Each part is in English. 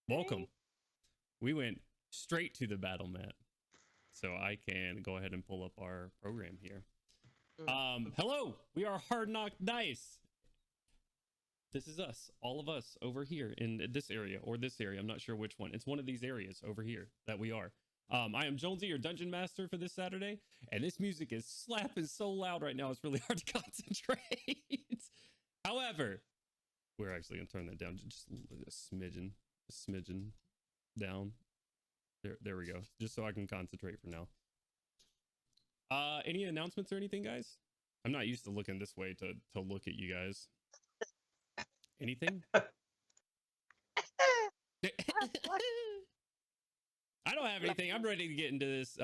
Welcome. We went straight to the battle map. So I can go ahead and pull up our program here. Hello, we are Hard Knock Dice. This is us, all of us over here in this area or this area. I'm not sure which one. It's one of these areas over here that we are. I am Jonesy, your dungeon master for this Saturday, and this music is slapping so loud right now, it's really hard to concentrate. However, we're actually going to turn that down just a smidgen down. There we go. Just so I can concentrate for now. Any announcements or anything, guys? I'm not used to looking this way to look at you guys. Anything? I don't have anything. I'm ready to get into this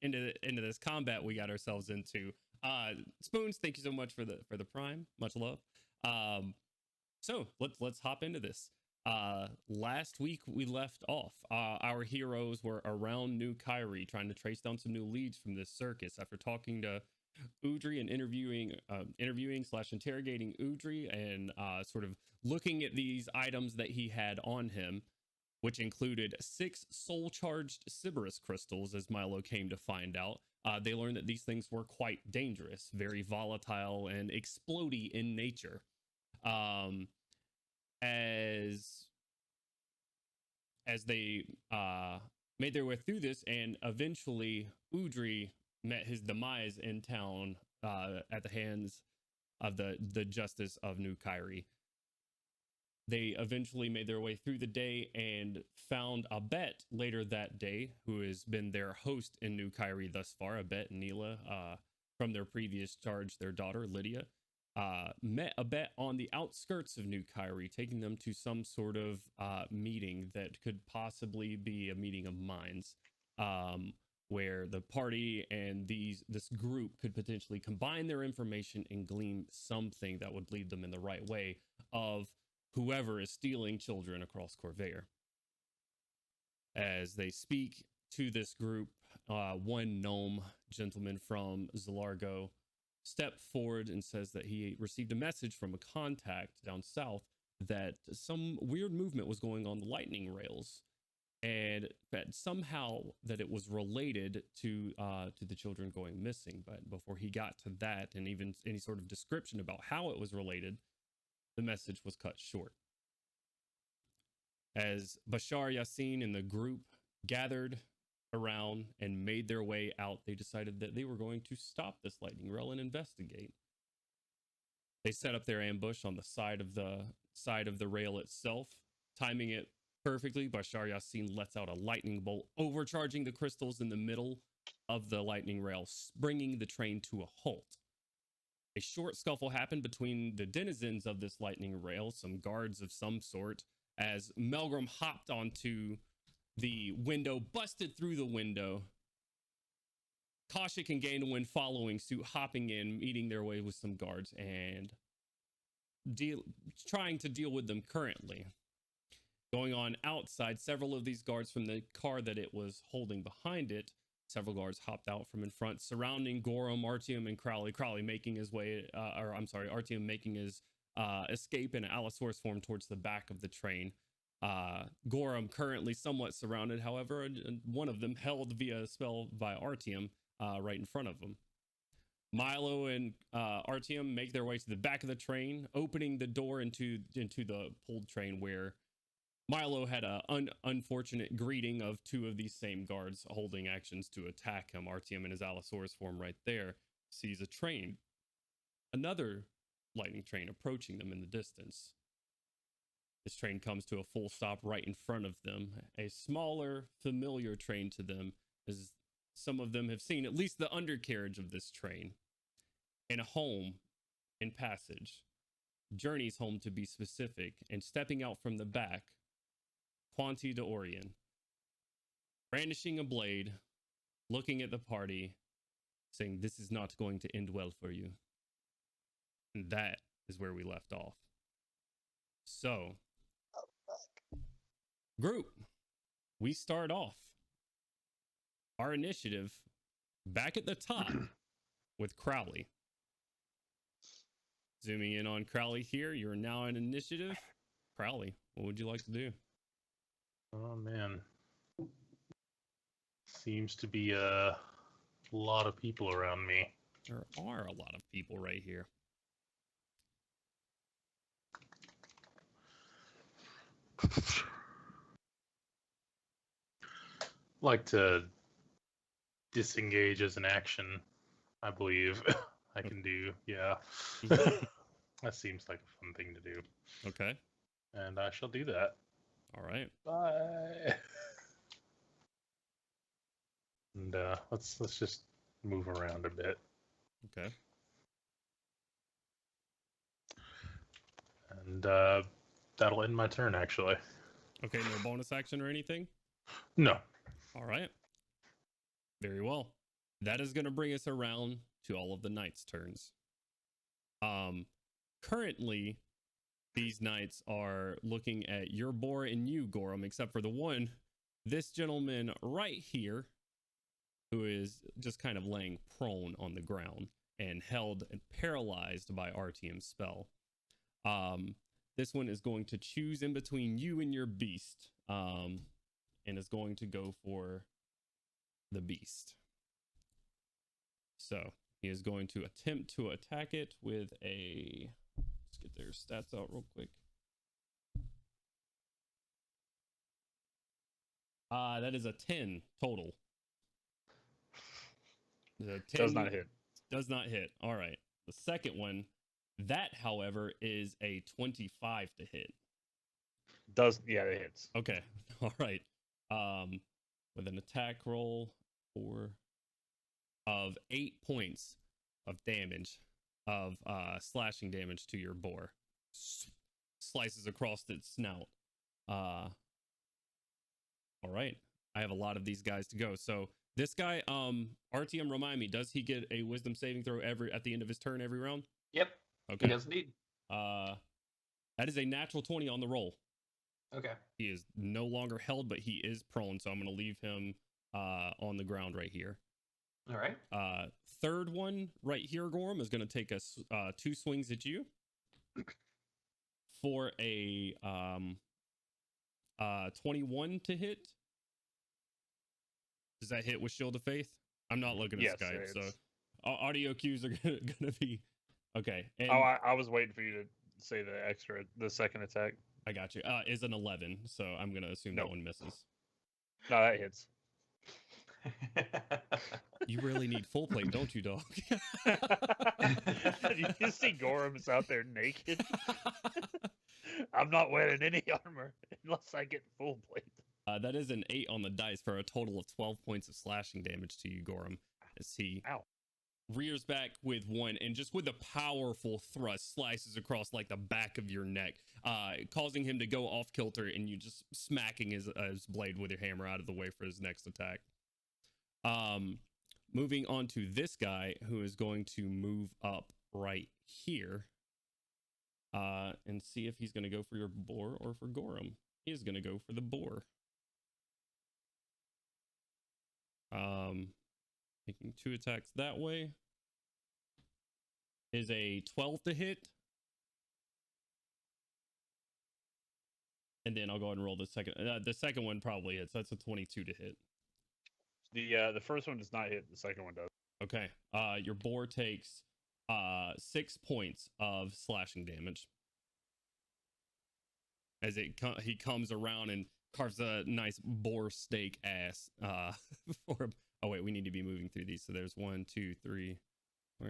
into this combat we got ourselves into. Spoons, thank you so much for the prime. Much love. So let's hop into this. Last week we left off. Our heroes were around New Kyrie trying to trace down some new leads from this circus after talking to Udry and interviewing / interrogating Udry and sort of looking at these items that he had on him, which included 6 soul charged Sybaris crystals, as Milo came to find out. They learned that these things were quite dangerous, very volatile and explodey in nature. As they made their way through this, and eventually Udry met his demise in town at the hands of the justice of New Kyrie. They eventually made their way through the day and found Abet later that day, who has been their host in New Kyrie thus far. Abet and Neela, from their previous charge, their daughter Lydia, met Abet on the outskirts of New Kyrie, taking them to some sort of meeting that could possibly be a meeting of minds, where the party and this group could potentially combine their information and glean something that would lead them in the right way of whoever is stealing children across Corvair. As they speak to this group, one gnome gentleman from Zalargo stepped forward and says that he received a message from a contact down south that some weird movement was going on the lightning rails, and that somehow that it was related to the children going missing. But before he got to that and even any sort of description about how it was related, the message was cut short. As Bashar Yassin and the group gathered around and made their way out, they decided that they were going to stop this lightning rail and investigate. They set up their ambush on the side of the rail itself, timing it perfectly. Bashar Yassin lets out a lightning bolt, overcharging the crystals in the middle of the lightning rail, bringing the train to a halt. A short scuffle happened between the denizens of this lightning rail, some guards of some sort, as Melgrim hopped onto the window, busted through the window. Kaushik and Gainwin following suit, hopping in, meeting their way with some guards, and trying to deal with them currently. Going on outside, several of these guards from the car that it was holding behind it, several guards hopped out from in front, surrounding Gorham, Artyom, and Crowley. Crowley making his way, Artyom making his escape in an Allosaurus form towards the back of the train. Gorham currently somewhat surrounded, however, and one of them held via spell by Artyom right in front of him. Milo and Artyom make their way to the back of the train, opening the door into the pulled train, where Milo had an unfortunate greeting of 2 of these same guards holding actions to attack him. Artyom in his Allosaurus form right there sees a train, another lightning train, approaching them in the distance. This train comes to a full stop right in front of them, a smaller, familiar train to them, as some of them have seen at least the undercarriage of this train. In a home in passage, journeys home to be specific, and stepping out from the back, Quanti de Orion, brandishing a blade, looking at the party, saying, "This is not going to end well for you." And that is where we left off. So, group, we start off our initiative back at the top with Crowley. Zooming in on Crowley here, you're now in initiative. Crowley, what would you like to do? Oh man. Seems to be a lot of people around me. There are a lot of people right here. Like to disengage as an action, I believe. I can do, yeah. That seems like a fun thing to do. Okay. And I shall do that. All right. Bye. And let's just move around a bit. Okay. And that'll end my turn, actually. Okay, no bonus action or anything? No. All right. Very well. That is going to bring us around to all of the knights' turns. Currently, these knights are looking at your boar and you, Gorham, except for the one, this gentleman right here, who is just kind of laying prone on the ground and held and paralyzed by Artium's spell. This one is going to choose in between you and your beast, and is going to go for the beast. So he is going to attempt to attack it with a, let's get their stats out real quick. That is a 10 total. The 10 Does not hit. Does not hit. All right. The second one, that, however, is a 25 to hit. Yeah, it hits. Okay. All right. With an attack roll of 8 points of damage, of slashing damage to your boar. Slices across its snout. All right. I have a lot of these guys to go. So this guy, RTM, remind me, does he get a wisdom saving throw at the end of his turn every round? Yep. Okay. He does indeed. That is a natural 20 on the roll. Okay. He is no longer held, but he is prone, so I'm going to leave him on the ground right here. All right. Third one right here, Gorham, is going to take us 2 swings at you for a 21 to hit. Does that hit with Shield of Faith? I'm not looking at Skype, so audio cues are going to be okay. And I was waiting for you to say the second attack. I got you. Is an 11, so I'm going to assume that one misses. No, that hits. You really need full plate, don't you, dog? You see Gorham's out there naked. I'm not wearing any armor unless I get full plate. That is an 8 on the dice for a total of 12 points of slashing damage to you, Gorham, as he rears back with one and just with a powerful thrust slices across like the back of your neck, causing him to go off kilter, and you just smacking his blade with your hammer out of the way for his next attack. Moving on to this guy, who is going to move up right here and see if he's going to go for your boar or for Gorham. He is going to go for the boar. Making 2 attacks that way. Is a 12 to hit. And then I'll go ahead and roll the second. The second one probably hits. That's a 22 to hit. The first one does not hit. The second one does. Okay. Your boar takes 6 points of slashing damage as he comes around and carves a nice boar steak ass for him. Oh wait, we need to be moving through these. So there's 1, 2, 3. All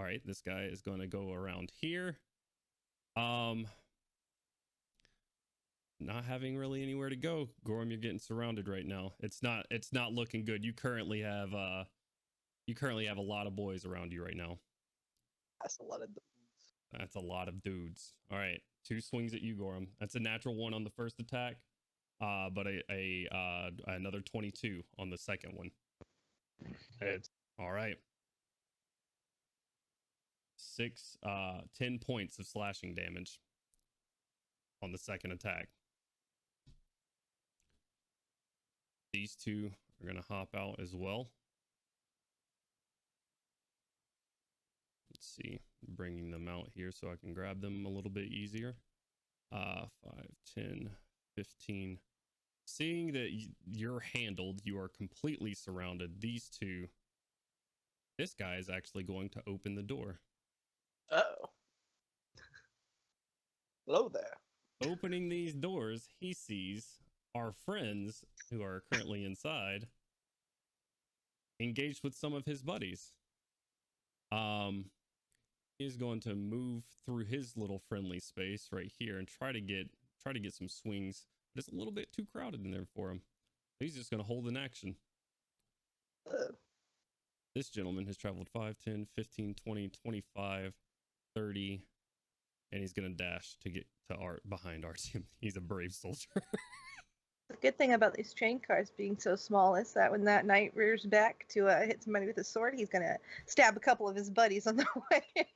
right, this guy is going to go around here. Not having really anywhere to go, Gorham, you're getting surrounded right now. It's not looking good. You currently have a lot of boys around you right now. That's a lot of dudes. That's a lot of dudes. All right, 2 swings at you, Gorham. That's a natural 1 on the first attack, but another 22 on the second one. It's all right. 10 points of slashing damage on the second attack. These 2 are going to hop out as well. Let's see, bringing them out here so I can grab them a little bit easier. 5, 10, 15, Seeing that you're handled, you are completely surrounded. These two, this guy is actually going to open the door. Oh. Hello there. Opening these doors, he sees our friends who are currently inside engaged with some of his buddies. He is going to move through his little friendly space right here and try to get some swings, but it's a little bit too crowded in there for him. He's just going to hold an action. This gentleman has traveled 5, 10, 15, 20, 25, 30, and he's going to dash to get to behind Artyom. He's a brave soldier. The good thing about these train cars being so small is that when that knight rears back to hit somebody with a sword, he's going to stab a couple of his buddies on the way.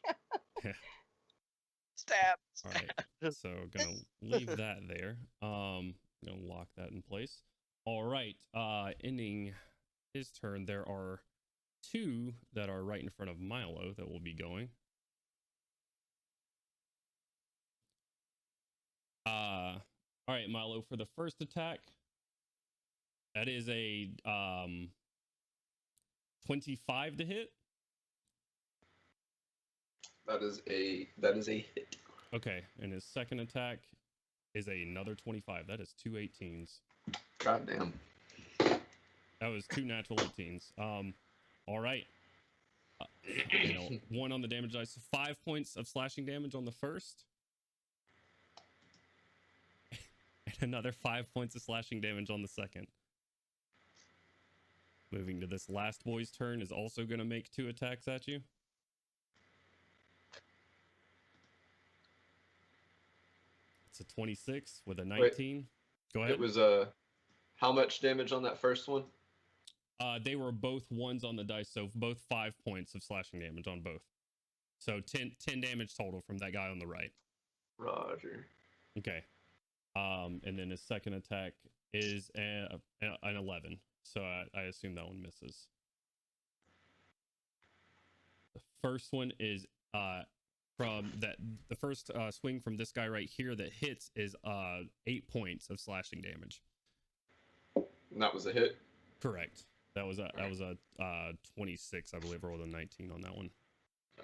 Stab. All right, so gonna leave that there. Gonna lock that in place. All right, ending his turn, there are 2 that are right in front of Milo that will be going. All right, Milo, for the first attack, that is a 25 to hit. That is a hit. Okay, and his second attack is another 25. That is 2 18s. God damn. That was 2 natural 18s. All right. 1 on the damage dice. 5 points of slashing damage on the first. And another 5 points of slashing damage on the second. Moving to this last boy's turn is also going to make 2 attacks at you. It's a 26 with a 19. Wait, go ahead. It was how much damage on that first one? They were both 1s on the dice, so both 5 points of slashing damage on both. So 10 damage total from that guy on the right. Roger. Okay. And then his second attack is an 11. So I assume that one misses. The first one is from that. The first swing from this guy right here that hits is 8 points of slashing damage. And that was a hit. Correct. That was a 26, I believe, rolled a 19 on that one.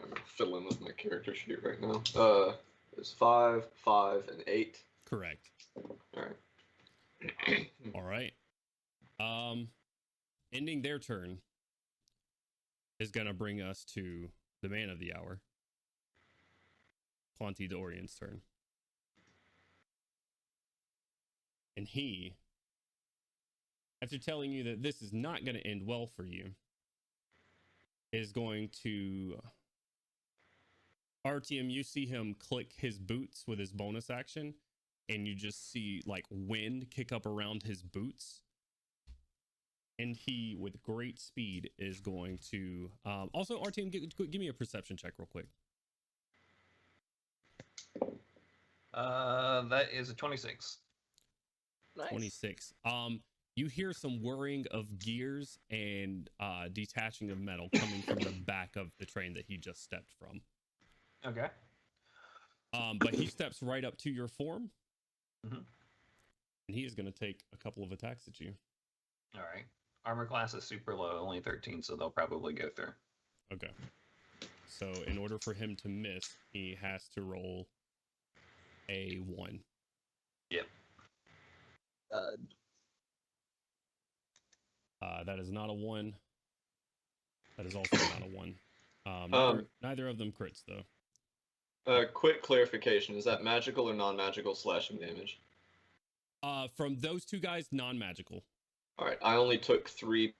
I'm fiddling with my character sheet right now. It's 5, 5, and 8. Correct. All right. All right. Ending their turn is gonna bring us to the man of the hour, Quanti Dorian's turn, and he, after telling you that this is not going to end well for you, is going to Artyom. You see him click his boots with his bonus action, and you just see like wind kick up around his boots. And he, with great speed, is going to also Artyom, give me a perception check real quick. That is a 26. Nice. 26. You hear some whirring of gears and detaching of metal coming from the back of the train that he just stepped from. Okay. But he steps right up to your form, Mm-hmm. and he is going to take a couple of attacks at you. All right. Armor class is super low, only 13, so they'll probably go through. Okay. So in order for him to miss, he has to roll a 1. Yep. That is not a 1. That is also not a 1. Neither of them crits, though. Quick clarification: is that magical or non-magical slashing damage? From those 2 guys, non-magical. All right, I only took 3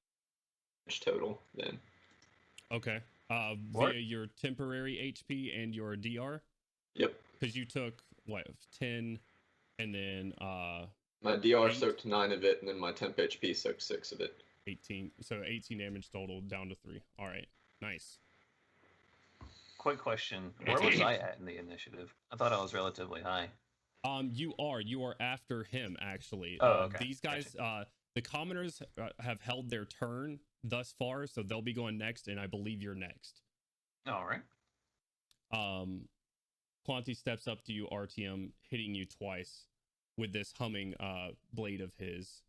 total then. Okay. What? Via your temporary HP and your DR? Yep. Because you took, what, 10, and then My DR 8? soaked 9 of it, and then my temp HP soaked 6 of it. 18. So 18 damage total, down to 3. All right. Nice. Quick question. Where was I at in the initiative? I thought I was relatively high. You are after him, actually. Oh, okay. These guys, the commoners have held their turn thus far, so they'll be going next, and I believe you're next. All right. Quanti steps up to you, Artyom, hitting you twice with this humming blade of his,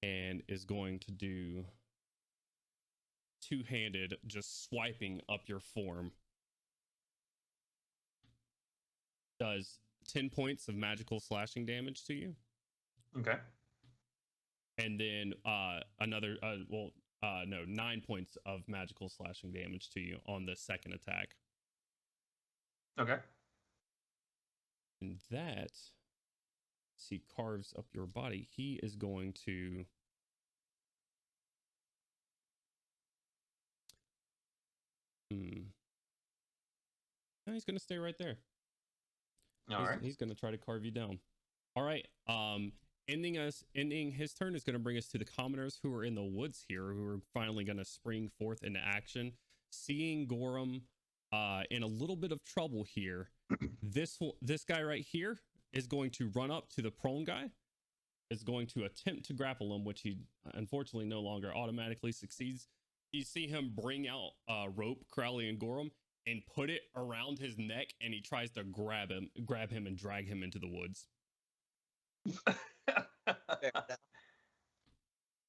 and is going to do two-handed, just swiping up your form. Does 10 points of magical slashing damage to you. Okay. And then another 9 points of magical slashing damage to you on the second attack. Okay. And that, see, carves up your body. He is going to no, he's going to stay right there. All right. He's going to try to carve you down. All right. Ending his turn is going to bring us to the commoners who are in the woods here, who are finally going to spring forth into action. Seeing Gorham in a little bit of trouble here, this guy right here is going to run up to the prone guy, is going to attempt to grapple him, which he unfortunately no longer automatically succeeds. You see him bring out rope, Crowley and Gorham, and put it around his neck, and he tries to grab him and drag him into the woods. Fair enough.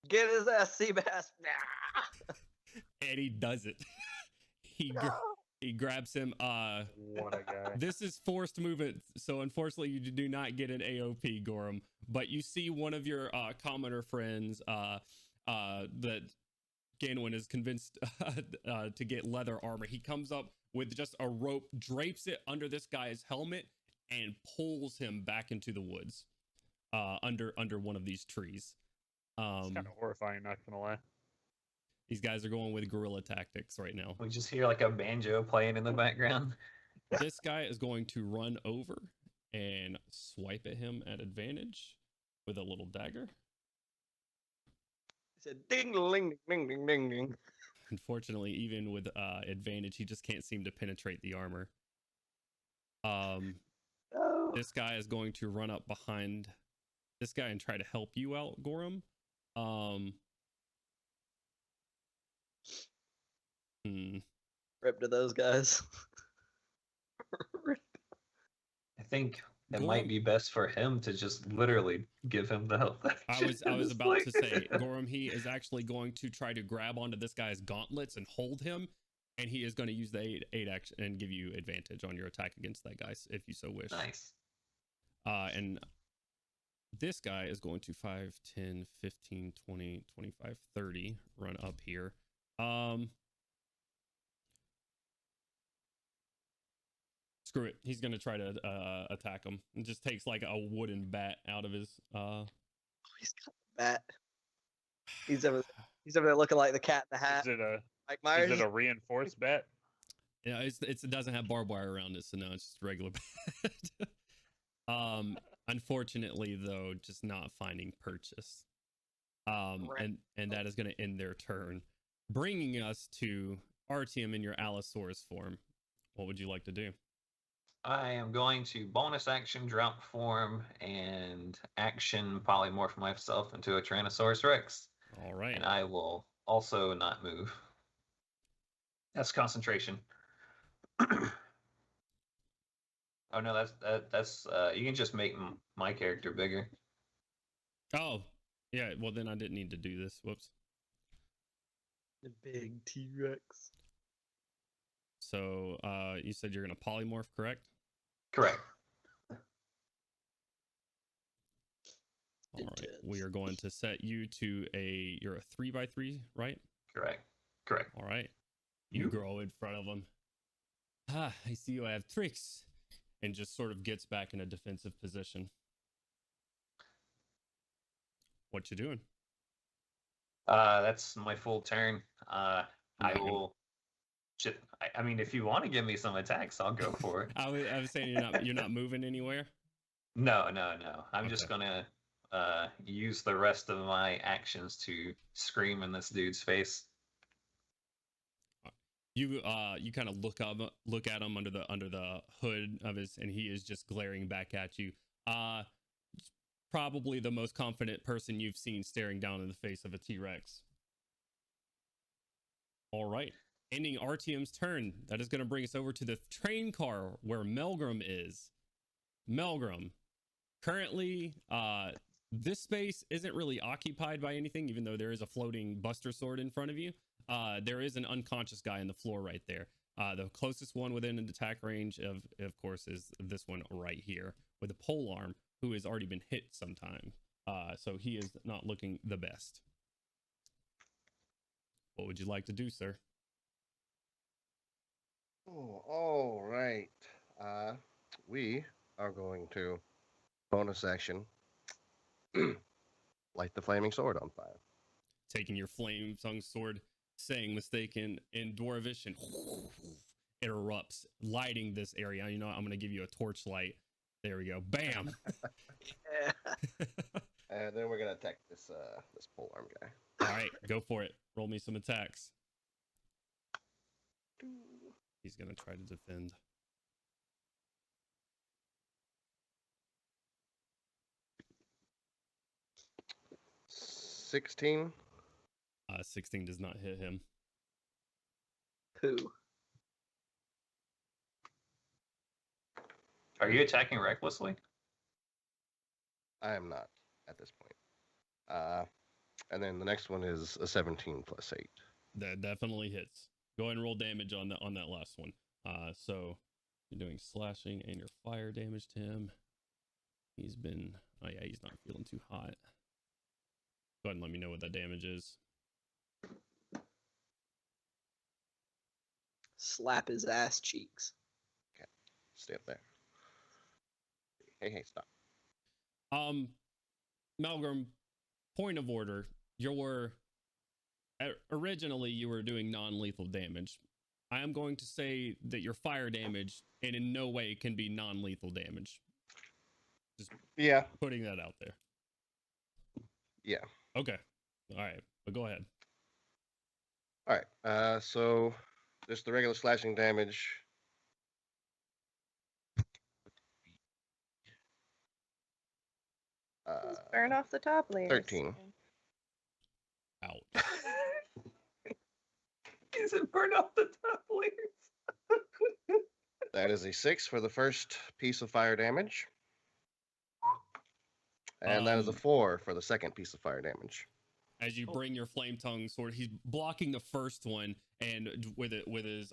Get his ass, Seabass. Nah. And he does it. He grabs him. What a guy. This is forced movement, so unfortunately you do not get an AOP, Gorham. But you see one of your commoner friends that Ganwin is convinced to get leather armor. He comes up with just a rope, drapes it under this guy's helmet, and pulls him back into the woods under one of these trees. It's kind of horrifying, not gonna lie. These guys are going with guerrilla tactics right now. We just hear like a banjo playing in the background. This guy is going to run over and swipe at him at advantage with a little dagger. He said, ding, ding, ding, ding, ding, ding. Unfortunately, even with advantage, he just can't seem to penetrate the armor. No. This guy is going to run up behind this guy and try to help you out, Gorham. Rip to those guys. I think it Gorham- might be best for him to just literally give him the health I was about to say, Gorham, he is actually going to try to grab onto this guy's gauntlets and hold him, and he is going to use the 8 action and give you advantage on your attack against that guy if you so wish. Nice. And this guy is going to 5, 10, 15, 20, 25, 30 run up here. Screw it. He's going to try to attack him. It just takes like a wooden bat out of his He's got the bat. He's over there looking like the cat in the hat. Mike Myers. Is it a reinforced bat? Yeah, it doesn't have barbed wire around it, so no, it's just a regular bat. Unfortunately, though, just not finding purchase. And that is going to end their turn, bringing us to Artyom in your Allosaurus form. What would you like to do? I am going to bonus action drop form and action polymorph myself into a Tyrannosaurus Rex. All right. And I will also not move. That's concentration. Oh no, that's you can just make my character bigger. Oh, yeah. Well, then I didn't need to do this. Whoops. The big T-Rex. So you said you're going to polymorph, correct? Correct. All right. We are going to set you to you're a 3x3, right? Correct. All right. You grow in front of him. Ah, I see you have tricks. And just sort of gets back in a defensive position. What you doing? That's my full turn. I will. I mean, if you want to give me some attacks, I'll go for it. I was saying you're not moving anywhere. No. I'm just Okay. gonna use the rest of my actions to scream in this dude's face. You kind of look at him under the hood of his, and he is just glaring back at you. Probably the most confident person you've seen staring down in the face of a T-Rex. All right. Ending Artyom's turn. That is going to bring us over to the train car where Melgrim is. Melgrim, currently, this space isn't really occupied by anything, even though there is a floating Buster Sword in front of you. There is an unconscious guy on the floor right there. The closest one within an attack range of course, is this one right here with a pole arm, who has already been hit sometime. So he is not looking the best. What would you like to do, sir? Oh, all right. We are going to bonus action light the flaming sword on fire. Taking your flame tongue sword, saying mistaken in Dwarvish, and it erupts, lighting this area. You know what? I'm going to give you a torchlight. There we go. Bam. Yeah. And then we're gonna attack this this polearm guy. All right, go for it. Roll me some attacks. He's going to try to defend. 16. 16 does not hit him. Who? Are you attacking recklessly? I am not at this point. And then the next one is a 17 plus 8. That definitely hits. Go ahead and roll damage on that last one. So you're doing slashing and your fire damage to him. He's been, oh yeah, he's not feeling too hot. Go ahead and let me know what that damage is. Slap his ass cheeks. Okay, stay up there. Hey, stop. Malgrim, point of order. Originally you were doing non-lethal damage. I am going to say that your fire damage and in no way can be non-lethal damage. Just putting that out there. Yeah. Okay. All right. But go ahead. All right. So just the regular slashing damage. Just burn off the top layers. 13. Ouch. Is it burn off the top layers? That is a 6 for the first piece of fire damage. And that is a 4 for the second piece of fire damage. As you bring your flame tongue sword, he's blocking the first one, and with his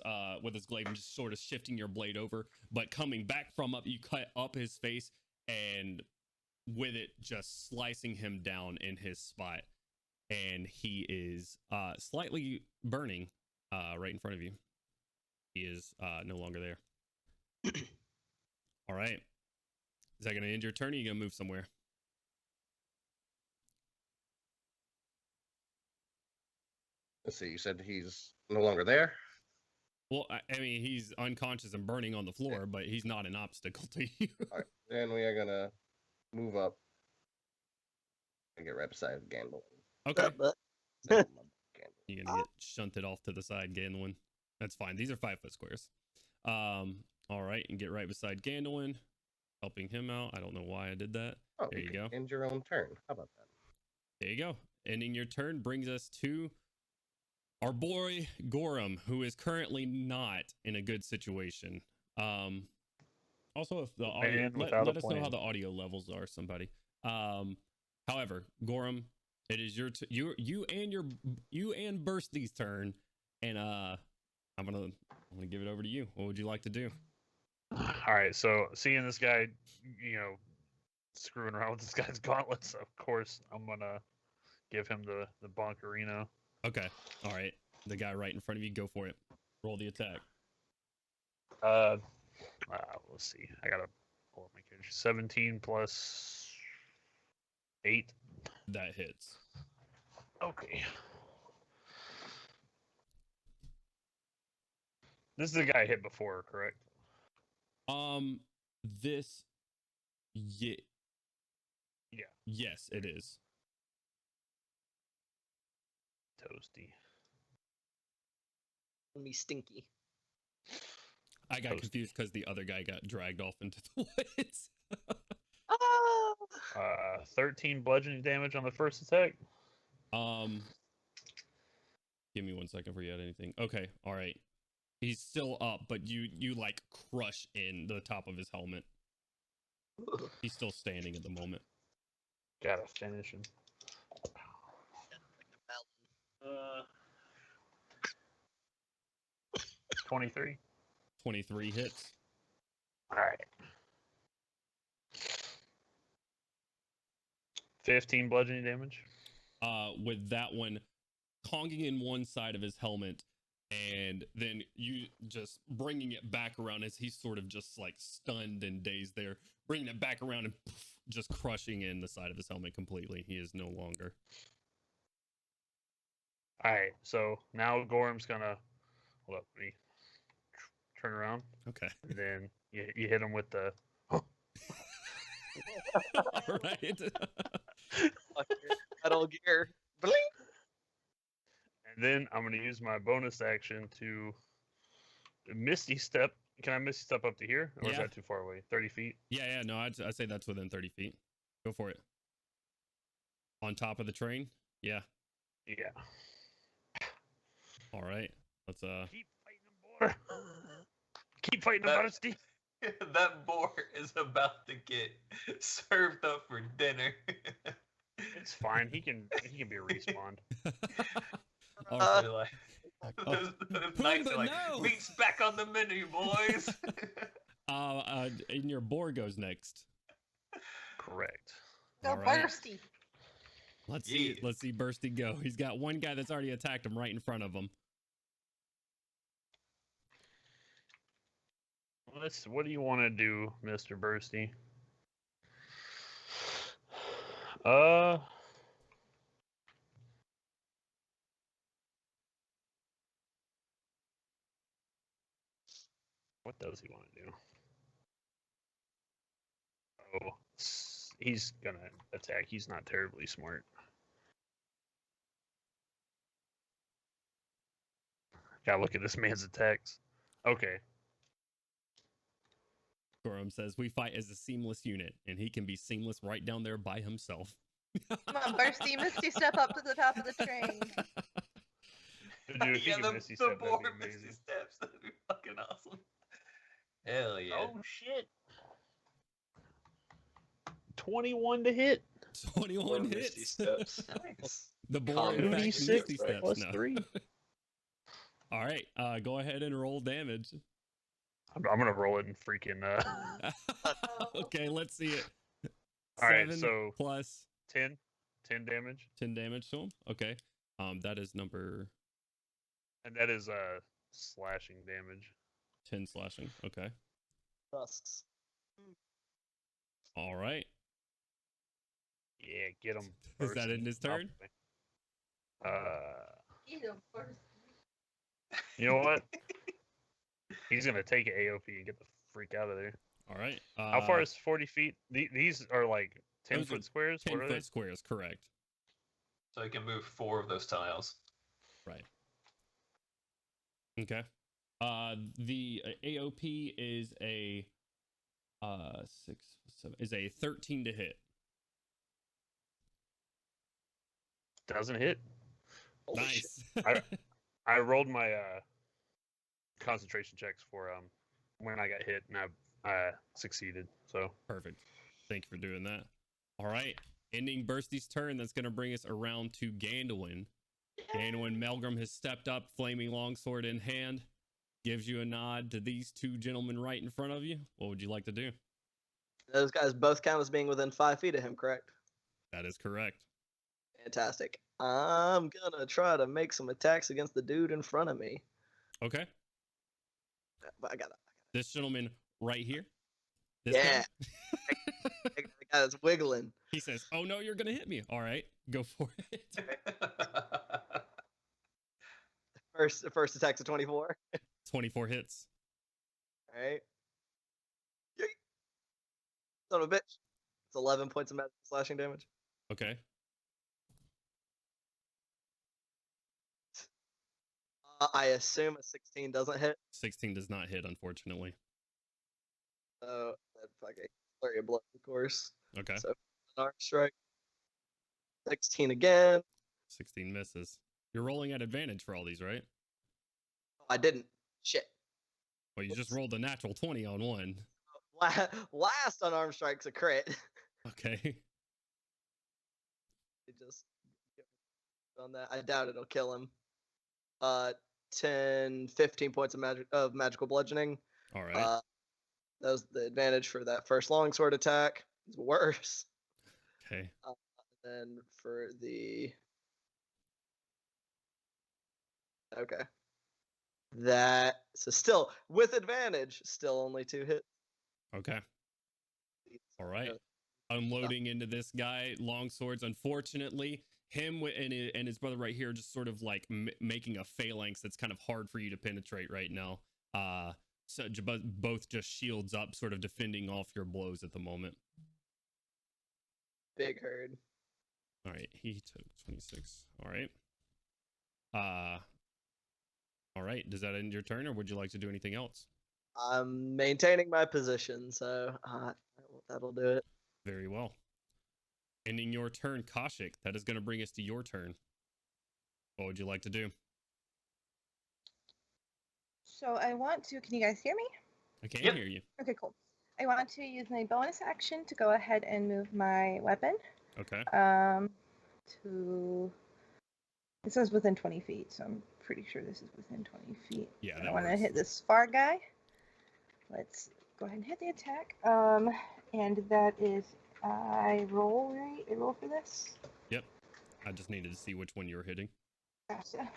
glaive, and just sort of shifting your blade over. But coming back from up, you cut up his face, and with it just slicing him down in his spot, and he is slightly burning right in front of you. He is no longer there. All right. Is that going to end your turn, or are you going to move somewhere? Let's see, you said he's no longer there? Well, I mean, he's unconscious and burning on the floor, but he's not an obstacle to you. All right, then we are going to move up and get right beside Gandalf. Okay. But You're going to get shunted off to the side, Gandalf. That's fine. These are 5-foot squares. All right, and get right beside Gandalf, helping him out. I don't know why I did that. Oh, there you go. End your own turn. How about that? There you go. Ending your turn brings us to our boy Gorham, who is currently not in a good situation. Also, if the audio, let us know how the audio levels are, somebody. However, Gorham, it is your you and Bursty's turn, and I'm gonna give it over to you. What would you like to do? All right, so seeing this guy, screwing around with this guy's gauntlets, of course, I'm gonna give him the Bonkerino. Okay, all right. The guy right in front of you, go for it. Roll the attack. Let's see. I gotta pull up my character. 17 plus 8. That hits. Okay. This is the guy I hit before, correct? This, yeah. Yes, it is. Toasty. me stinky. I got confused because the other guy got dragged off into the woods. 13 bludgeoning damage on the first attack. Give me 1 second for you had anything. Okay, all right. He's still up, but you like crush in the top of his helmet. He's still standing at the moment. Gotta finish him. 23. 23 hits. All right. 15 bludgeoning damage. With that one conging in one side of his helmet, and then you just bringing it back around as he's sort of just like stunned and dazed there, bringing it back around and poof, just crushing in the side of his helmet completely. He is no longer. All right, so now Gorham's gonna hold up. Let me turn around, Okay. and then you hit him with the. All right. Metal Gear. Bling. And then I'm gonna use my bonus action to Misty Step. Can I Misty Step up to here, or is Yeah. that too far away? 30 feet. Yeah. No, I'd say that's within 30 feet. Go for it. On top of the train. Yeah. Yeah. All right. Let's Keep fighting him, boy. Keep fighting him, Bursty. That boar is about to get served up for dinner. It's fine. He can be respawned. All right. They're like, Oh. those knights are like, no. meat's back on the menu, boys. And your boar goes next. Correct. Go All right. Bursty. Let's see. Yeah. Let's see Bursty go. He's got one guy that's already attacked him right in front of him. What do you want to do, Mr. Bursty? What does he want to do? Oh, he's gonna attack. He's not terribly smart. Gotta look at this man's attacks. Okay. Gorham says, we fight as a seamless unit, and he can be seamless right down there by himself. Come on, Bursty, Misty, step up to the top of the train. Dude, if he Yeah, can the Misty Step, that'd boar be Misty amazing. Steps. That'd be fucking awesome. Hell yeah. Oh shit! 21 to hit. 21 Or Misty hits. Steps. Nice. The boar, in fact, 2d6 Misty steps. plus No. 3. All right, go ahead and roll damage. I'm gonna roll it in freaking Okay, let's see it. All right, 7 so- plus 10 damage, 10 damage to him. Okay, that is number and that is slashing damage. 10 slashing. Okay, Tusks. all right. Yeah, get him. Is that in his turn? You know what? He's gonna take an AOP and get the freak out of there. All right. How far is 40 feet? These are like 10 those are foot squares. 10 What are they? foot squares? Correct. So he can move 4 of those tiles. Right. Okay. The AOP is a 6, 7 is a 13 to hit. Doesn't hit. Holy shit. Nice. I rolled my concentration checks for when I got hit, and I succeeded. So Perfect. Thank you for doing that. All right. Ending Bursty's turn. That's going to bring us around to Gandalin. Gandalin Melgrim has stepped up, flaming longsword in hand. Gives you a nod to these two gentlemen right in front of you. What would you like to do? Those guys both count as being within 5 feet of him, correct? That is correct. Fantastic. I'm gonna try to make some attacks against the dude in front of me. Okay. But I gotta. This gentleman right here. This Yeah. guy. The guy that's wiggling. He says, "Oh no, you're gonna hit me." All right, go for it. First attack's a 24. 24 hits. All right. Yeet. Son of a bitch. It's 11 points of magic slashing damage. Okay. I assume a 16 doesn't hit. 16 does not hit, unfortunately. So that fucking flurry of blood, of course. Okay. So an arm strike. 16 again. 16 misses. You're rolling at advantage for all these, right? I didn't. Shit. Well, you just rolled a natural 20 on one. Last unarmed strike's a crit. Okay. It just on that. I doubt it'll kill him. 10, 15 points of magical bludgeoning. All right. That was the advantage for that first longsword attack. It's worse. Okay. Then for the so still with advantage, still only 2 hits. Okay. All right. Unloading into this guy, long swords. Unfortunately, him and his brother right here just sort of like making a phalanx that's kind of hard for you to penetrate right now. So both just shields up, sort of defending off your blows at the moment. Big herd. All right, he took 26. All right. All right. Does that end your turn, or would you like to do anything else? I'm maintaining my position, so that'll do it. Very well. Ending your turn, Kashik. That is going to bring us to your turn. What would you like to do? So I want to. Can you guys hear me? I can Yep. hear you. Okay, cool. I want to use my bonus action to go ahead and move my weapon. Okay. To. It says within 20 feet, so I'm pretty sure this is within 20 feet. Yeah, I that want to works. hit this far guy. Let's go ahead and hit the attack. And that is I roll for this. Yep. I just needed to see which one you were hitting. Gotcha.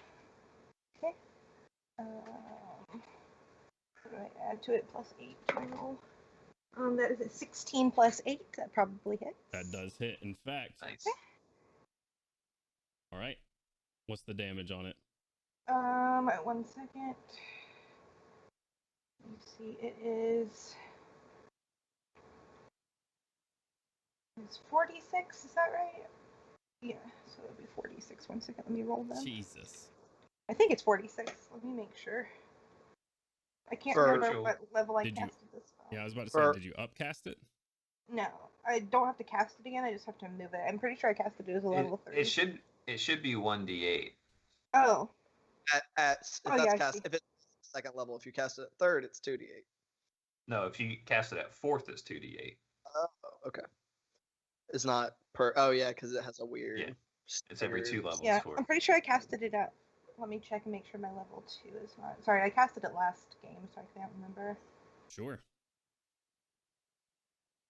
Okay. What do I add to it? Plus 8 to my roll. That is a 16 plus 8. That probably hits. That does hit. In fact. Nice. All right. What's the damage on it? 1 second. Let me see. It's 46. Is that right? Yeah. So it'll be 46. 1 second. Let me roll them. Jesus. I think it's 46. Let me make sure. I can't For- remember what level I Did you- casted this spell. Yeah, I was about to For- say, did you upcast it? No, I don't have to cast it again. I just have to move it. I'm pretty sure I casted it as a level 3. It should be 1d8. Oh, If it's second level, if you cast it at third, it's 2d8. No, if you cast it at fourth, it's 2d8. Oh, okay. It's not per. Oh yeah, because it has a weird. Yeah. It's every 2 levels. yeah. For I'm pretty sure I casted it at. Let me check and make sure my level 2 is not. Sorry, I casted it last game, so I can't remember. Sure.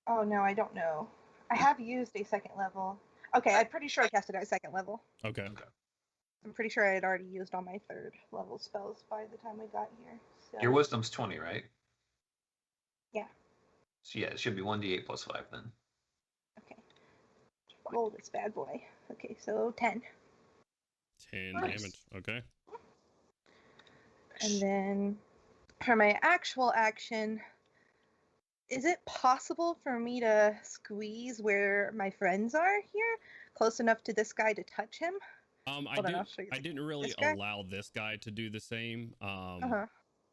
Oh no, I don't know. I have used a second level. Okay, I'm pretty sure I casted it at second level. Okay. I'm pretty sure I had already used all my third level spells by the time we got here. So. Your wisdom's 20, right? Yeah. So yeah, it should be 1d8 plus 5 then. Okay. Roll this bad boy. Okay, so 10. 10 Nice. damage. Okay. And then for my actual action, is it possible for me to squeeze where my friends are here, close enough to this guy to touch him? Hold on, I'll show you I didn't really this guy? allow this guy to do the same. Uh-huh.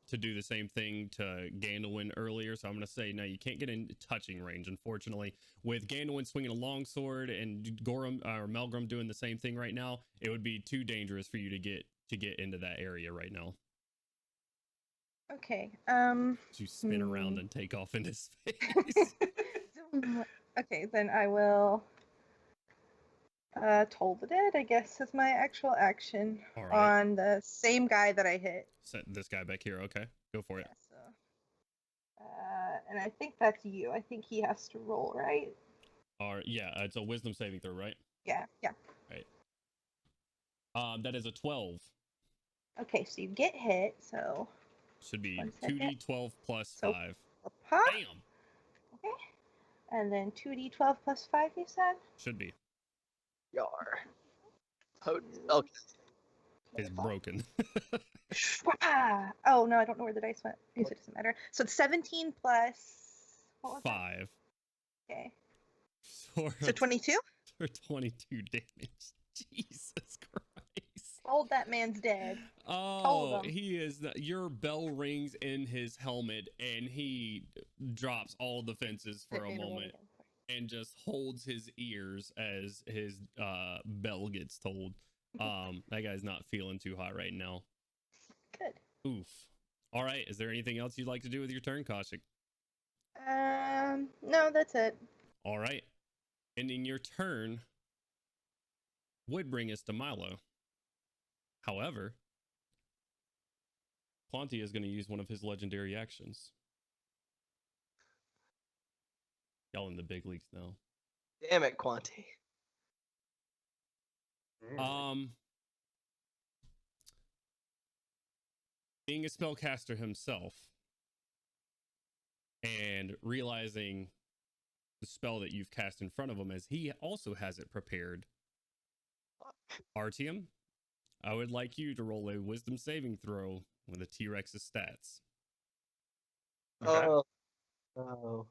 To do the same thing to Gandalwin earlier, so I'm going to say no, you can't get in touching range, unfortunately. With Gandalwin swinging a longsword and Gorham or Melgrim doing the same thing right now, it would be too dangerous for you to get into that area right now. Okay. You spin around and take off into space. Okay, then I will Toll the Dead, I guess, is my actual action All right. on the same guy that I hit. Set this guy back here. Okay, go for it. Yeah, so, and I think that's you. I think he has to roll, right? Yeah, it's a wisdom saving throw, right? Yeah. That is a 12. Okay, so you get hit, so Should be 1 second. 2d12 plus So- 5. Huh? Bam! Okay. And then 2d12 plus 5, you said? Should be. Yar. Okay. It's broken. Ah! Oh, no, I don't know where the dice went. I guess it doesn't matter. So it's 17 plus... What was that? 5. Okay. For So 22? for 22 damage. Jesus Christ. Hold that man's dead. Oh, him. he is. Your bell rings in his helmet, and he drops all defenses for a Hit me to roll moment again. and just holds his ears as his bell gets tolled. That guy's not feeling too hot right now. Good. Oof. All right. Is there anything else you'd like to do with your turn, Kaushik? No, that's it. All right. Ending your turn would bring us to Milo. However, Quanti is going to use one of his legendary actions. Y'all in the big leagues now. Damn it, Quanti. Being a spellcaster himself and realizing the spell that you've cast in front of him as he also has it prepared, Artyom, I would like you to roll a wisdom saving throw with a T-Rex's stats. Okay. Oh. Oh.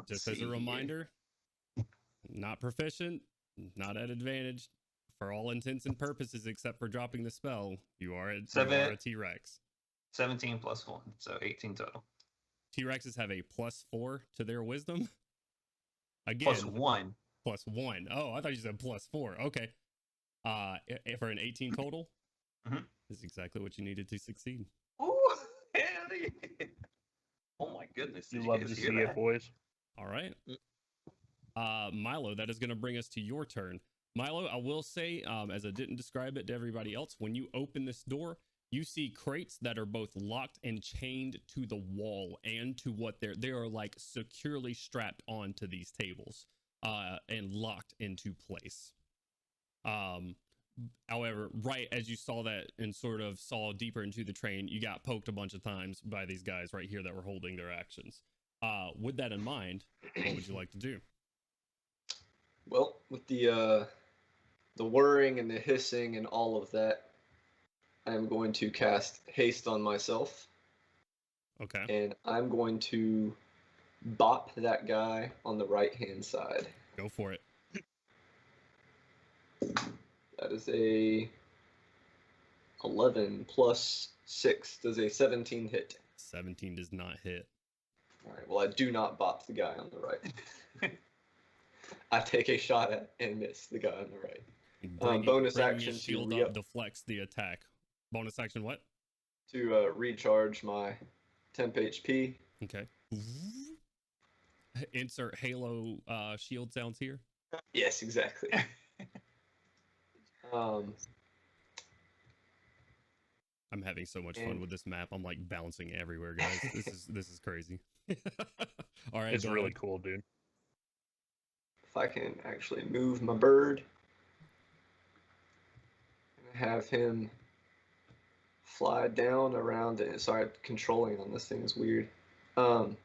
Just see as a here. reminder, not proficient, not at advantage. For all intents and purposes, except for dropping the spell, you are a T-Rex. 17 plus 1, so 18 total. T-Rexes have a +4 to their wisdom. Again, Plus 1. +1. Oh, I thought you said +4. Okay. For an 18 total, this is exactly what you needed to succeed. Ooh, hell yeah. Oh my goodness. You did love guys to hear see that? it, boys. All right. Milo, that is going to bring us to your turn. Milo, I will say, as I didn't describe it to everybody else, when you open this door, you see crates that are both locked and chained to the wall and to what they are like securely strapped onto these tables and locked into place. However, right as you saw that and sort of saw deeper into the train, you got poked a bunch of times by these guys right here that were holding their actions. With that in mind, what would you like to do? Well, with the whirring and the hissing and all of that, I am going to cast haste on myself. Okay. And I'm going to bop that guy on the right-hand side. Go for it. That is a 11 plus 6. Does a 17 hit? 17 does not hit. All right, well, I do not bop the guy on the right. I take a shot at and miss the guy on the right. Bonus action his shield to up, deflects the attack. Bonus action what? To recharge my temp HP. Okay. Insert Halo shield sounds here. Yes, exactly. I'm having so much fun with this map. I'm like bouncing everywhere, guys. This is crazy. All right, It's really ahead. cool, dude. If I can actually move my bird and have him fly down around it. Sorry, controlling on this thing is weird. Can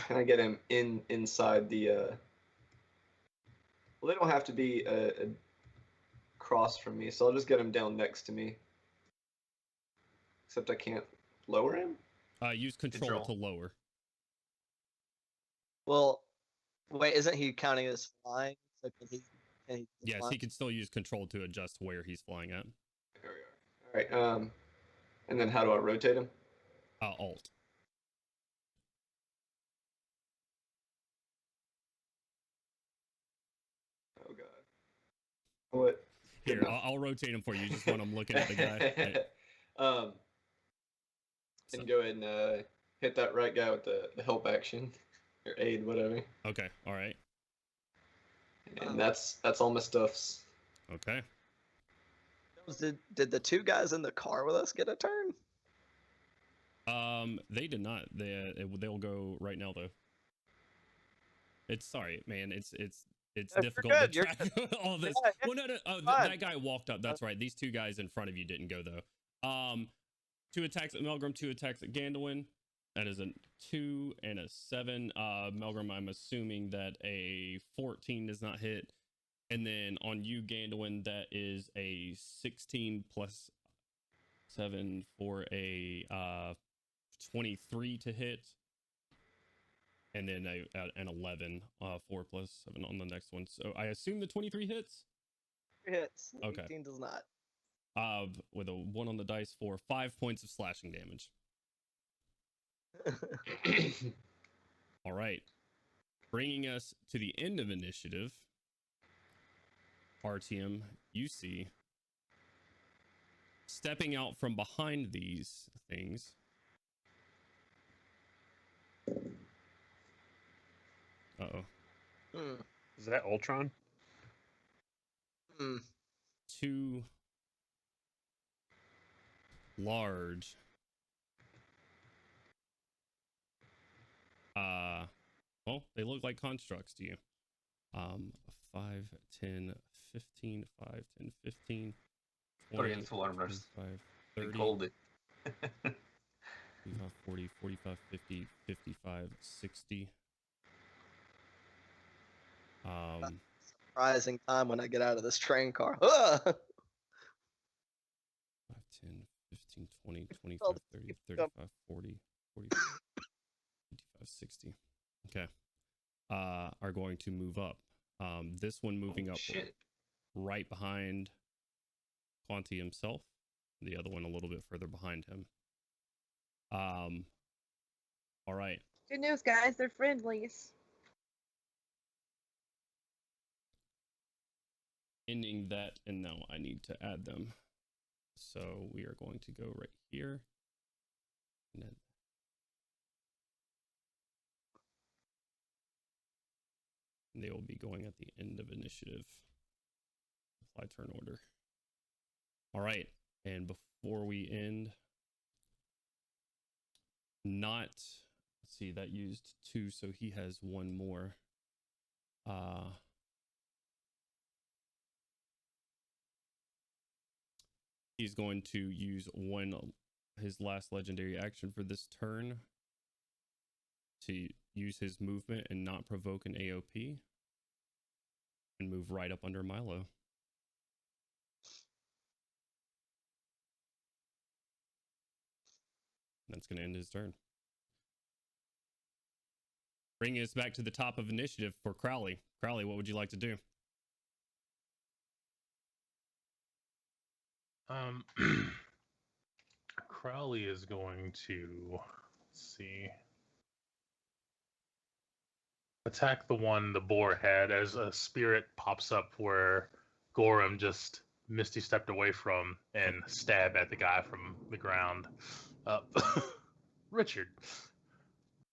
I get him inside the well, they don't have to be across from me, so I'll just get him down next to me. Except I can't lower him? Use control to lower. Well, wait, isn't he counting as flying? So can he Yes, fly? he can still use control to adjust where he's flying at. There we are. All right. And then how do I rotate him? Alt. Oh god. What? Here, I'll rotate him for you. Just when I'm looking at the guy. And go ahead and hit that right guy with the help action or aid, whatever. Okay. All right. And that's all my stuffs. Okay. Did the two guys in the car with us get a turn? They did not. They'll go right now though. It's sorry, man. It's difficult to track all this. Well, no. Oh, that guy walked up. That's right. These two guys in front of you didn't go though. 2 attacks at Melgrim, 2 attacks at Gandalin. That is a 2 and a 7. Melgrim, I'm assuming that a 14 does not hit. And then on you, Gandalin, that is a 16 plus 7 for a 23 to hit. And then an 11, 4 plus 7 on the next one. So I assume the 23 hits? Hits. Okay. 18 does not. With a 1 on the dice for 5 points of slashing damage. All right. Bringing us to the end of initiative. RTM, you see stepping out from behind these things. Uh-oh. Is that Ultron? Two large well, they look like constructs to you. 5, 10, 15, 5, 10, 15, 20, 25, 30, cold it. 35, 40, 45, 50, 55, 60. Surprising time when I get out of this train car. 5, 10, 15, 20, 25, 30, 35, 40, 45, 55, 60. Okay. Are going to move up. This one moving up right behind Quanti himself. The other one a little bit further behind him. All right. Good news, guys. They're friendlies. Ending that, and now I need to add them. So we are going to go right here. And then they will be going at the end of initiative. Apply turn order. All right. And before we end, let's see, that used 2, so he has 1 more. He's going to use his last legendary action for this turn to use his movement and not provoke an AOP and move right up under Milo. That's going to end his turn. Bringing us back to the top of initiative for Crowley. Crowley, what would you like to do? Crowley is going to, let's see, attack the boar head as a spirit pops up where Gorham just misty stepped away from and stab at the guy from the ground up. Richard.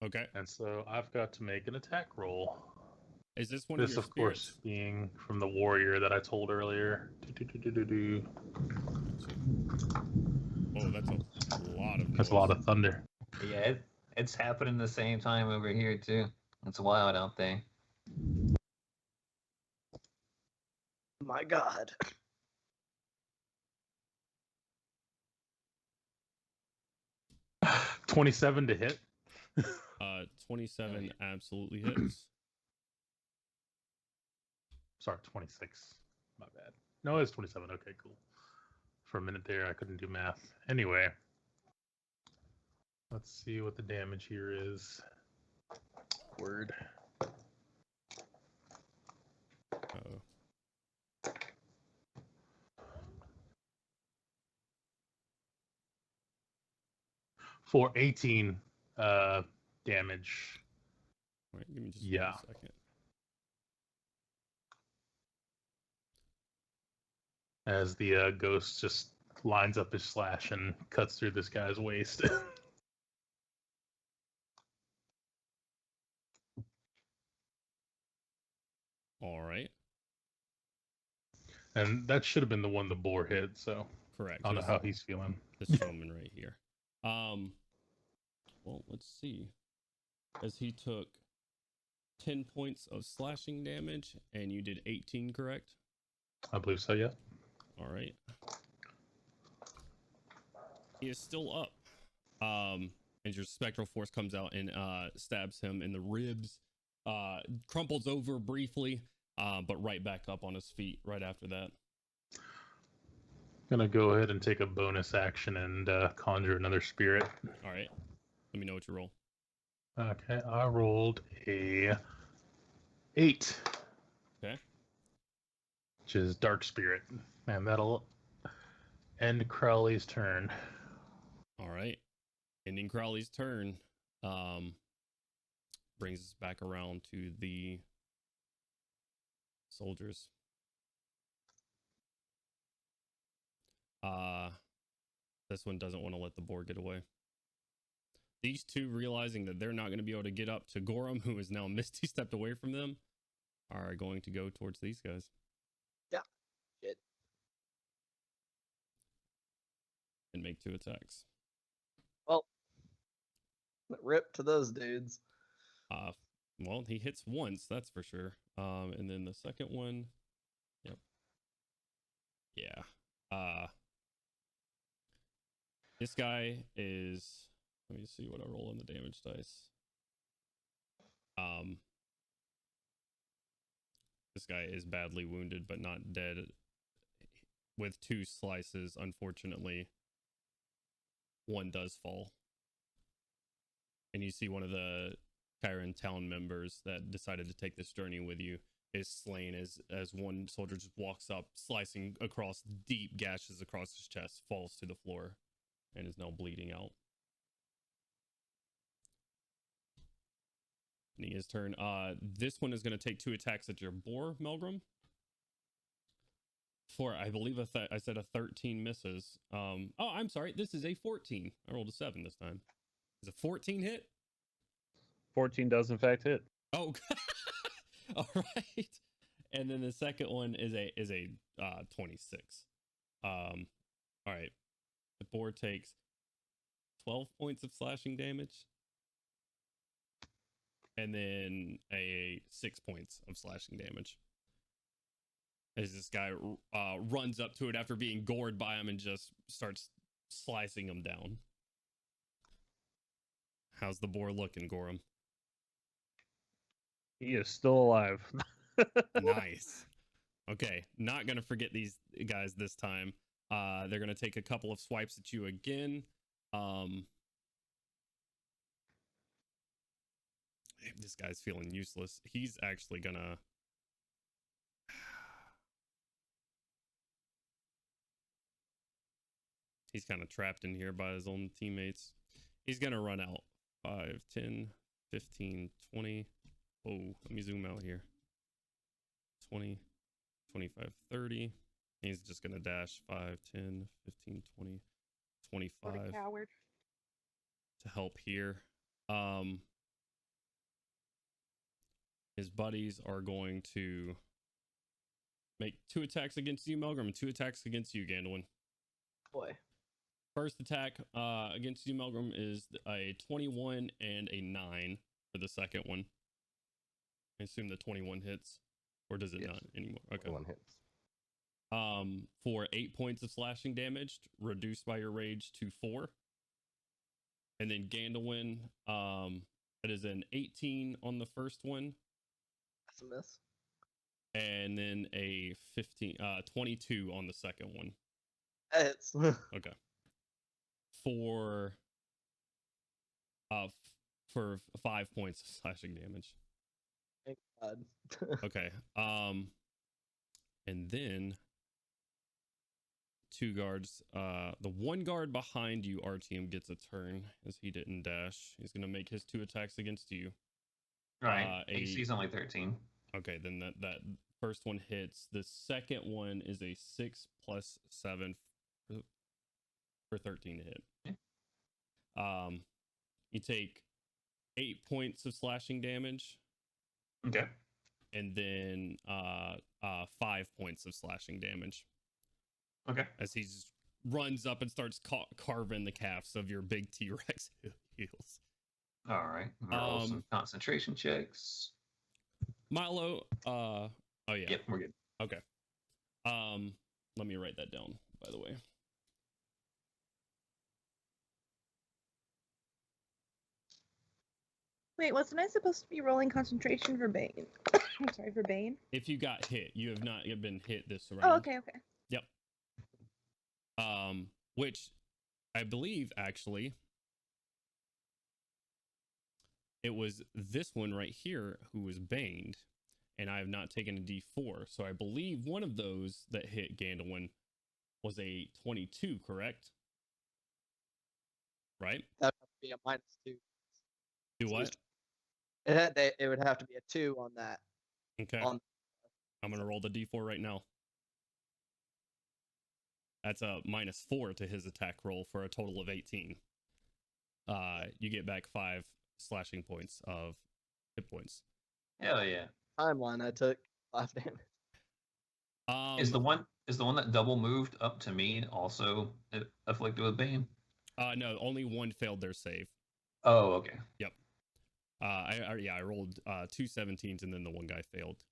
Okay. And so I've got to make an attack roll. Is this one of your of course, being from the warrior that I told earlier. Oh, that's a lot of noise. That's a lot of thunder. Yeah, it's happening the same time over here too. It's wild out there. My God. $27 to hit. 27 absolutely hits. Sorry, 26. My bad. No, it's 27. Okay, cool. For a minute there, I couldn't do math. Anyway, let's see what the damage here is. Word. Uh-oh. For 18 damage. All right, give me just 1 second. As the ghost just lines up his slash and cuts through this guy's waist. All right. And that should have been the one the boar hit, so correct. I don't know how he's feeling. This gentleman right here. Well, let's see. As he took 10 points of slashing damage, and you did 18, correct? I believe so, yeah. All right. He is still up. As your spectral force comes out and stabs him in the ribs, crumples over briefly, but right back up on his feet right after that. Gonna go ahead and take a bonus action and conjure another spirit. All right. Let me know what you roll. Okay, I rolled a 8. Okay. Which is Dark Spirit. Man, that'll end Crowley's turn. All right. Ending Crowley's turn. Brings us back around to the soldiers. This one doesn't want to let the boar get away. These two, realizing that they're not going to be able to get up to Gorham, who is now Misty stepped away from them, are going to go towards these guys. Yeah. Shit. And make 2 attacks. Well, rip to those dudes. Well, he hits once, that's for sure. And then the second one, yep. Yeah. This guy is, let me see what I roll on the damage dice. This guy is badly wounded, but not dead. With 2 slices, unfortunately, one does fall. And you see one of the Chiron town members that decided to take this journey with you is slain as one soldier just walks up, slicing across deep gashes across his chest, falls to the floor, and is now bleeding out. Nia's turn. This one is going to take 2 attacks at your boar, Melgrim. For, I believe I said a 13 misses. Oh, I'm sorry. This is a 14. I rolled a 7 this time. Is a 14 hit? 14 does in fact hit. Oh, all right. And then the second one is a 26. All right. The boar takes 12 points of slashing damage, and then a 6 points of slashing damage. As this guy runs up to it after being gored by him and just starts slicing him down. How's the boar looking, Gorham? He is still alive. Nice. Okay, not gonna forget these guys this time. They're gonna take a couple of swipes at you again. This guy's feeling useless. He's actually gonna. He's kind of trapped in here by his own teammates. He's gonna run out. 5, 10, 15, 20. Oh, let me zoom out here. 20, 25, 30. He's just going to dash 5, 10, 15, 20, 25 What a coward. to help here. His buddies are going to make 2 attacks against you, Melgrim, and 2 attacks against you, Gandalin. Boy. First attack against you, Melgrim, is a 21 and a 9 for the second one. I assume the 21 hits, or does it not anymore? Okay. 21 hits. For 8 points of slashing damage, reduced by your rage to 4. And then Gandalin, that is an 18 on the first one. That's a miss. And then a 22 on the second one. That hits. Okay. For 5 points of slashing damage. Thank God. Okay. And then 2 guards. The 1 guard behind you, RTM, gets a turn as he didn't dash. He's gonna make his 2 attacks against you. Right. AC's only 13. Okay, then that first one hits. The second one is a 6 plus 7 for 13 to hit. Okay. You take 8 points of slashing damage. Okay. And then 5 points of slashing damage. Okay. As he just runs up and starts carving the calves of your big T-Rex heels. All right. Roll some concentration checks. Milo, oh yeah. Yep, we're good. Okay. Let me write that down, by the way. Wait, wasn't I supposed to be rolling concentration for Bane? I'm sorry, for Bane? If you got hit, you have not yet been hit this round. Oh, okay. Yep. Which I believe actually it was this one right here who was baned, and I have not taken a D4. So I believe one of those that hit Gandalin was a 22, correct? Right? That would be a -2. Do what? It would have to be a 2 on that. Okay. I'm gonna roll the D4 right now. That's a -4 to his attack roll for a total of 18. You get back 5 slashing points of hit points. Hell yeah. Timeline I took 5 damage. Is the one that double moved up to me also afflicted with Bane? No, only one failed their save. Oh, okay. Yep. I rolled 2 17s and then the one guy failed.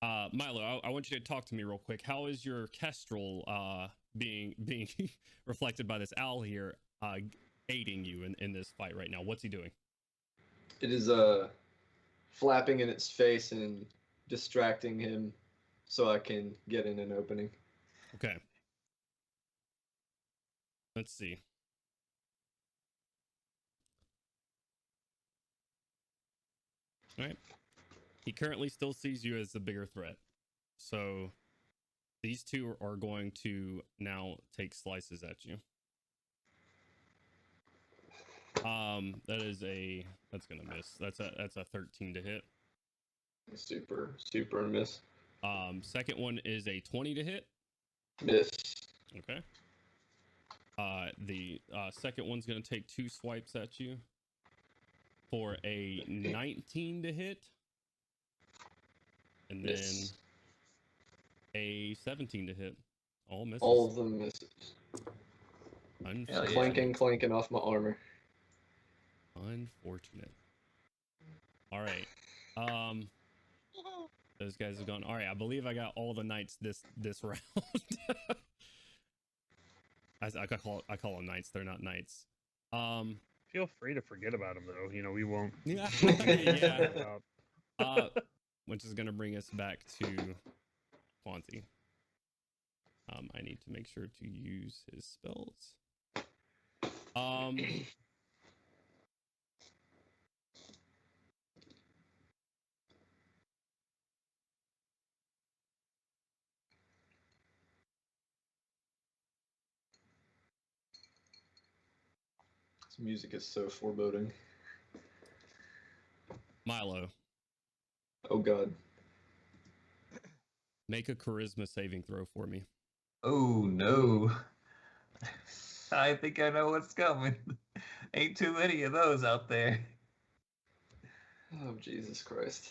Milo, I want you to talk to me real quick. How is your kestrel being reflected by this owl here aiding you in this fight right now? What's he doing? It is flapping in its face and distracting him so I can get in an opening. Okay. Let's see. All right. He currently still sees you as the bigger threat. So these two are going to now take slices at you. That's gonna miss. That's a 13 to hit. Super miss. Second one is a 20 to hit. Miss. Okay. The second one's gonna take 2 swipes at you for a 19 to hit, and Miss. then a 17 to hit. All misses. All of them misses. Unfortunate. Clanking off my armor. Unfortunate. All right. Those guys have gone. All right, I believe I got all the knights this round. I call them knights. They're not knights. Feel free to forget about them though. You know, we won't. Yeah. Which is gonna bring us back to Quanti. I need to make sure to use his spells. This music is so foreboding. Milo, Oh god. make a charisma saving throw for me. Oh no. I think I know what's coming. Ain't too many of those out there. Oh Jesus Christ.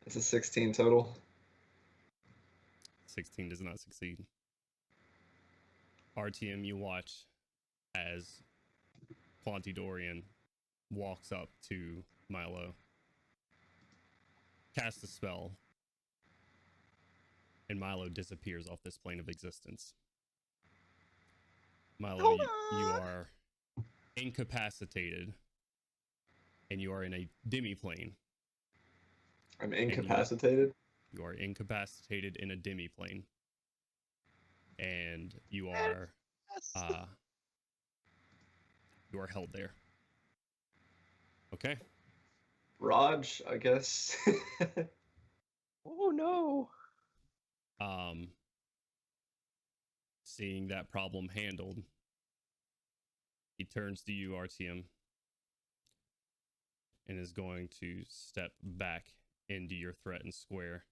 It's a 16 total. 16 does not succeed. RTM, you watch as Quanti Dorian walks up to Milo, casts a spell, and Milo disappears off this plane of existence. Milo, you are incapacitated, and you are in a demi-plane. I'm incapacitated? You are incapacitated in a demi-plane. And you are held there. Okay. Raj, I guess. Oh no. Seeing that problem handled, he turns to you, RTM, and is going to step back into your threatened square.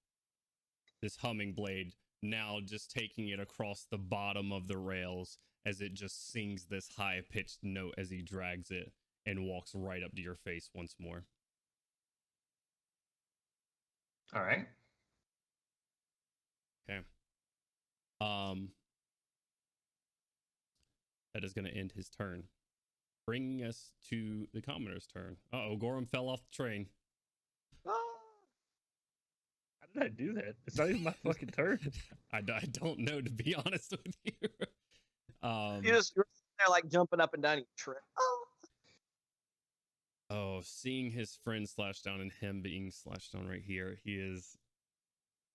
This humming blade now just taking it across the bottom of the rails as it just sings this high-pitched note as he drags it and walks right up to your face once more. All right. Okay. That is going to end his turn, bringing us to the commoner's turn. Uh-oh, Gorham fell off the train. How did I do that? It's not even my fucking turn. I don't know, to be honest with you. You're just there like jumping up and down. You trip. Oh, seeing his friend slash down and him being slashed down right here, he is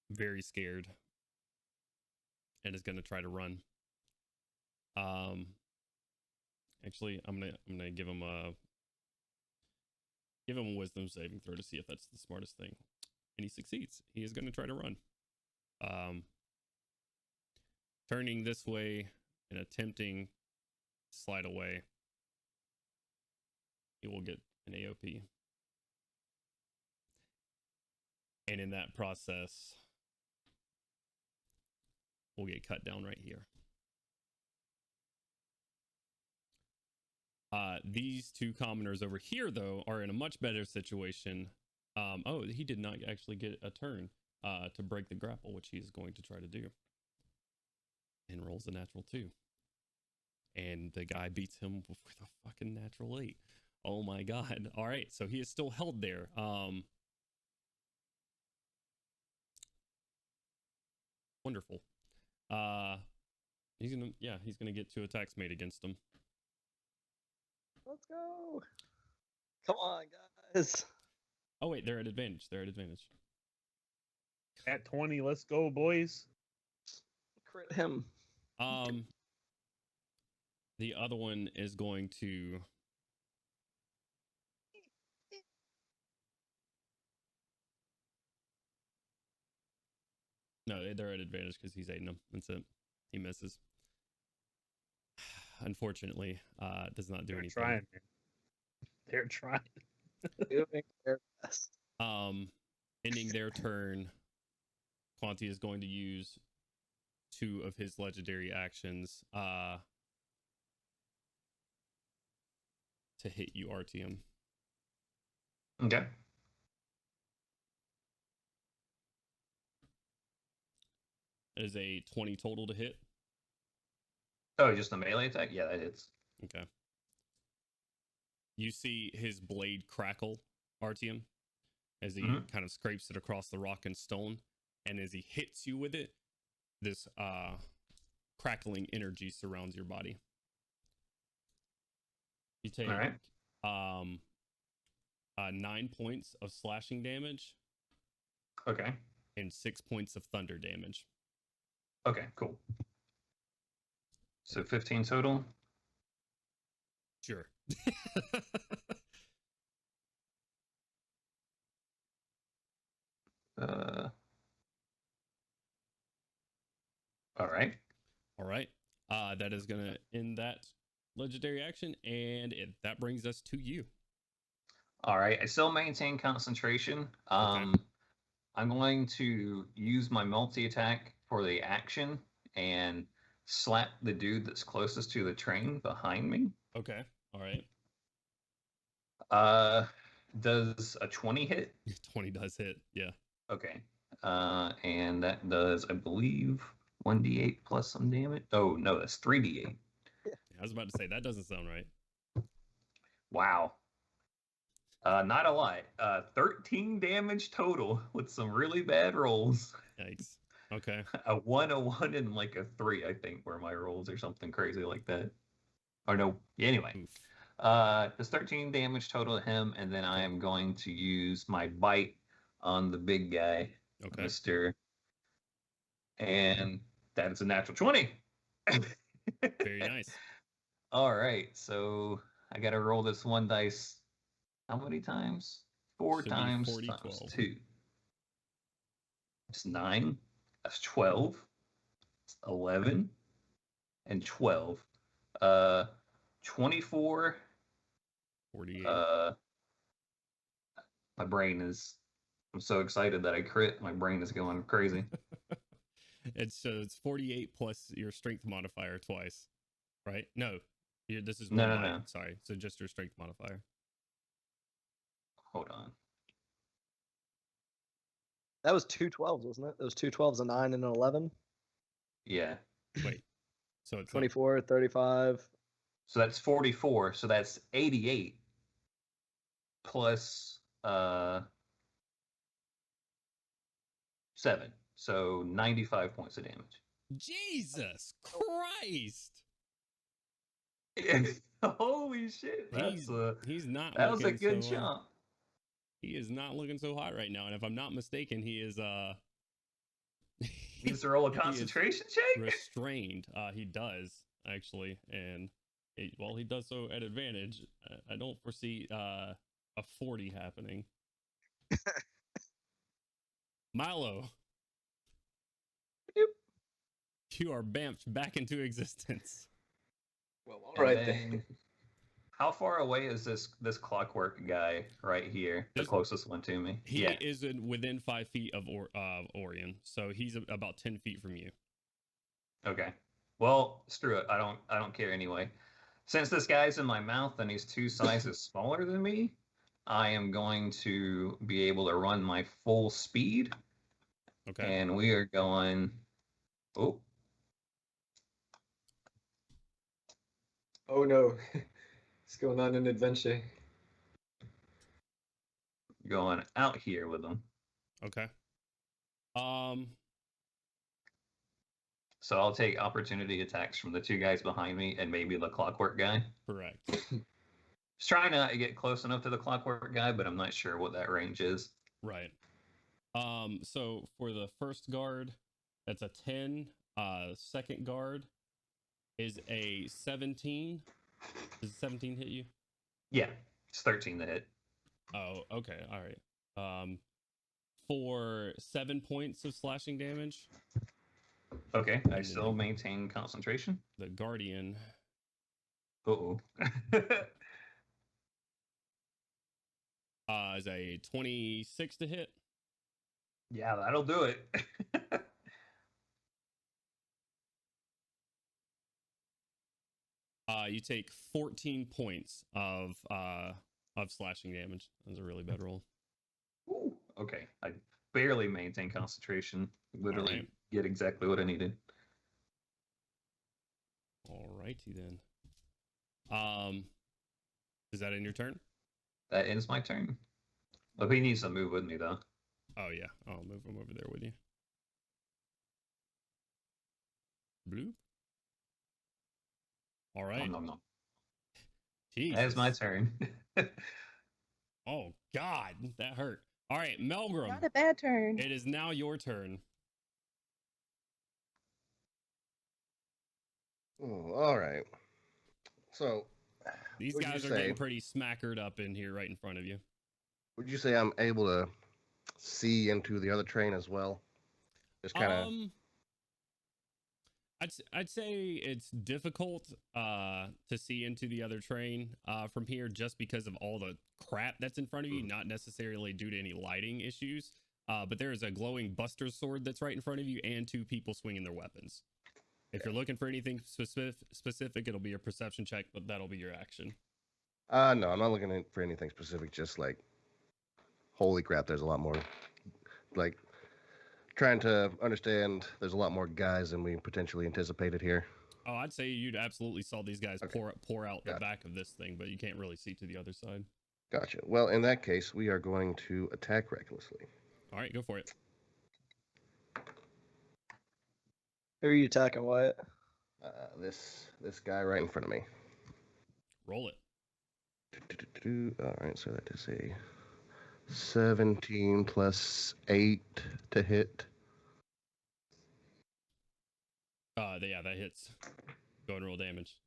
very scared and is going to try to run. Actually, I'm gonna give him a wisdom saving throw to see if that's the smartest thing, and he succeeds. He is going to try to run. Turning this way and attempting to slide away, he will get an AOP. And in that process, we'll get cut down right here. These two commoners over here, though, are in a much better situation. Oh, he did not actually get a turn to break the grapple, which he is going to try to do. And rolls a natural 2. And the guy beats him with a fucking natural 8. Oh my god. All right, so he is still held there. Wonderful. He's gonna get 2 attacks made against him. Let's go. Come on, guys. Oh wait, they're at advantage. They're at advantage. At 20, let's go, boys. Crit him. The other one is going to no, they're at advantage because he's aiding them. That's it. He misses. Unfortunately, does not do anything. Trying, man. They're trying. Doing their best. Ending their turn, Quanti is going to use 2 of his legendary actions to hit you, Artyom. Okay. It is a 20 total to hit. Oh, just a melee attack? Yeah, that hits. Okay. You see his blade crackle, Artyom, as he kind of scrapes it across the rock and stone. And as he hits you with it, this crackling energy surrounds your body. You take 9 points of slashing damage. Okay. And 6 points of thunder damage. Okay, cool. So 15 total? Sure. All right. All right. That is going to end that legendary action, and that brings us to you. All right. I still maintain concentration. I'm going to use my multi-attack for the action and slap the dude that's closest to the train behind me. Okay. All right. Does a 20 hit? 20 does hit. Yeah. Okay. And that does, I believe, 1d8 plus some damage. Oh, no, that's 3d8. I was about to say, that doesn't sound right. Wow. Not a lot. 13 damage total with some really bad rolls. Yikes. Okay. A 1, a 1, and like a 3, I think, were my rolls or something crazy like that. Or no. Yeah, anyway. Oof. There's 13 damage total to him, and then I am going to use my bite on the big guy, Mr. And that is a natural 20. Very nice. All right, so I got to roll this one dice. How many times? 4 times 40, times 12. 2. It's 9. That's 12. It's 11. And 12. 24. 48. My brain is... I'm so excited that I crit. My brain is going crazy. It's 48 plus your strength modifier twice, right? No, this is No, one no, bite. no. Sorry, so just your strength modifier. Hold on. That was 2 12s, wasn't it? Those 2 12s, a 9 and an 11. Yeah. Wait, so it's 24, 35. So that's 44. So that's 88 plus 7. So 95 points of damage. Jesus Christ! Holy shit! He's not. That was a good so, jump. He is not looking so hot right now, and if I'm not mistaken, he is Needs to roll a concentration check. Restrained. He does actually, and while he does so at advantage, I don't foresee a 40 happening. Milo. Yep. You are bamped back into existence. Well, all right then. How far away is this clockwork guy right here? The This- closest one to me. He is within 5 feet of Orion, so he's about 10 feet from you. Okay. Well, screw it. I don't care anyway. Since this guy's in my mouth and he's 2 sizes smaller than me, I am going to be able to run my full speed. Okay. And we are going. Oh. Oh no. What's going on in adventure? Going out here with them. Okay. So I'll take opportunity attacks from the 2 guys behind me and maybe the clockwork guy. Correct. Just trying not to get close enough to the clockwork guy, but I'm not sure what that range is. Right. So for the first guard, that's a 10. Second guard is a 17. Does 17 hit you? Yeah, it's 13 to hit. Oh, okay. All right. For 7 points of slashing damage. Okay, I still maintain concentration. The guardian. Uh-oh. Is a 26 to hit. Yeah, that'll do it. You take 14 points of slashing damage. That's a really bad roll. Ooh, okay, I barely maintain concentration. Literally right. get exactly what I needed. Alrighty then. Is that in your turn? That ends my turn. But he needs to move with me, though. Oh yeah, I'll move him over there with you. Bloop. All right. No. Jesus. That's my turn. Oh God, that hurt. All right, Melgrim. Not a bad turn. It is now your turn. Oh, all right. So These What'd guys you are getting say? pretty smackered up in here right in front of you. would you say I'm able to see into the other train as well? Just kind of. I'd say it's difficult to see into the other train from here just because of all the crap that's in front of you, not necessarily due to any lighting issues. But there is a glowing buster sword that's right in front of you and 2 people swinging their weapons. If you're looking for anything specific, it'll be a perception check, but that'll be your action. No, I'm not looking for anything specific. Just like, holy crap, there's a lot more. Like, trying to understand. There's a lot more guys than we potentially anticipated here. Oh, I'd say you'd absolutely saw these guys Okay. pour out the Gotcha. back of this thing, but you can't really see to the other side. Gotcha. Well, in that case, we are going to attack recklessly. All right, go for it. Who are you attacking, Wyatt? This guy right in front of me. Roll it. All right, so that is a 17 plus 8 to hit. Yeah, that hits. Go and roll damage.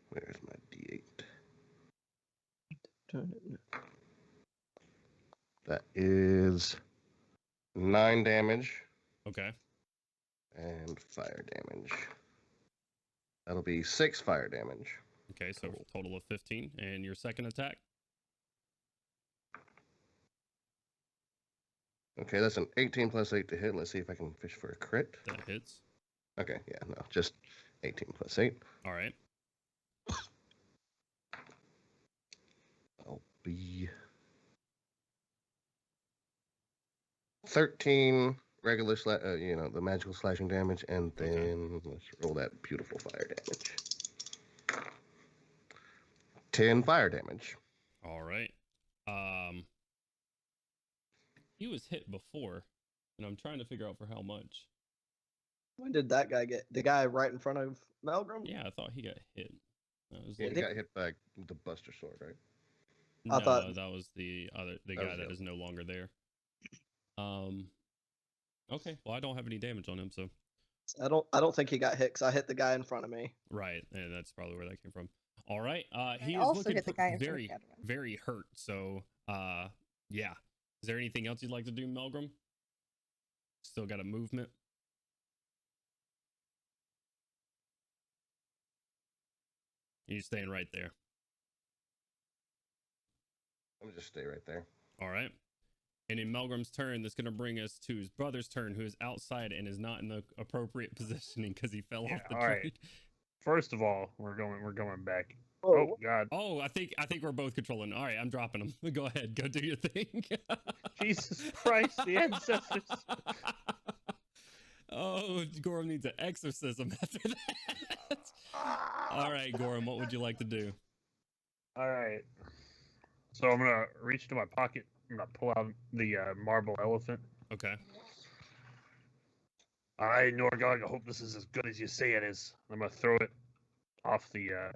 Where's my D8? That is 9 damage Okay. and fire damage. That'll be 6 fire damage. Okay, so total of 15. And your second attack? Okay, that's an 18 plus 8 to hit. Let's see if I can fish for a crit. That hits. Okay, yeah, no, just 18 plus 8. All right. That'll be 13 regular, the magical slashing damage, and then let's roll that beautiful fire damage. 10 fire damage. All right. He was hit before, and I'm trying to figure out for how much. When did that guy get? The guy right in front of Malgrim? Yeah, I thought he got hit. That was Yeah, like, he got hit by the Buster Sword, right? no, I thought- that was the guy was that the is no longer there. Okay, well I don't have any damage on him, so I don't think he got hit because I hit the guy in front of me. right, and that's probably where that came from. All right, he is also looking hit the guy in front of very, Tavern. very hurt. So, yeah. Is there anything else you'd like to do, Melgrim? Still got a movement. You staying right there. I'm gonna just stay right there. All right. And in Melgrim's turn, that's going to bring us to his brother's turn, who is outside and is not in the appropriate positioning because he fell off the all tree. right. First of all, we're going back. Oh. Oh God. Oh, I think we're both controlling. All right, I'm dropping them. Go ahead, go do your thing. Jesus Christ, the ancestors. Oh, Gorham needs an exorcism after that. All right, Gorham, what would you like to do? All right. So I'm gonna reach into my pocket. I'm gonna pull out the marble elephant. Okay. All right, Norgog, I hope this is as good as you say it is. I'm gonna throw it off the.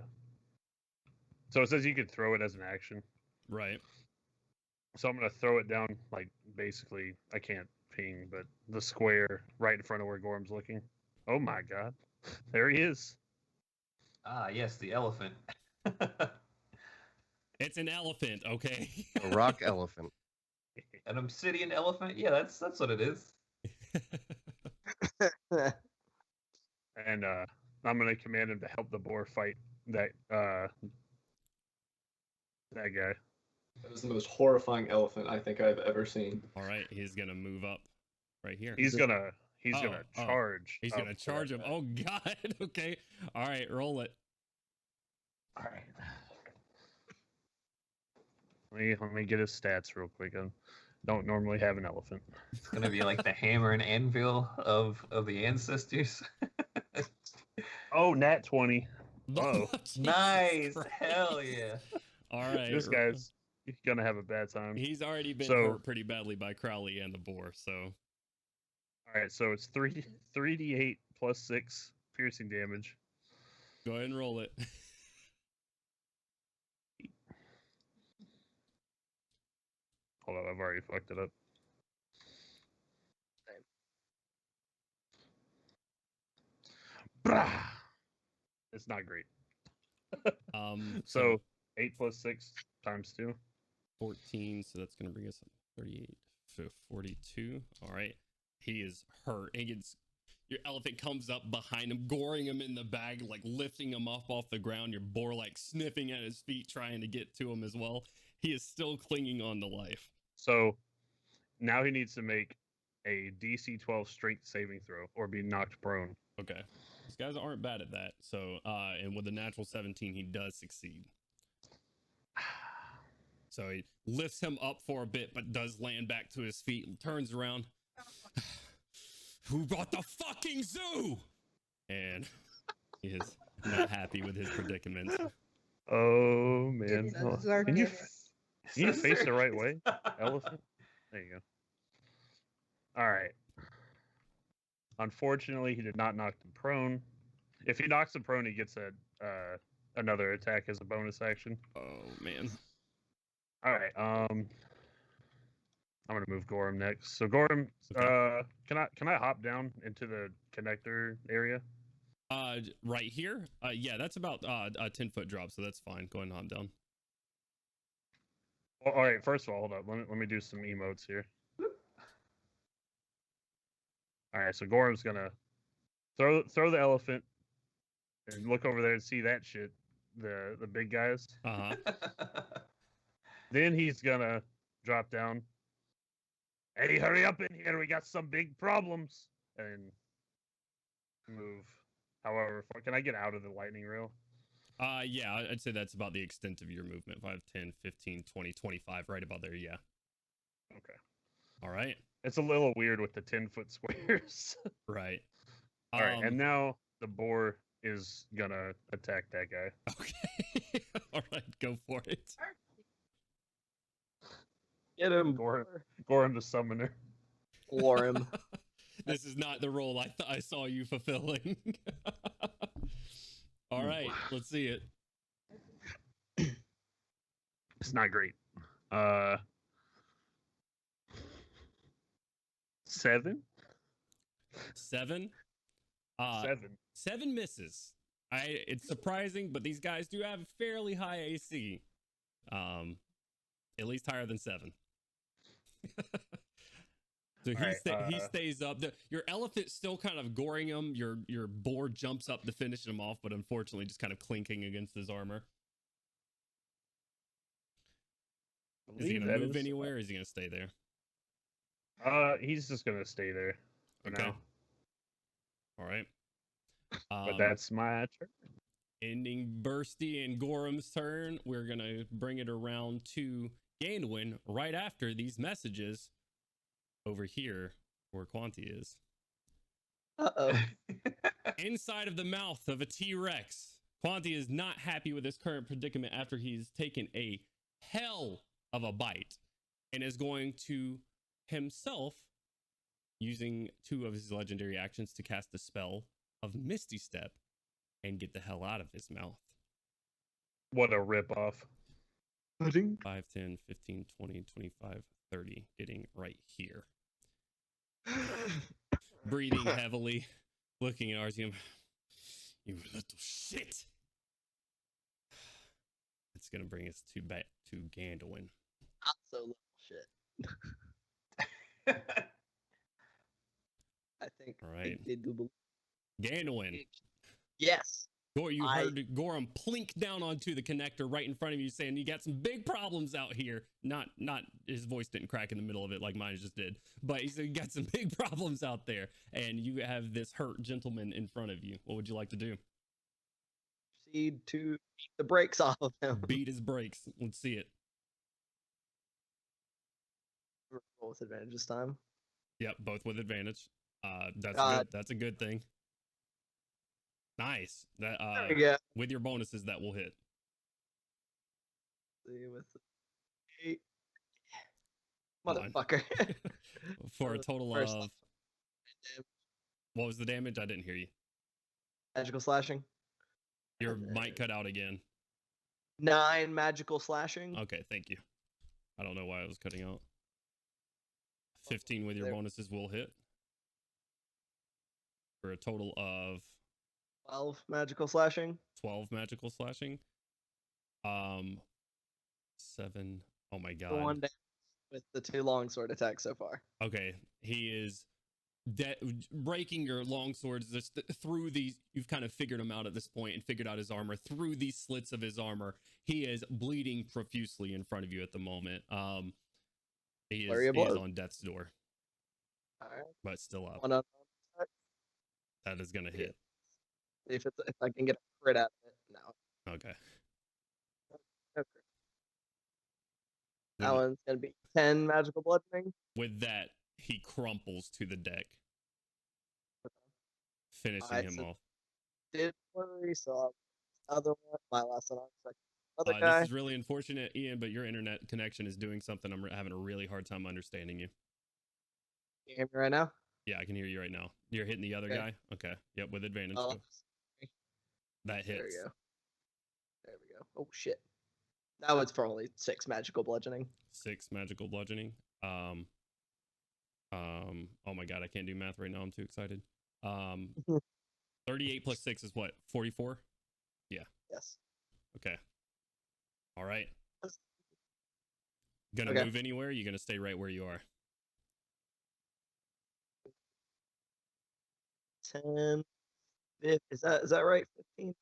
So it says you can throw it as an action. Right. So I'm gonna throw it down, like basically, I can't ping, but the square right in front of where Gorham's looking. Oh my God, there he is. Ah, yes, the elephant. It's an elephant, okay? A rock elephant. An obsidian elephant? Yeah, that's what it is. And I'm gonna command him to help the boar fight that guy. That was the most horrifying elephant I think I've ever seen. All right, he's gonna move up right here. He's gonna Oh. charge. He's up gonna for charge that him. guy. Oh God. Okay. All right, roll it. All right. Let me get his stats real quick. I don't normally have an elephant. It's gonna be like the hammer and anvil of the ancestors. Oh, nat 20. Oh, Jesus Nice, Christ. hell yeah. All right. this guy's gonna have a bad time. He's already been So- hurt pretty badly by Crowley and the boar, so All right, so it's 3d8 plus 6 piercing damage. go ahead and roll it. Hold on, I've already fucked it up. Brah! It's not great. So 8 plus 6 times 2. 14, so that's going to bring us up 38, so 42. All right. He is hurt. Your elephant comes up behind him, goring him in the bag, like lifting him up off the ground. Your boar like sniffing at his feet, trying to get to him as well. He is still clinging on to life. So now he needs to make a DC 12 strength saving throw or be knocked prone. Okay. These guys aren't bad at that. So, and with a natural 17, he does succeed. So he lifts him up for a bit, but does land back to his feet and turns around. Who brought the fucking zoo? And he is not happy with his predicament. Oh man. Jesus, Oh, Can you Arceus. face the right way, elephant? There you go. All right. Unfortunately, he did not knock him prone. If he knocks him prone, he gets another attack as a bonus action. Oh man. All right. I'm gonna move Gorham next. So Gorham, Okay. can I hop down into the connector area? Right here. Yeah, that's about a 10-foot drop, so that's fine. Go ahead and hop down. All right. First of all, hold up. Let me do some emotes here. All right. So Gorham's gonna throw the elephant and look over there and see that shit. The big guys. Uh-huh. Then he's gonna drop down. Hey, hurry up in here. We got some big problems. And move. However, can I get out of the lightning rail? Yeah, I'd say that's about the extent of your movement. 5, 10, 15, 20, 25, right about there, yeah. Okay. All right. It's a little weird with the 10-foot squares. Right. All right, and now the boar is gonna attack that guy. Okay. All right, go for it. Get him. Gorham the summoner. War him. This is not the role I saw you fulfilling. All right, let's see it. It's not great. 7? 7. 7. 7 misses. It's surprising, but these guys do have fairly high AC. At least higher than 7. So he right, stays up. Your elephant's still kind of goring him. Your boar jumps up to finish him off, but unfortunately just kind of clinking against his armor. Is he gonna move anywhere or is he gonna stay there? He's just gonna stay there for now. All right. But that's my turn. Ending Bursty and Gorham's turn. We're gonna bring it around to Gandwin right after these messages over here where Quanti is. Uh-oh. Inside of the mouth of a T-Rex. Quanti is not happy with his current predicament after he's taken a hell of a bite and is going to himself, using 2 of his legendary actions, to cast the spell of Misty Step and get the hell out of his mouth. What a ripoff. 5, 10, 15, 20, 25, 30. Getting right here. Breathing heavily, looking at Artyom. You little shit. It's going to bring us to Gandalf. Not so little shit. I think. All right. They do believe. Gandalf. Yes. You heard Gorham plink down onto the connector right in front of you, saying you got some big problems out here. Not his voice didn't crack in the middle of it like mine just did, but he said you got some big problems out there, and you have this hurt gentleman in front of you. What would you like to do? Proceed to beat the brakes off of him. Beat his brakes. Let's see it. Roll with advantage this time. Yep, both with advantage. Good. That's a good thing. Nice. That there we go. With your bonuses, that will hit. See with the 8. Motherfucker. For a total of. What was the damage? I didn't hear you. Magical slashing. Your mic cut out again. 9 magical slashing. Okay, thank you. I don't know why I was cutting out. 15 with your bonuses will hit. For a total of 12 magical slashing. 12 magical slashing. 7. Oh my god. 1 damage with the 2 longsword attacks so far. Okay, he is breaking your longswords just through these. You've kind of figured him out at this point and figured out his armor through these slits of his armor. He is bleeding profusely in front of you at the moment. He is on death's door. All right. But still up. That is gonna hit. If I can get a crit out of it, no. Okay. That one's gonna be 10 magical bludgeoning. With that, he crumples to the deck, finishing him off. Did worry, so other one, my last one. Other guy. This is really unfortunate, Ian, but your internet connection is doing something. I'm having a really hard time understanding you. Can you hear me right now? Yeah, I can hear you right now. You're hitting the other guy? Okay. Yep, with advantage. That hits. There we go. There we go. Oh, shit. That was for only 6 magical bludgeoning. 6 magical bludgeoning. Oh my god, I can't do math right now. I'm too excited. 38 plus 6 is what? 44? Yeah. Yes. Okay. All right. Gonna move anywhere? Or you gonna stay right where you are? 10. Is that right? 15.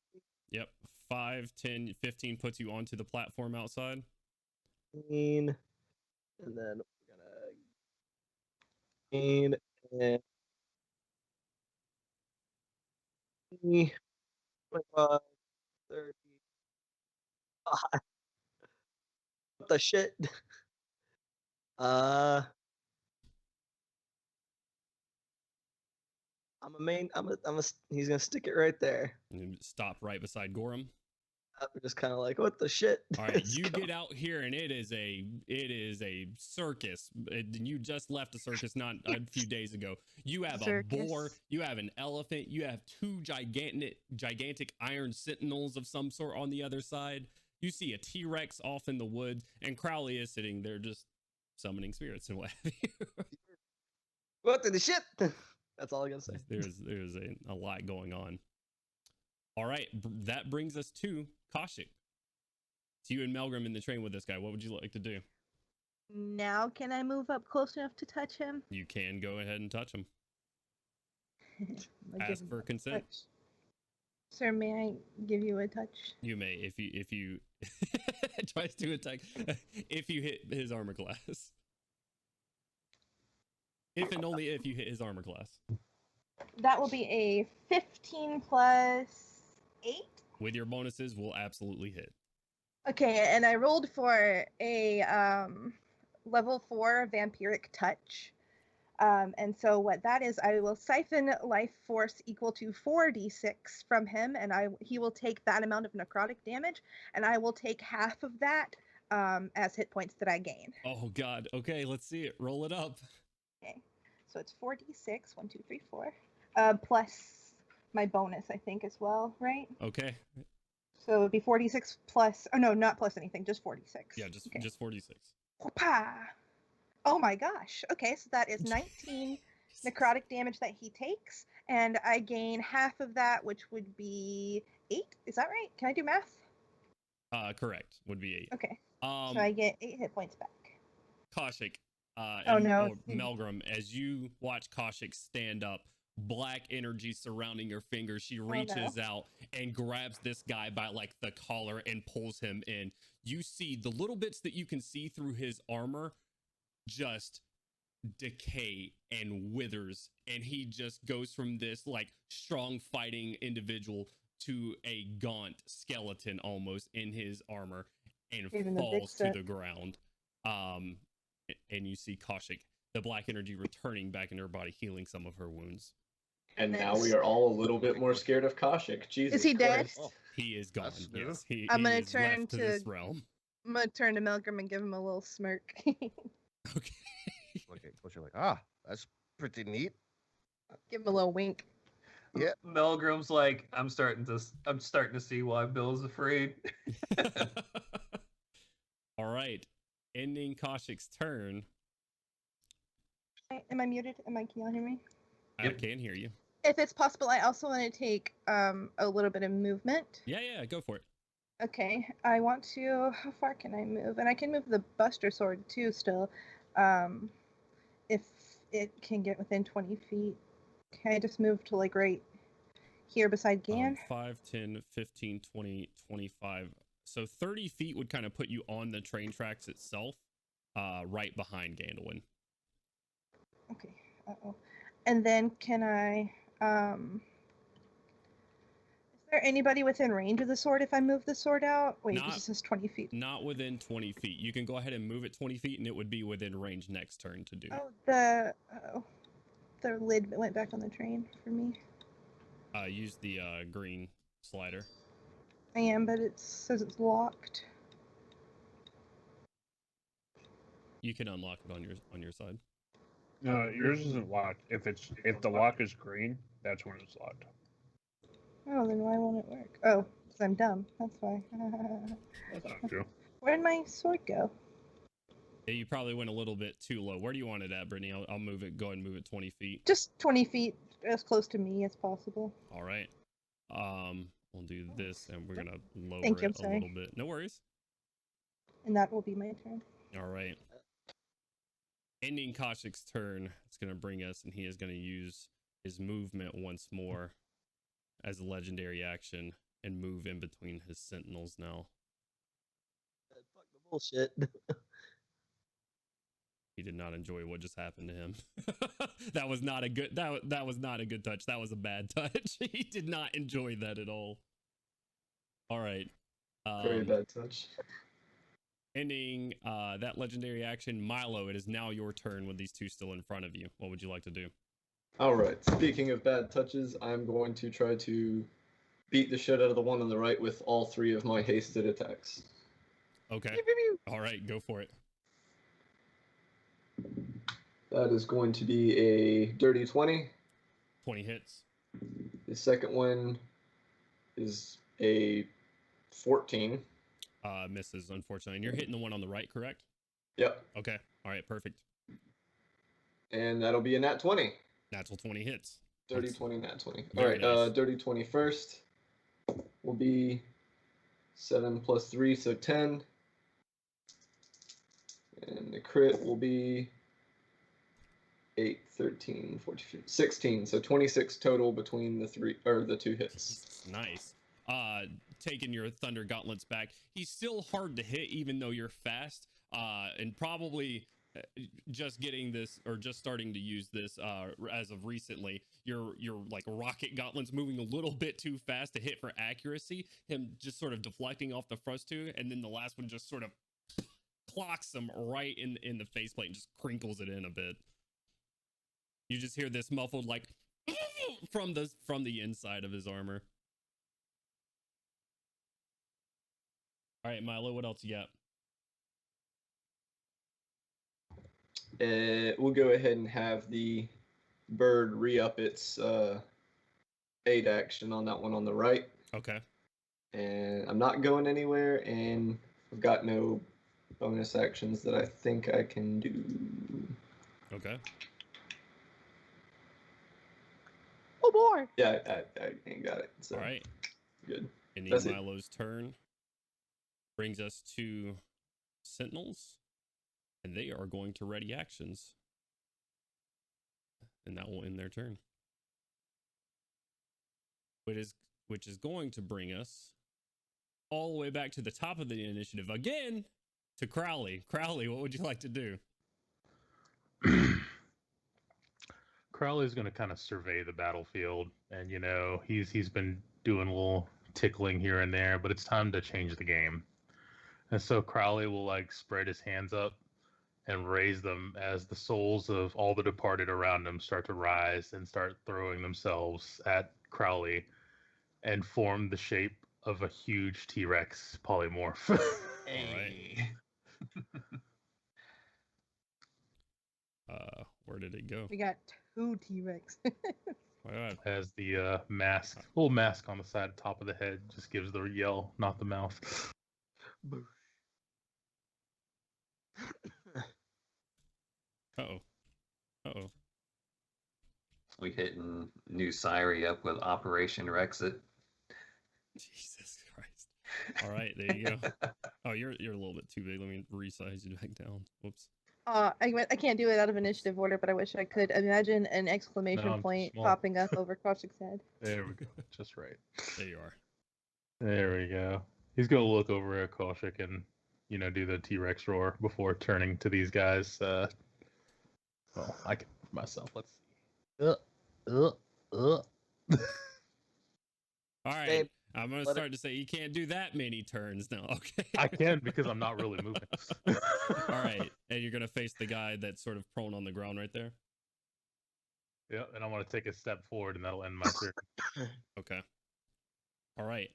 Yep. 5, 10, 15 puts you onto the platform outside. 15. And then we're gonna 15 and 20, 25, 30. What the shit? He's gonna stick it right there. And stop right beside Gorham. I'm just kind of like, what the shit? All right, you get out here, and it is a circus. You just left a circus not a few days ago. You have a boar, you have an elephant, you have 2 gigantic iron sentinels of some sort on the other side. You see a T-Rex off in the woods, and Crowley is sitting there just summoning spirits and what have you. What the shit? That's all I gotta say. There's a lot going on. All right, that brings us to Kaushik. It's you and Melgrim in the train with this guy. What would you like to do? Now can I move up close enough to touch him? You can go ahead and touch him. I'll give Ask him for a consent. touch. Sir, may I give you a touch? You may if you tries to attack if you hit his armor class. If and only if you hit his armor class. That will be a 15 plus 8. With your bonuses, will absolutely hit. Okay, and I rolled for a level 4 vampiric touch. And so what that is, I will siphon life force equal to 4d6 from him, and he will take that amount of necrotic damage, and I will take half of that as hit points that I gain. Oh God. Okay, let's see it. Roll it up. Okay, so it's 4d6, 1, 2, 3, 4, plus my bonus, I think, as well, right? Okay. So it would be 46 plus, oh no, not plus anything, just 46. Yeah, just 46. Whoopah! Oh my gosh. Okay, so that is 19 necrotic damage that he takes, and I gain half of that, which would be 8. Is that right? Can I do math? Correct. Would be 8. Okay. So I get 8 hit points back. Kaushik, Oh no. Melgrim, as you watch Kaushik stand up, black energy surrounding your fingers, she reaches out and grabs this guy by like the collar and pulls him in. You see the little bits that you can see through his armor just decay and withers, and he just goes from this like strong fighting individual to a gaunt skeleton almost in his armor, and falls to the ground. And you see Kaushik, the black energy returning back into her body, healing some of her wounds. And now we are all a little bit more scared of Kaushik. Jesus Is he dead? Christ. He is gone. Yes, I'm gonna is turn left to this realm. I'm gonna turn to Melgrim and give him a little smirk. Okay. What you're like, that's pretty neat. Give him a little wink. Yeah. Melgrim's like, I'm starting to see why Bill's afraid. All right. Ending Kaushik's turn. Am I muted? Can y'all hear me? I can hear you. If it's possible, I also want to take a little bit of movement. Yeah, go for it. Okay, I want to. How far can I move? And I can move the Buster Sword too. Still, if it can get within 20 feet, can I just move to like right here beside Gan? 5, 10, 15, 20, 25. So 30 feet would kind of put you on the train tracks itself, right behind Gandalin. Okay. And then can I? Is there anybody within range of the sword if I move the sword out? Wait, this is 20 feet. Not within 20 feet. You can go ahead and move it 20 feet, and it would be within range next turn to do. The lid went back on the train for me. Use the green slider. I am, but it says it's locked. You can unlock it on your side. No, yours isn't locked. If the lock is green, that's when it's locked. Oh, then why won't it work? Oh, because I'm dumb. That's why. That's not true. Where'd my sword go? Yeah, you probably went a little bit too low. Where do you want it at, Brittany? I'll move it. Go ahead and move it 20 feet. Just 20 feet, as close to me as possible. All right. We'll do this, and we're gonna lower Thank you, it a little bit. No worries. And that will be my turn. All right. Ending Kaushik's turn, it's going to bring us, and he is going to use his movement once more as a legendary action and move in between his sentinels now. Fuck the bullshit. He did not enjoy what just happened to him. That was not a good that was not a good touch. That was a bad touch. He did not enjoy that at all. All right. Very bad touch. Ending that legendary action, Milo, it is now your turn with these two still in front of you. What would you like to do? All right. Speaking of bad touches, I'm going to try to beat the shit out of the one on the right with all 3 of my hasted attacks. Okay. All right, go for it. That is going to be a dirty 20. 20 hits. The second one is a 14. Misses, unfortunately. And you're hitting the one on the right, correct? Yep. Okay. All right, perfect. And that'll be a nat 20. Natural 20 hits. Dirty That's 20, nat 20. very All right, nice. dirty 20 first will be 7 plus 3, so 10. And the crit will be 8, 13, 14, 15, 16. So 26 total between the two hits. Nice. Taking your Thunder Gauntlets back. He's still hard to hit, even though you're fast. And probably just getting this or just starting to use this as of recently. Your like rocket gauntlets moving a little bit too fast to hit for accuracy. Him just sort of deflecting off the first two, and then the last one just sort of clocks him right in the faceplate and just crinkles it in a bit. You just hear this muffled like from the inside of his armor. All right, Milo, what else you got? We'll go ahead and have the bird re-up its 8 action on that one on the right. Okay. And I'm not going anywhere, and I've got no bonus actions that I think I can do. Okay. Oh boy! Yeah, I ain't got it. So. All right. Good. Ending That's it. Milo's turn brings us to Sentinels, and they are going to ready actions, and that will end their turn. Which is going to bring us all the way back to the top of the initiative again to Crowley. Crowley, what would you like to do? Crowley's going to kind of survey the battlefield, and he's been doing a little tickling here and there, but it's time to change the game. And so Crowley will like spread his hands up and raise them as the souls of all the departed around him start to rise and start throwing themselves at Crowley and form the shape of a huge T-Rex polymorph. Hey. Where did it go? We got 2 T-Rex. As the little mask on the side, top of the head, just gives the yell, not the mouth. Uh-oh. We hitting New Syri up with Operation Rexit. Jesus Christ. All right, there you go. Oh, you're a little bit too big. Let me resize you back down. Whoops. I can't do it out of initiative order, but I wish I could. Imagine an exclamation point popping up over Kaushik's head. There we go. Just right. There you are. There we go. He's going to look over at Kaushik and, do the T-Rex roar before turning to these guys. Well, I can for myself. Let's see. All right. Babe, I'm going to start to say you can't do that many turns now. Okay. I can because I'm not really moving. All right. And you're going to face the guy that's sort of prone on the ground right there? Yeah, and I want to take a step forward, and that'll end my turn. Okay. All right.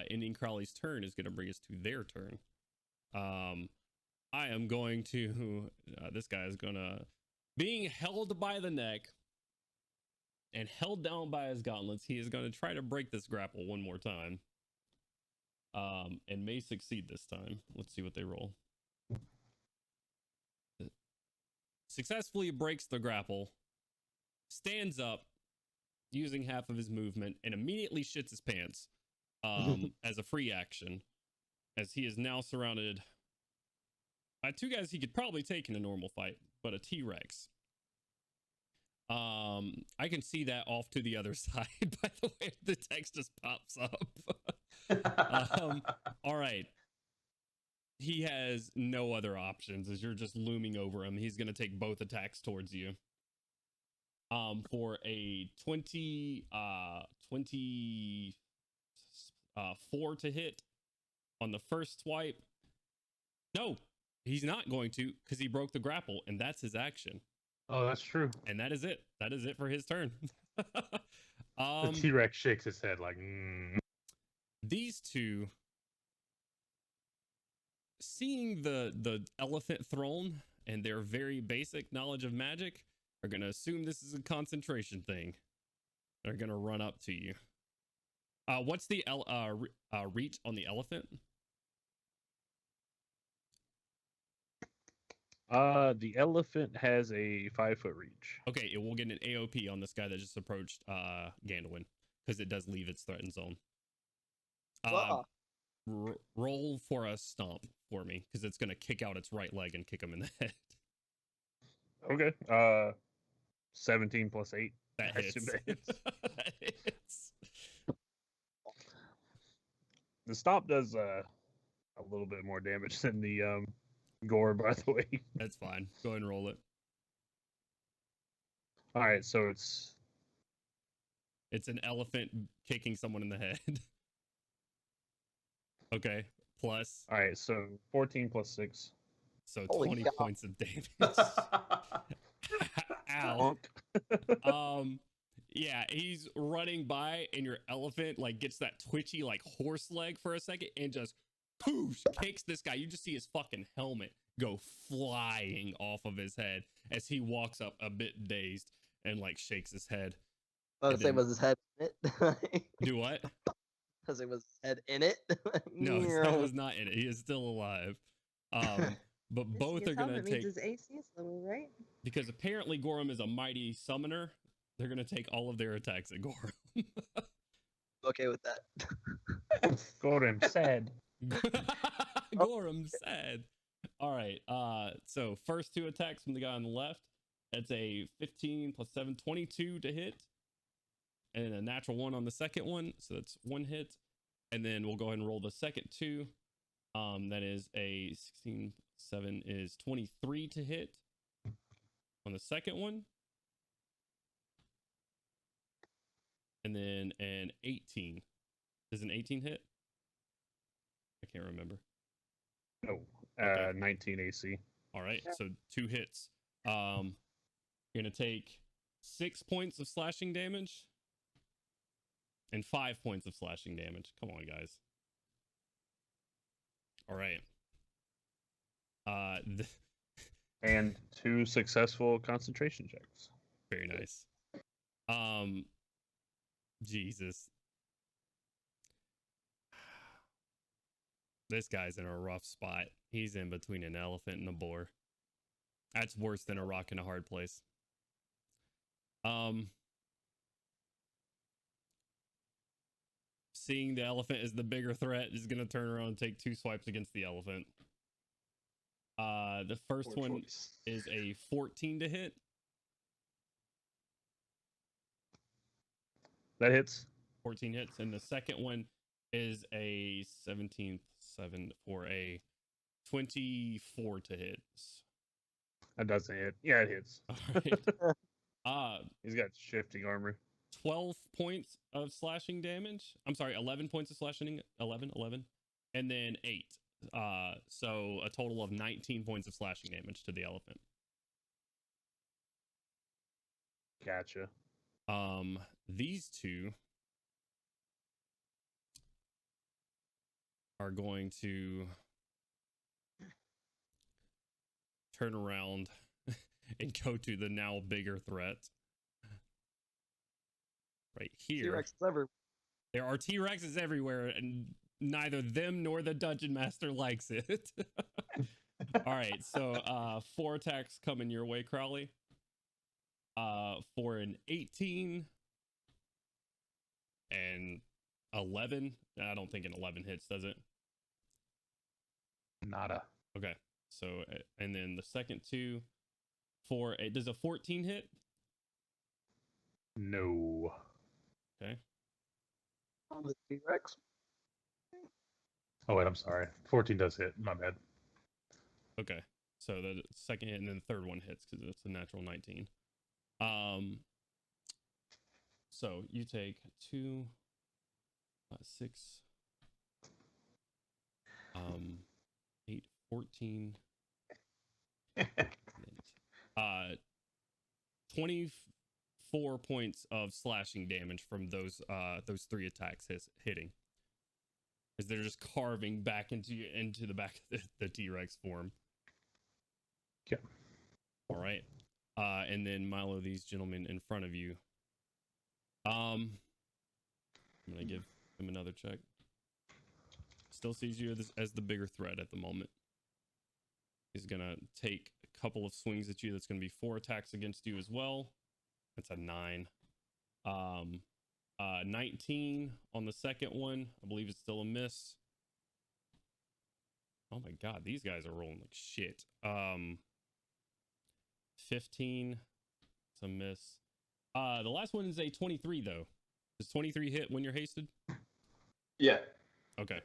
Ending Crowley's turn is going to bring us to their turn. I am going to... this guy is going to... Being held by the neck and held down by his gauntlets, he is going to try to break this grapple one more time. And may succeed this time. Let's see what they roll. Successfully breaks the grapple, stands up using half of his movement, and immediately shits his pants as a free action, as he is now surrounded by 2 guys he could probably take in a normal fight, but a T-Rex. I can see that off to the other side, by the way the text just pops up. All right. He has no other options as you're just looming over him. He's going to take both attacks towards you. For a 24 to hit on the first swipe. No, he's not going to, because he broke the grapple, and that's his action. Oh, that's true. And that is it. That is it for his turn. The T-Rex shakes his head like, These two, seeing the elephant throne and their very basic knowledge of magic, are going to assume this is a concentration thing. They're going to run up to you. What's the reach on the elephant? The elephant has a 5-foot reach. Okay, it will get an AOP on this guy that just approached Gandalwin, because it does leave its threatened zone. Wow. roll for a stomp for me because it's gonna kick out its right leg and kick him in the head. Okay. 17 plus 8. That I hits. assume that hits. That hits. The stomp does a little bit more damage than the gore, by the way. That's fine. Go ahead and roll it. All right, so it's an elephant kicking someone in the head. Okay. Plus. all right. So 14 plus 6. So Holy 20 God. points of damage. Ow. Yeah, he's running by and your elephant like gets that twitchy like horse leg for a second and just poosh, kicks this guy. You just see his fucking helmet go flying off of his head as he walks up a bit dazed and like shakes his head. I was And saying, then- was his head in it? Do what? I was saying, was his head in it? No, his head was not in it. He is still alive. But both His are gonna helmet means take his AC is lower, right? because apparently Gorham is a mighty summoner. They're gonna take all of their attacks at Gorham. Okay with that. Gorham said. Gorham sad. All right. So first 2 attacks from the guy on the left. That's a 15 plus 7, 22 to hit. And a natural 1 on the second one. So that's 1 hit. And then we'll go ahead and roll the second 2. That is a 16, 7 is 23 to hit on the second one. And then an 18. Does an 18 hit? I can't remember. No. Okay. 19 AC. All right, so 2 hits. You're gonna take 6 points of slashing damage and 5 points of slashing damage. Come on, guys. All right. And 2 successful concentration checks. Very nice. Jesus. This guy's in a rough spot. He's in between an elephant and a boar. That's worse than a rock in a hard place. Seeing the elephant as the bigger threat is going to turn around and take 2 swipes against the elephant. The first Poor one choice. is a 14 to hit. That hits. 14 hits. And the second one is a 17, 7 for a 24 to hit. That doesn't hit. Yeah, it hits. All right. He's got shifting armor. 12 points of slashing damage. I'm sorry, 11 points of slashing. 11. And then 8. So a total of 19 points of slashing damage to the elephant. Gotcha. These 2 are going to turn around and go to the now bigger threat. Right here. T-Rex ever. There are T-Rexes everywhere, and neither them nor the dungeon master likes it. All right, so 4 attacks coming your way, Crowley. For an 18 and 11. I don't think an 11 hits, does it? Nada. Okay, so and then the second 2 for does a 14 hit? No. Okay. On the T-Rex. Oh wait, I'm sorry. 14 does hit. My bad. Okay. So the second hit and then the third one hits because it's a natural 19. So you take 2, 6, 8, 14, 24 points of slashing damage from those 3 attacks hitting. As they're just carving back into the back of the T-Rex form. Okay. All right. And then Milo, these gentlemen in front of you. I'm gonna give him another check. Still sees you as the bigger threat at the moment. He's gonna take a couple of swings at you. That's gonna be 4 attacks against you as well. That's a 9. 19 on the second one. I believe it's still a miss. Oh my god, these guys are rolling like shit. 15. It's a miss. The last one is a 23 though. Does 23 hit when you're hasted? Yeah. Okay.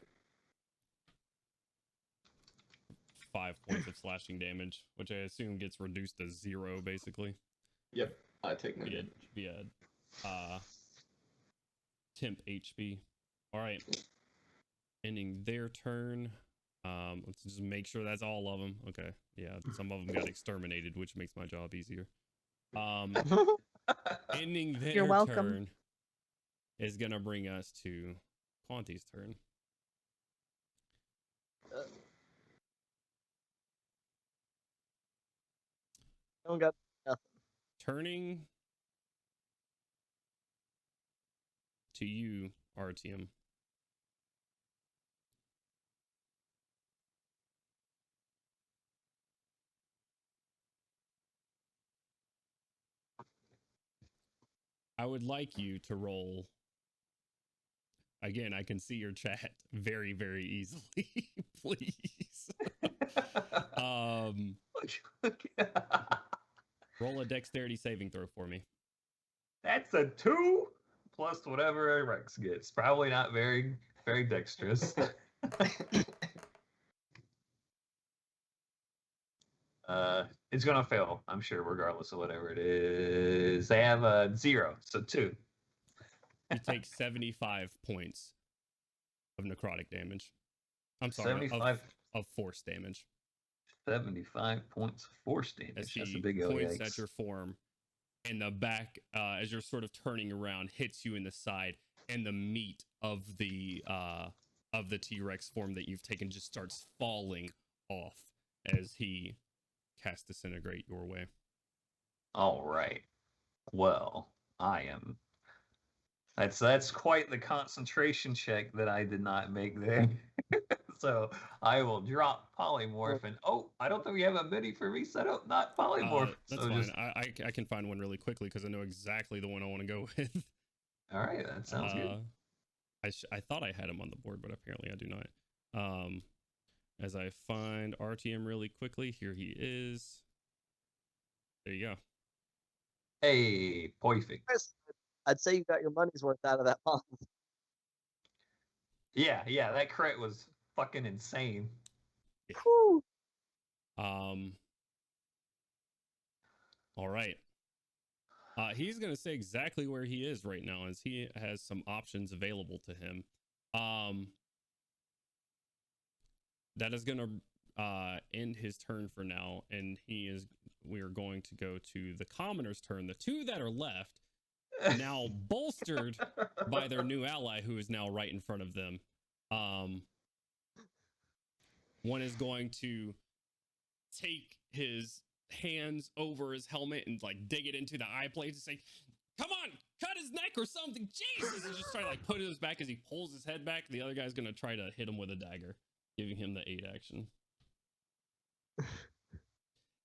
5 points of slashing damage, which I assume gets reduced to 0 basically. Yep. I take no damage. Via temp HP. All right. Ending their turn. Let's just make sure that's all of them. Okay. Yeah, some of them got exterminated, which makes my job easier. Ending their You're welcome. turn is gonna bring us to Quanti's turn. Don't got nothing. Turning to you, Artyom. I would like you to roll. Again, I can see your chat very, very easily. Please. Roll a dexterity saving throw for me. That's a 2 plus whatever Rex gets. Probably not very, very dexterous. It's gonna fail, I'm sure, regardless of whatever it is. They have a 0, so 2. You take 75 points of necrotic damage. I'm sorry, 75 of force damage. 75 points of force damage. As That's a he big points yikes. at your form, and the back, as you're sort of turning around, hits you in the side, and the meat of the T-Rex form that you've taken just starts falling off as he casts Disintegrate your way. All right. Well, I am. That's quite the concentration check that I did not make there. So I will drop polymorph, and I don't think we have a mini for me set up. Not polymorph. That's so fine. Just... I can find one really quickly because I know exactly the one I want to go with. All right, that sounds good. I thought I had him on the board, but apparently I do not. As I find RTM really quickly, here he is. There you go. Hey, perfect. I'd say you got your money's worth out of that month. Yeah, that crit was fucking insane. Yeah. All right. He's gonna say exactly where he is right now, as he has some options available to him. That is gonna end his turn for now, and we are going to go to the commoner's turn. The two that are left, now bolstered by their new ally, who is now right in front of them. One is going to take his hands over his helmet and like dig it into the eye plate and say, "Come on, cut his neck or something, Jesus!" And just try to like put it in his back as he pulls his head back. The other guy's gonna try to hit him with a dagger, giving him the 8 action.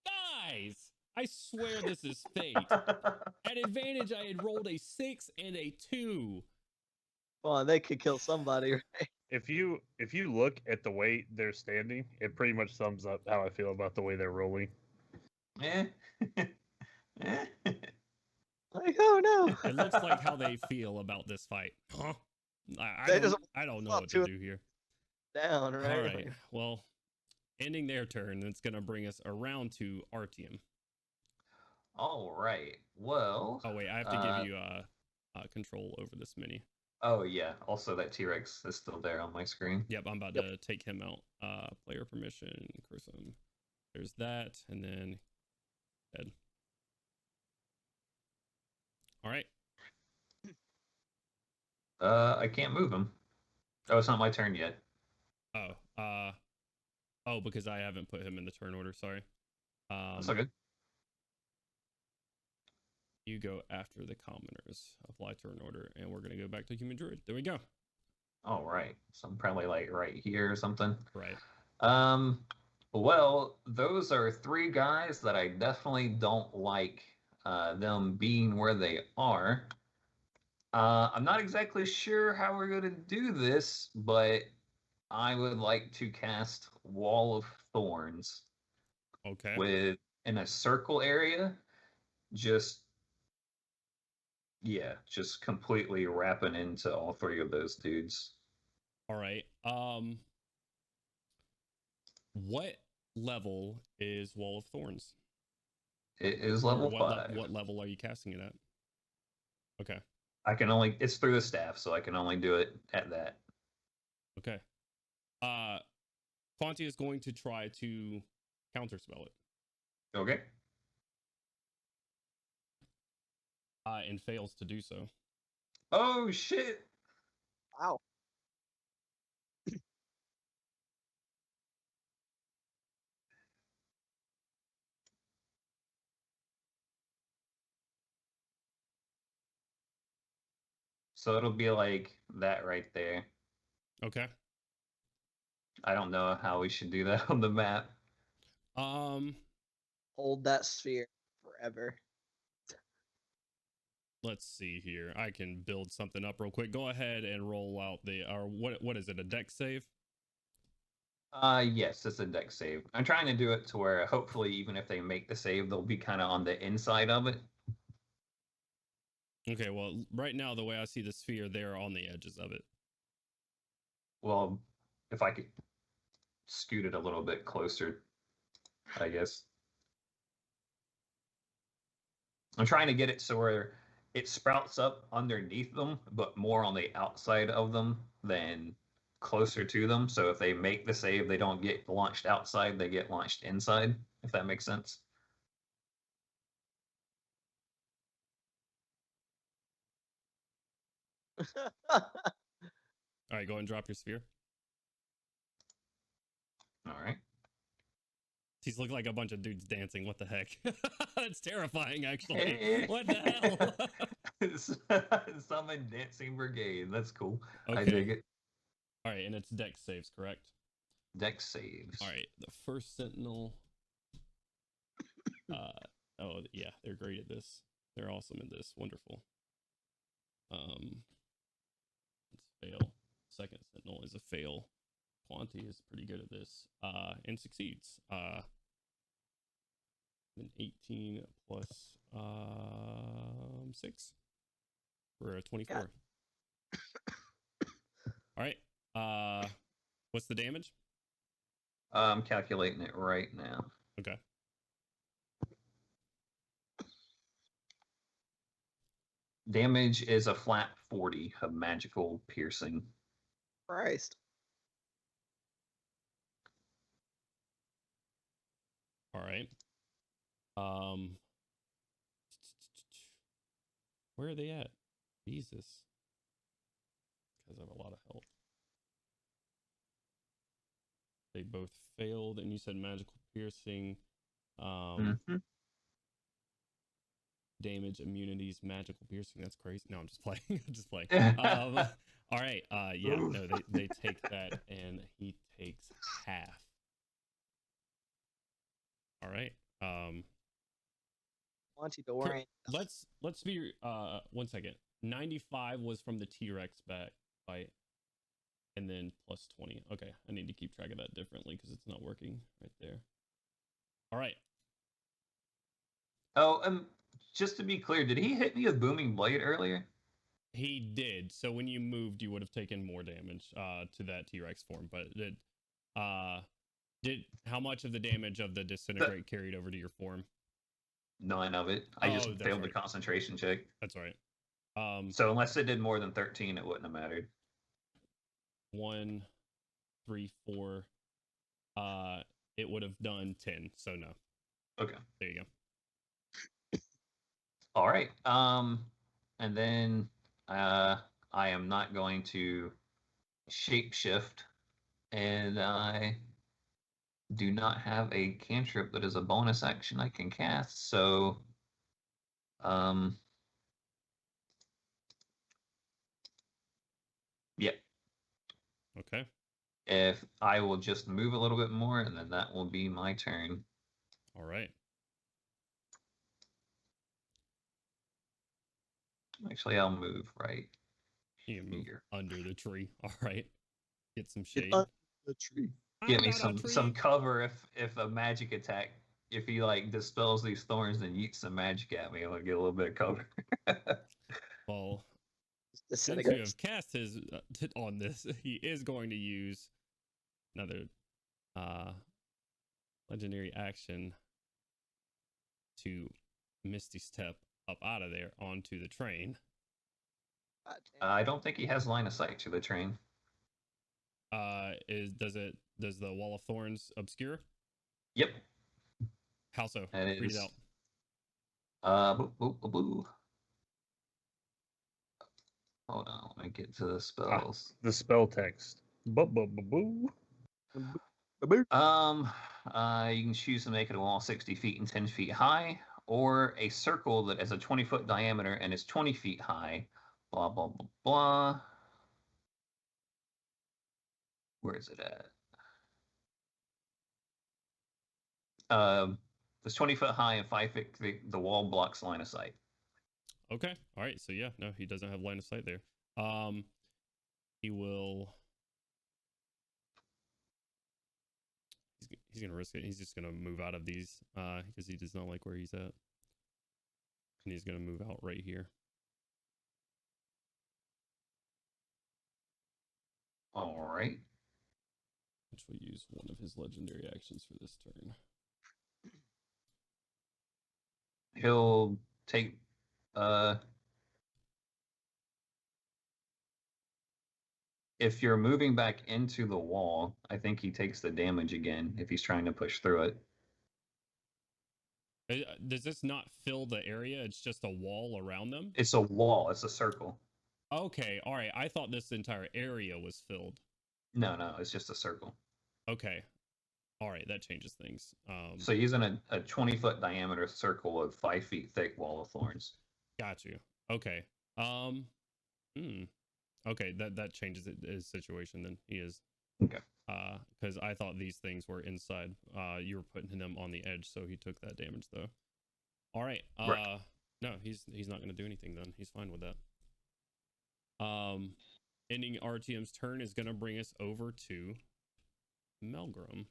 Guys, I swear this is fate. At advantage, I had rolled a 6 and a 2. Well, they could kill somebody, right? If you look at the way they're standing, it pretty much sums up how I feel about the way they're rolling. Eh. Like, oh no. It looks like how they feel about this fight. Huh? I don't know what to do here. Down, right? All right. Well, ending their turn, it's going to bring us around to Artyom. All right. Well. Oh wait, I have to give you control over this mini. Oh yeah. Also, that T-Rex is still there on my screen. Yep, I'm about to take him out. Player permission, curse him. There's that, and then dead. All right. I can't move him. Oh, it's not my turn yet. Oh, because I haven't put him in the turn order. Sorry. That's all good. You go after the commoners. Apply turn order, and we're gonna go back to human druid. There we go. All right. So I'm probably like right here or something. Right. Well, those are 3 guys that I definitely don't like them being where they are. I'm not exactly sure how we're going to do this, but I would like to cast Wall of Thorns Okay. in a circle area, just completely wrapping into all three of those dudes. All right. What level is Wall of Thorns? It is Or level 5. What level are you casting it at? Okay. It's through the staff, so I can only do it at that. Okay. Fonty is going to try to counterspell it. Okay. And fails to do so. Oh shit! Wow. So it'll be like that right there. Okay. I don't know how we should do that on the map. Hold that sphere forever. Let's see here. I can build something up real quick. Go ahead and roll out what is it? A dex save? Yes, it's a dex save. I'm trying to do it to where hopefully even if they make the save, they'll be kind of on the inside of it. Okay, well, right now the way I see the sphere, they're on the edges of it. Well, if I could scoot it a little bit closer, I guess. I'm trying to get it so where it sprouts up underneath them, but more on the outside of them than closer to them. So if they make the save, they don't get launched outside, they get launched inside, if that makes sense. All right, go ahead and drop your sphere. All right. These look like a bunch of dudes dancing. What the heck? That's terrifying, actually. What the hell? Summon Dancing Brigade. That's cool. Okay. I dig it. All right, and it's dex saves, correct? Dex saves. All right, the first sentinel. Oh yeah, they're great at this. They're awesome at this. Wonderful. Let's fail. Second sentinel is a fail. Quanti is pretty good at this. And succeeds. An 18 plus 6 for a 24. All right. What's the damage? I'm calculating it right now. Okay. Damage is a flat 40 of magical piercing. Christ. All right. Where are they at? Jesus. Because I have a lot of health. They both failed, and you said magical piercing. Damage, immunities, magical piercing. That's crazy. No, I'm just playing. I'm just playing. All right. Yeah, no, they take that, and he takes half. All right. Let's be 1 second. 95 was from the T-Rex bite, and then plus 20. Okay, I need to keep track of that differently because it's not working right there. All right. Oh, just to be clear, did he hit me with Booming Blade earlier? He did. So when you moved, you would have taken more damage to that T-Rex form. But how much of the damage of the disintegrate carried over to your form? None of it. I just failed the concentration check. That's right. So unless it did more than 13, it wouldn't have mattered. 1, 3, 4. It would have done 10. So no. Okay. There you go. All right. And then I am not going to shapeshift, and I do not have a cantrip that is a bonus action I can cast. So, yeah. Okay. If I will just move a little bit more, and then that will be my turn. All right. Actually, I'll move right You move here. under the tree. All right. Get some shade. The tree. Give me some cover if a magic attack, if he like dispels these thorns and yeets some magic at me, I'll get a little bit of cover. Well, since Disintegrate. you have cast his on this, he is going to use another legendary action to Misty Step up out of there onto the train. I don't think he has line of sight to the train. Does the Wall of Thorns obscure? Yep. How so? And it Read is, it out. Hold on, let me get to the spells. The spell text. You can choose to make it a wall 60 feet and 10 feet high, or a circle that has a 20-foot diameter and is 20 feet high. Blah, blah, blah, blah. Where is it at? It's 20 foot high and 5 feet thick. The wall blocks line of sight. Okay. All right. So yeah, no, he doesn't have line of sight there. He will. He's gonna risk it. He's just gonna move out of these because he does not like where he's at, and he's gonna move out right here. All right. Which will use one of his legendary actions for this turn. He'll take if you're moving back into the wall, I think he takes the damage again if he's trying to push through it. Does this not fill the area? It's just a wall around them? It's a wall. It's a circle. Okay. All right. I thought this entire area was filled. No, it's just a circle. Okay. All right. That changes things. So he's in a 20-foot diameter circle of 5 feet thick wall of thorns. Got you. Okay. Okay, that changes his situation then. He is. Okay. Because I thought these things were inside. You were putting them on the edge, so he took that damage though. All right. Right. No, he's not going to do anything then. He's fine with that. Ending RTM's turn is going to bring us over to Melgrim.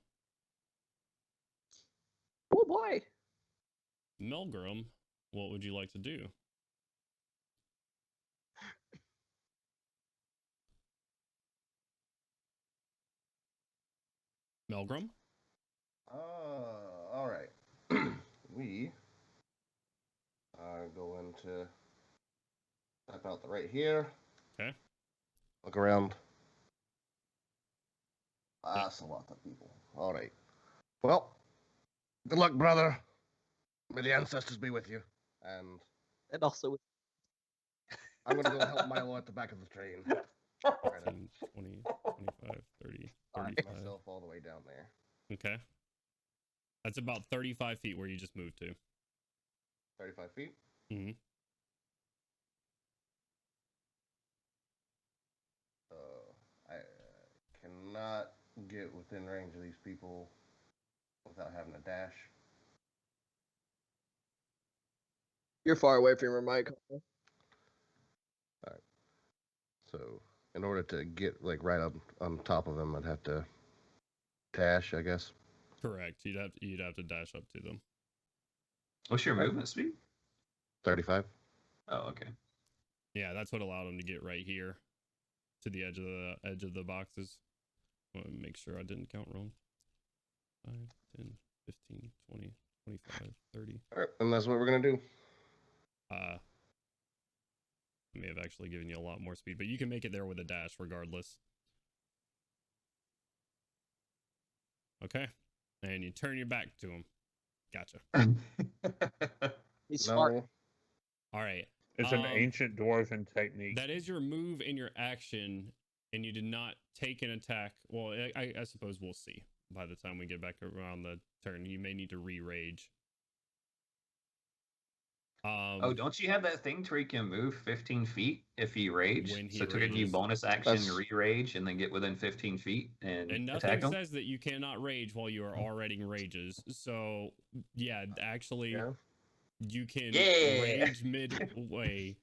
Oh boy. Melgrim, what would you like to do? Melgrim? All right. We are going to step out the right here. Okay. Look around. That's a lot of people. All right. Well, good luck, brother. May the ancestors be with you. And also, I'm going to go help Milo at the back of the train. 10, 20, 25, 30, 35. Myself all the way down there. Okay. That's about 35 feet where you just moved to. 35 feet? Mm-hmm. I cannot get within range of these people without having a dash. you're far away from your mic. Alright. So, in order to get like right up on top of them, I'd have to dash, I guess. Correct. You'd have to dash up to them. What's your movement speed? 35. Oh, okay. Yeah, that's what allowed him to get right here to the edge of the boxes. I want to make sure I didn't count wrong. 5, 10, 15, 20, 25, 30. Alright, and that's what we're gonna do. I may have actually given you a lot more speed, but you can make it there with a dash regardless. Okay. And you turn your back to him. Gotcha. He's smart. No. All right. It's an ancient dwarven technique. That is your move and your action, and you did not take an attack. Well, I suppose we'll see by the time we get back around the turn. You may need to re-rage. Oh, don't you have that thing to where you can move 15 feet if you rage? When he So took a new rages. bonus action, That's- re-rage, and then get within 15 feet and And attack nothing them? says that you cannot rage while you are already rages. So, yeah, actually, Yeah. you can Yeah. rage midway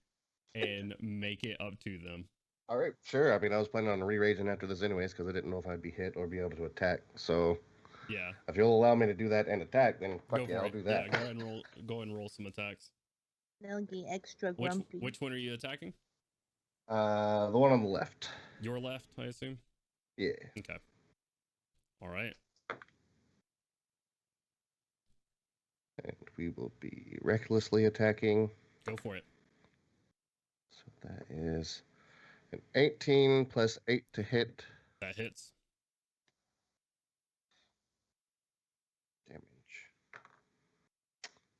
and make it up to them. All right, sure. I mean, I was planning on re-raging after this anyways because I didn't know if I'd be hit or be able to attack. So, Yeah. if you'll allow me to do that and attack, then fuck yeah, I'll do that. Yeah, go ahead and roll. Go ahead and roll some attacks. They'll get extra grumpy. Which one are you attacking? The one on the left. Your left, I assume. Yeah. Okay. All right. And we will be recklessly attacking. Go for it. So that is an 18 plus 8 to hit. That hits. Damage.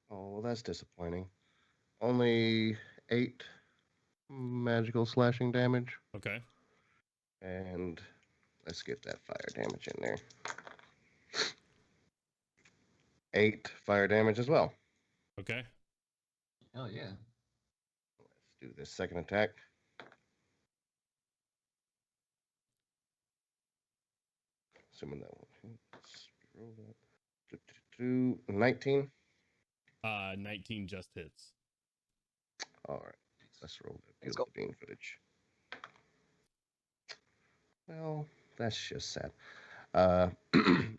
Oh, well, that's disappointing. Only 8 magical slashing damage. Okay. And let's get that fire damage in there. 8 fire damage as well. Okay. Hell yeah. Let's do this second attack. Assuming that one. Let's roll that. 19. 19 just hits. All right. Let's roll that Let's field go. being footage. Well, that's just sad.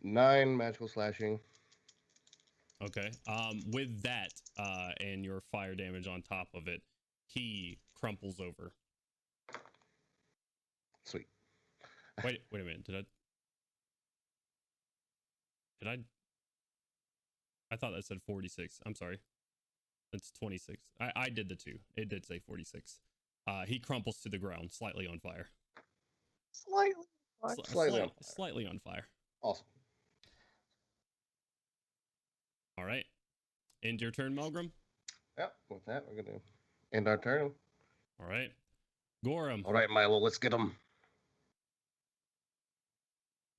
9 magical slashing. Okay. With that, and your fire damage on top of it, he crumples over. Sweet. Wait a minute. Did I thought that said 46. I'm sorry. That's 26. I did the 2. It did say 46. He crumples to the ground, slightly on fire. Slightly. Slightly on fire. Awesome. All right. End your turn, Melgrim. Yep. With that, we're going to end our turn. All right. Gorham. All right, Milo, let's get him.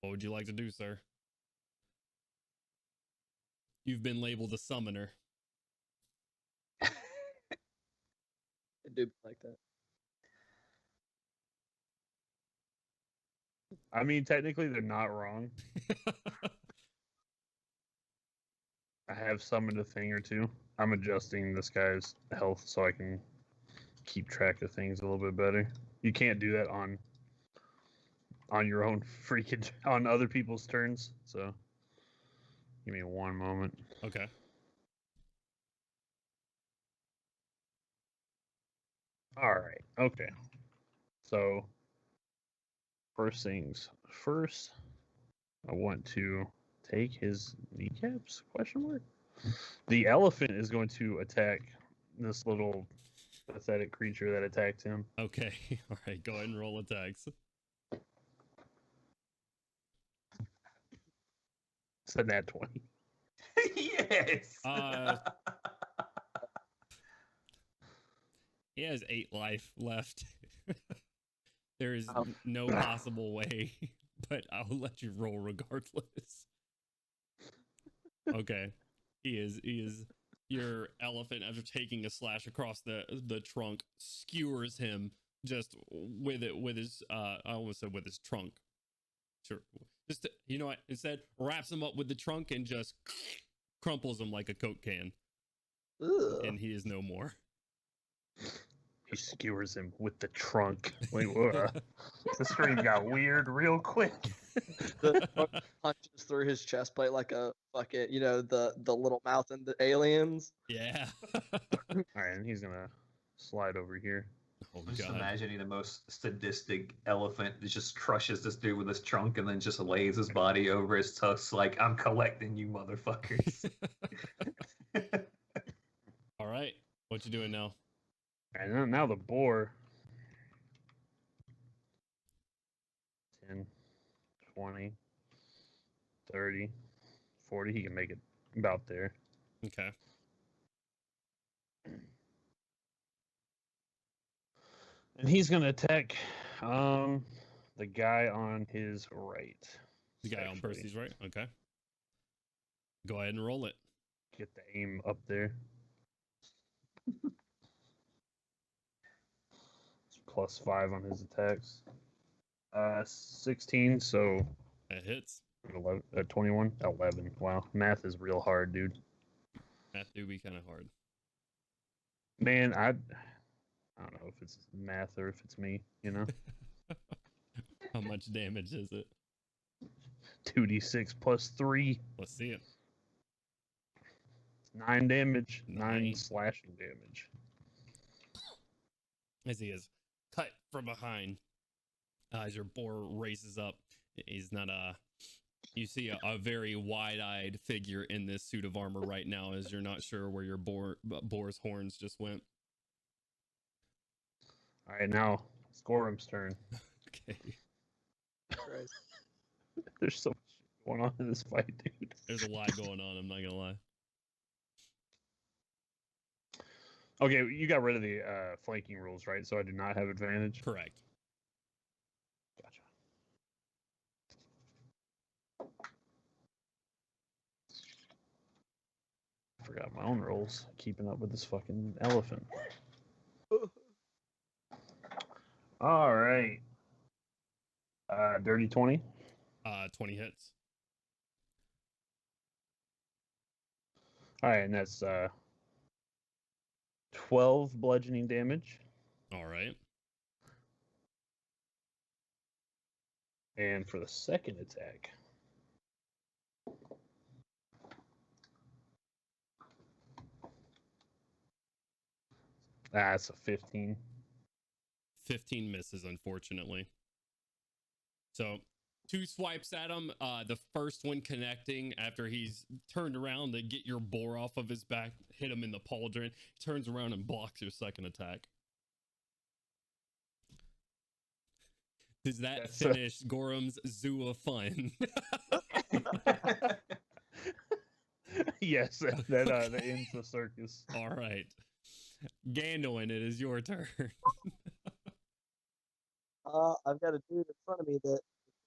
What would you like to do, sir? You've been labeled a summoner. I do like that. I mean, technically, they're not wrong. I have summoned a thing or two. I'm adjusting this guy's health so I can keep track of things a little bit better. You can't do that on your own freaking on other people's turns. So give me one moment. Okay. All right. Okay. So first things first, I want to take his kneecaps? Question mark. The elephant is going to attack this little pathetic creature that attacked him. Okay. All right. Go ahead and roll attacks. Said that 20. Yes. He has 8 life left. There is no possible way, but I'll let you roll regardless. Okay. He is your elephant, after taking a slash across the trunk, skewers him just with his I almost said with his trunk. Sure. Just you know what? Instead, wraps him up with the trunk and just crumples him like a Coke can. Ugh. And he is no more. He skewers him with the trunk. Wait, the stream got weird real quick. The punches through his chest plate like a fucking, the little mouth in the Aliens. Yeah. All right, and he's gonna slide over here. Oh, I'm just God. imagining the most sadistic elephant that just crushes this dude with his trunk and then just lays his body over his tusks like, I'm collecting you motherfuckers. All right. What you doing now? And then now the boar. 10, 20, 30, 40. He can make it about there. Okay. And he's going to attack the guy on his right. The guy on Percy's right? Okay. Go ahead and roll it. Get the aim up there. It's +5 on his attacks. 16, so... That hits. 21? 11. Wow. Math is real hard, dude. Math do be kind of hard. Man, I don't know if it's math or if it's me, you know? How much damage is it? 2d6 plus 3. Let's see it. 9 damage. 9 Nice. slashing damage. As he is cut from behind. As your boar raises up. He's not you see a very wide-eyed figure in this suit of armor right now, as you're not sure where your boar's horns just went. All right, now it's Gorham's turn. Okay. Christ. There's so much going on in this fight, dude. There's a lot going on, I'm not gonna lie. Okay, you got rid of the flanking rules, right? So I do not have advantage. Correct. Gotcha. I forgot my own rules. Keeping up with this fucking elephant. All right. Dirty 20. 20 hits. All right, and that's 12 bludgeoning damage. All right. And for the second attack, that's a 15. 15 misses, unfortunately. So 2 swipes at him. The first one connecting after he's turned around to get your boar off of his back, hit him in the pauldron, turns around and blocks your second attack. Does that finish Gorham's zoo of fun? Yes, that ends the circus. All right. Gandalf, it is your turn. I've got a dude in front of me that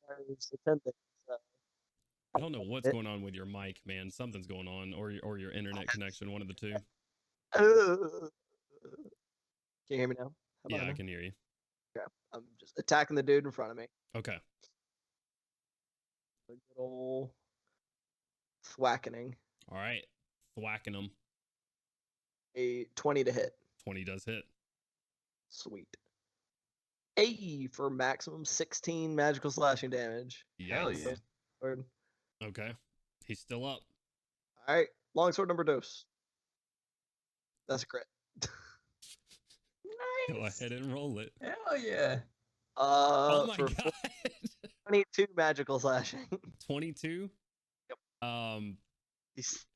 requires attending. So. I don't know what's going on with your mic, man. Something's going on, or your internet connection, one of the two. Can you hear me now? Yeah, I can hear you. Okay. I'm just attacking the dude in front of me. Okay. A good old thwackening. All right. Thwacking him. A 20 to hit. 20 does hit. Sweet. A for maximum 16 magical slashing damage. Hell Yes. yeah. Sword. Okay. He's still up. All right. Longsword number dose. That's a crit. Go ahead and roll it. Hell yeah. Oh my For god. 22 magical slashing. 22? Yep.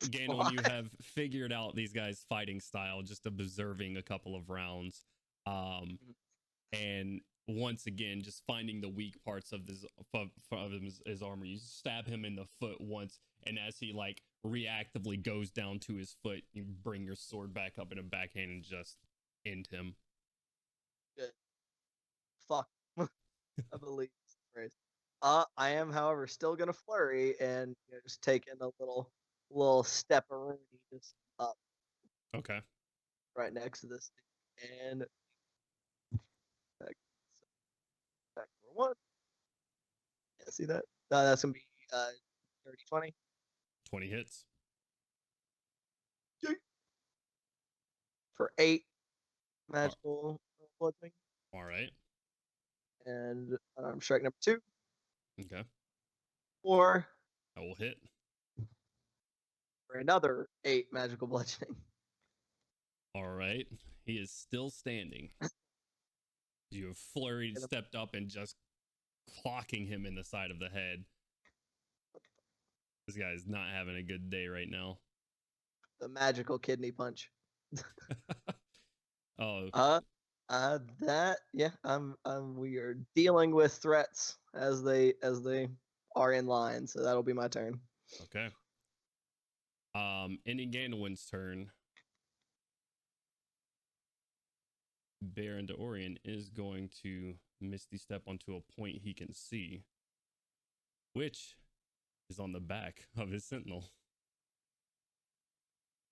Gandalf, you have figured out these guys' fighting style, just observing a couple of rounds. And once again, just finding the weak parts of his armor. You stab him in the foot once, and as he like reactively goes down to his foot, you bring your sword back up in a backhand and just end him. Good. Fuck. I believe. I am, however, still gonna flurry and just take in a little step-a-rooney just up. Okay. Right next to this thing. And back for one. Yeah, see that? That's gonna be 30, 20. 20 hits. For 8 magical bludgeoning. All right. And strike number 2. Okay. 4 I will hit. for another 8 magical bludgeoning. All right. He is still standing. You have flurried, stepped up, and just clocking him in the side of the head. This guy is not having a good day right now. The magical kidney punch. Oh. We are dealing with threats as they are in line, so that'll be my turn. Okay. Ending Gandalf's turn. Baron Dorian is going to Misty Step onto a point he can see, which is on the back of his sentinel.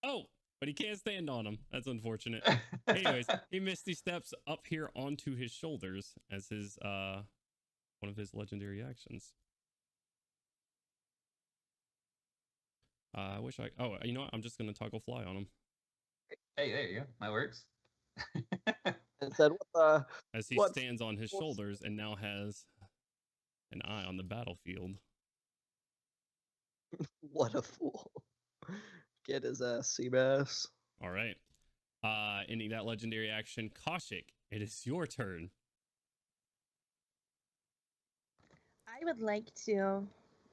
Oh, but he can't stand on him. That's unfortunate. Anyways, he Misty Steps up here onto his shoulders as his one of his legendary actions. I wish oh, you know what? I'm just gonna toggle fly on him. Hey, there you go. That works. and said, "What the? As he What's- stands on his what's- shoulders and now has an eye on the battlefield. What a fool! Get his ass, Seabass." All right. Ending that legendary action, Kaushik, it is your turn. I would like to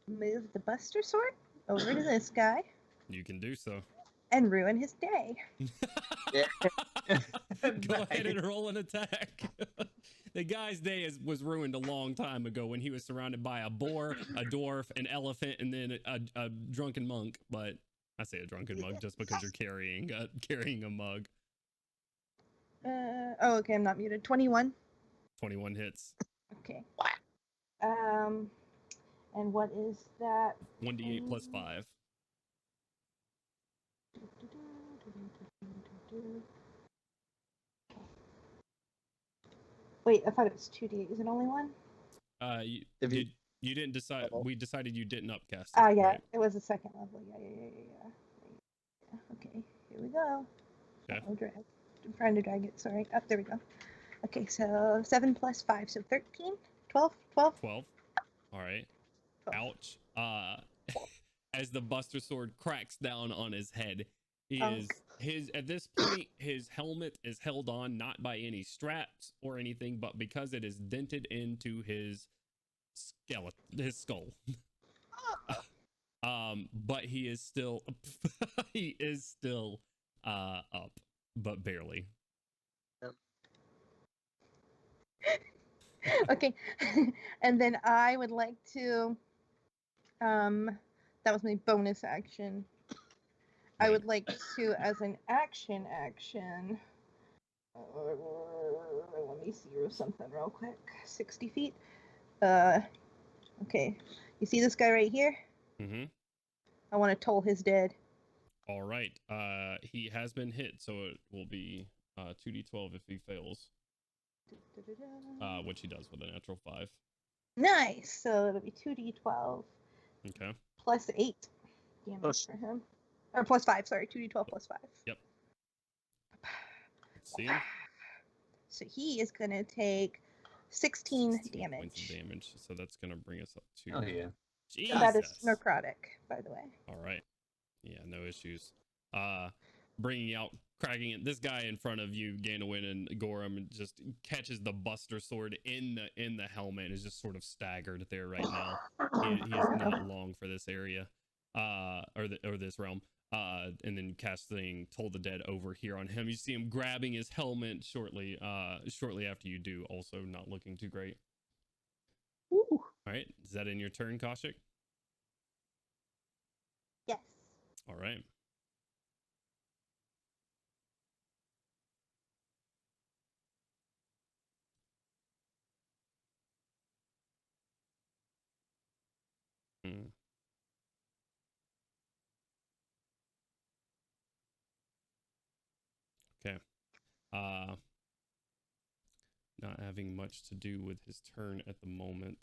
move the Buster Sword over to this guy You can do so. and ruin his day. Yeah. Go ahead and roll an attack. The guy's day was ruined a long time ago when he was surrounded by a boar, a dwarf, an elephant, and then a drunken monk. But I say a drunken monk just because you're carrying a mug. Oh, okay, I'm not muted. 21. 21 hits. Okay. And what is that? 1d8 plus 5. Wait, I thought it was 2D. Is it only one? You didn't decide. We decided you didn't upcast. Ah, yeah, right? it was a second level. Yeah. Okay, here we go. Okay. Oh, drag. I'm trying to drag it. Sorry. Up there we go. Okay, so 7 plus 5, so 13, 12. 12. All right. 12. Ouch. As the Buster Sword cracks down on his head, at this point his helmet is held on not by any straps or anything, but because it is dented into his skull. But he is still up, but barely. Okay, and then I would like to, that was my bonus action. I would like to, as an action, let me see something real quick. 60 feet. Okay, you see this guy right here? Mm-hmm. I want to toll his dead. All right. He has been hit, so it will be 2d12 if he fails. Which he does with a natural 5. Nice. So it'll be 2d12. Okay. Plus 8 damage for him. Or plus 5, sorry. 2d12 plus 5. Yep. Let's see him. So he is going to take 16 points of damage. So that's going to bring us up to... Oh, yeah. Jesus. That is necrotic, by the way. All right. Yeah, no issues. Bringing out, cracking it. This guy in front of you, Ganowin and Gorum, just catches the Buster Sword in the helmet and is just sort of staggered there right now. He is not long for this area, or this realm. And then casting Toll the Dead over here on him. You see him grabbing his helmet shortly after you do. Also, not looking too great. Ooh. All right, is that in your turn, Kaushik? Yes. All right. Okay. Not having much to do with his turn at the moment.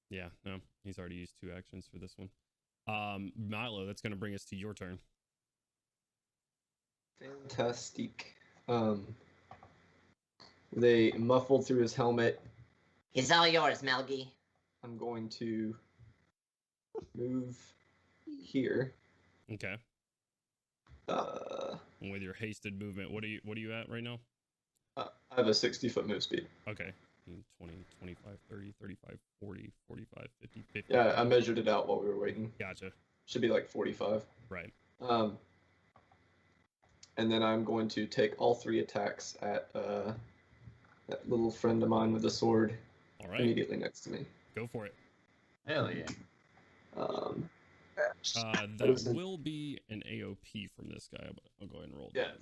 Yeah, no, he's already used 2 actions for this one. Milo, that's going to bring us to your turn. Fantastic. They muffled through his helmet. It's all yours, Melgi. I'm going to move here. Okay. And with your hasted movement, what are you at right now? I have a 60-foot move speed. Okay. 20, 25, 30, 35, 40, 45, 50, 50. Yeah, I measured it out while we were waiting. Gotcha. Should be like 45. Right. And then I'm going to take all 3 attacks at that little friend of mine with the sword. All right. Immediately next to me. Go for it. Hell yeah. That will be an AOP from this guy, but I'll go ahead and roll Yeah.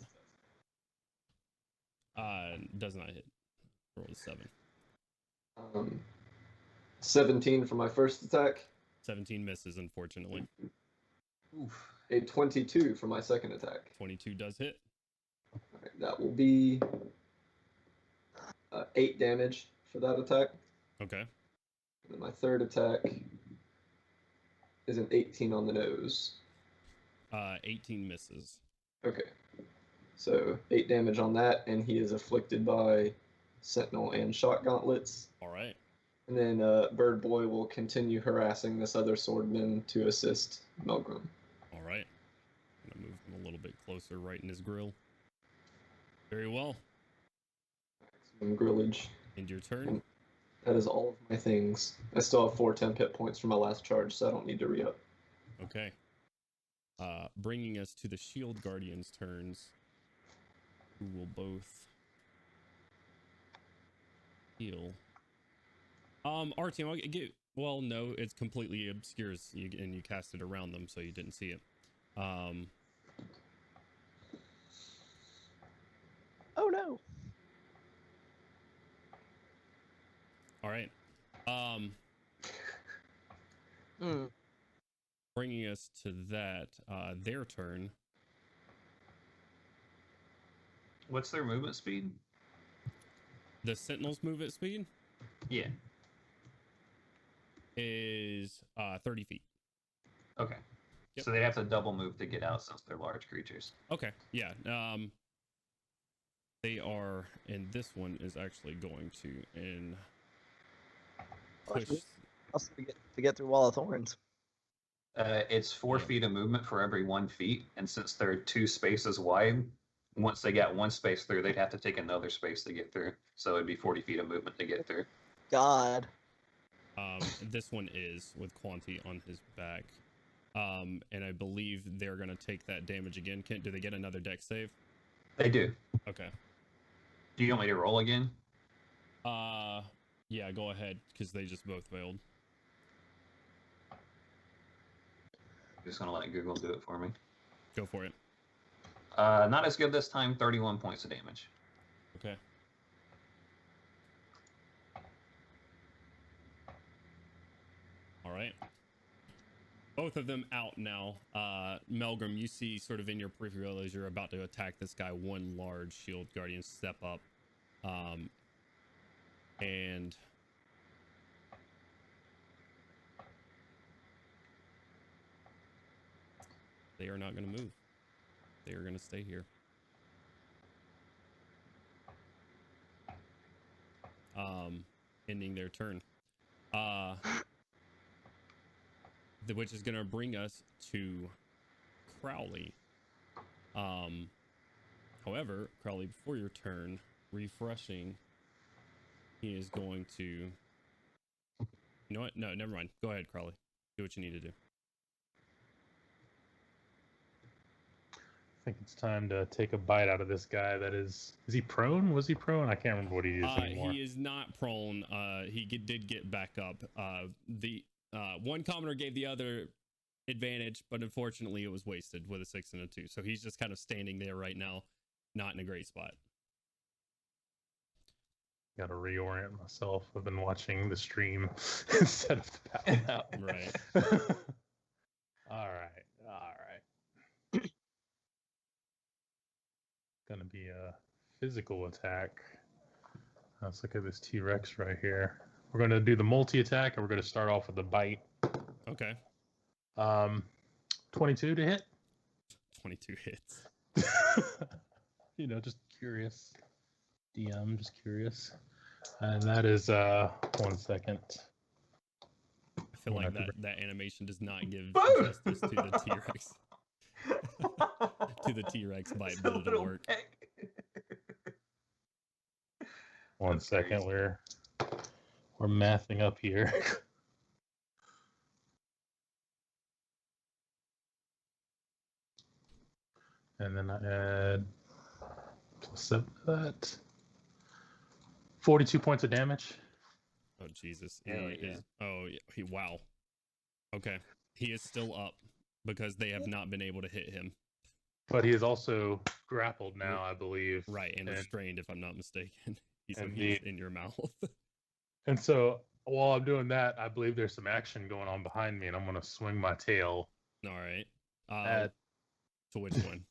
that. Does not hit. Roll a 7. 17 for my first attack. 17 misses, unfortunately. Oof. A 22 for my second attack. 22 does hit. All right, that will be 8 damage for that attack. Okay. And then my third attack is an 18 on the nose. 18 misses. Okay. So 8 damage on that, and he is afflicted by Sentinel and Shock Gauntlets. All right. And then Bird Boy will continue harassing this other swordman to assist Melgrim. All right. I'm gonna move him a little bit closer, right in his grill. Very well. Maximum grillage. End your turn. And that is all of my things. I still have 4 temp hit points from my last charge, so I don't need to re-up. Okay. Bringing us to the Shield Guardian's turns, who will both heal. Artyom, I'll get. Well, no, it's completely obscures, and you cast it around them, so you didn't see it. Oh no. All right. Bringing us to that, their turn. What's their movement speed? The Sentinel's movement speed Yeah. is 30 feet. Okay. Yep. So they have to double move to get out since they're large creatures. Okay, yeah. They are, and this one is actually going to push. Also to get through Wall of Thorns. It's 4 feet of movement for every 1 feet, and since they're 2 spaces wide, once they got 1 space through, they'd have to take another space to get through. So it'd be 40 feet of movement to get through. God. This one is with Quanti on his back. And I believe they're going to take that damage again. Do they get another dex save? They do. Okay. Do you want me to roll again? Yeah, go ahead, because they just both failed. Just gonna let Google do it for me. Go for it. Not as good this time. 31 points of damage. Okay. All right. Both of them out now. Melgrim, you see sort of in your peripheral as you're about to attack this guy, one large shield guardian step up. And they are not going to move. They are going to stay here. Ending their turn. Which is going to bring us to Crowley. However, Crowley, before your turn, refreshing, he is going to... You know what? No, never mind. Go ahead, Crowley. Do what you need to do. I think it's time to take a bite out of this guy. That is he prone? Was he prone? I can't remember what he is anymore. He is not prone. He did get back up. The one commoner gave the other advantage, but unfortunately it was wasted with a 6 and a 2. So he's just kind of standing there right now, not in a great spot. Got to reorient myself. I've been watching the stream instead of the battle now. Right. All right. Gonna be a physical attack. Let's look at this T-Rex right here. We're gonna do the multi-attack, and we're gonna start off with the bite. Okay. 22 to hit. 22 hits. Just curious. DM, just curious. And that is 1 second. I feel like that animation does not give Boom! justice to the T-Rex. To the T-Rex bite, but it'll work. 1 second, we're mathing up here. And then I add +7 to that. 42 points of damage. Oh Jesus! Wow. Okay, he is still up because they have not been able to hit him. But he is also grappled now, I believe. Right, and restrained, if I'm not mistaken. He's in your mouth. And so while I'm doing that, I believe there's some action going on behind me, and I'm going to swing my tail. All right. To which one?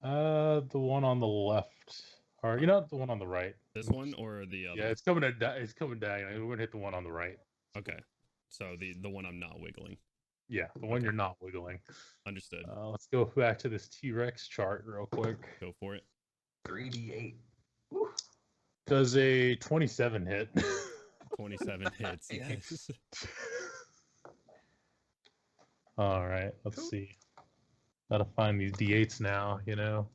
The one on the left, or the one on the right. This one or the other? Yeah, it's coming diagonally. We're gonna hit the one on the right. Okay, so the one I'm not wiggling. Yeah, the one you're not wiggling. Understood. Let's go back to this T-Rex chart real quick. Go for it. 3d8. Does a 27 hit? 27 hits. Yes. All right, let's see. Gotta find these D8s now, you know.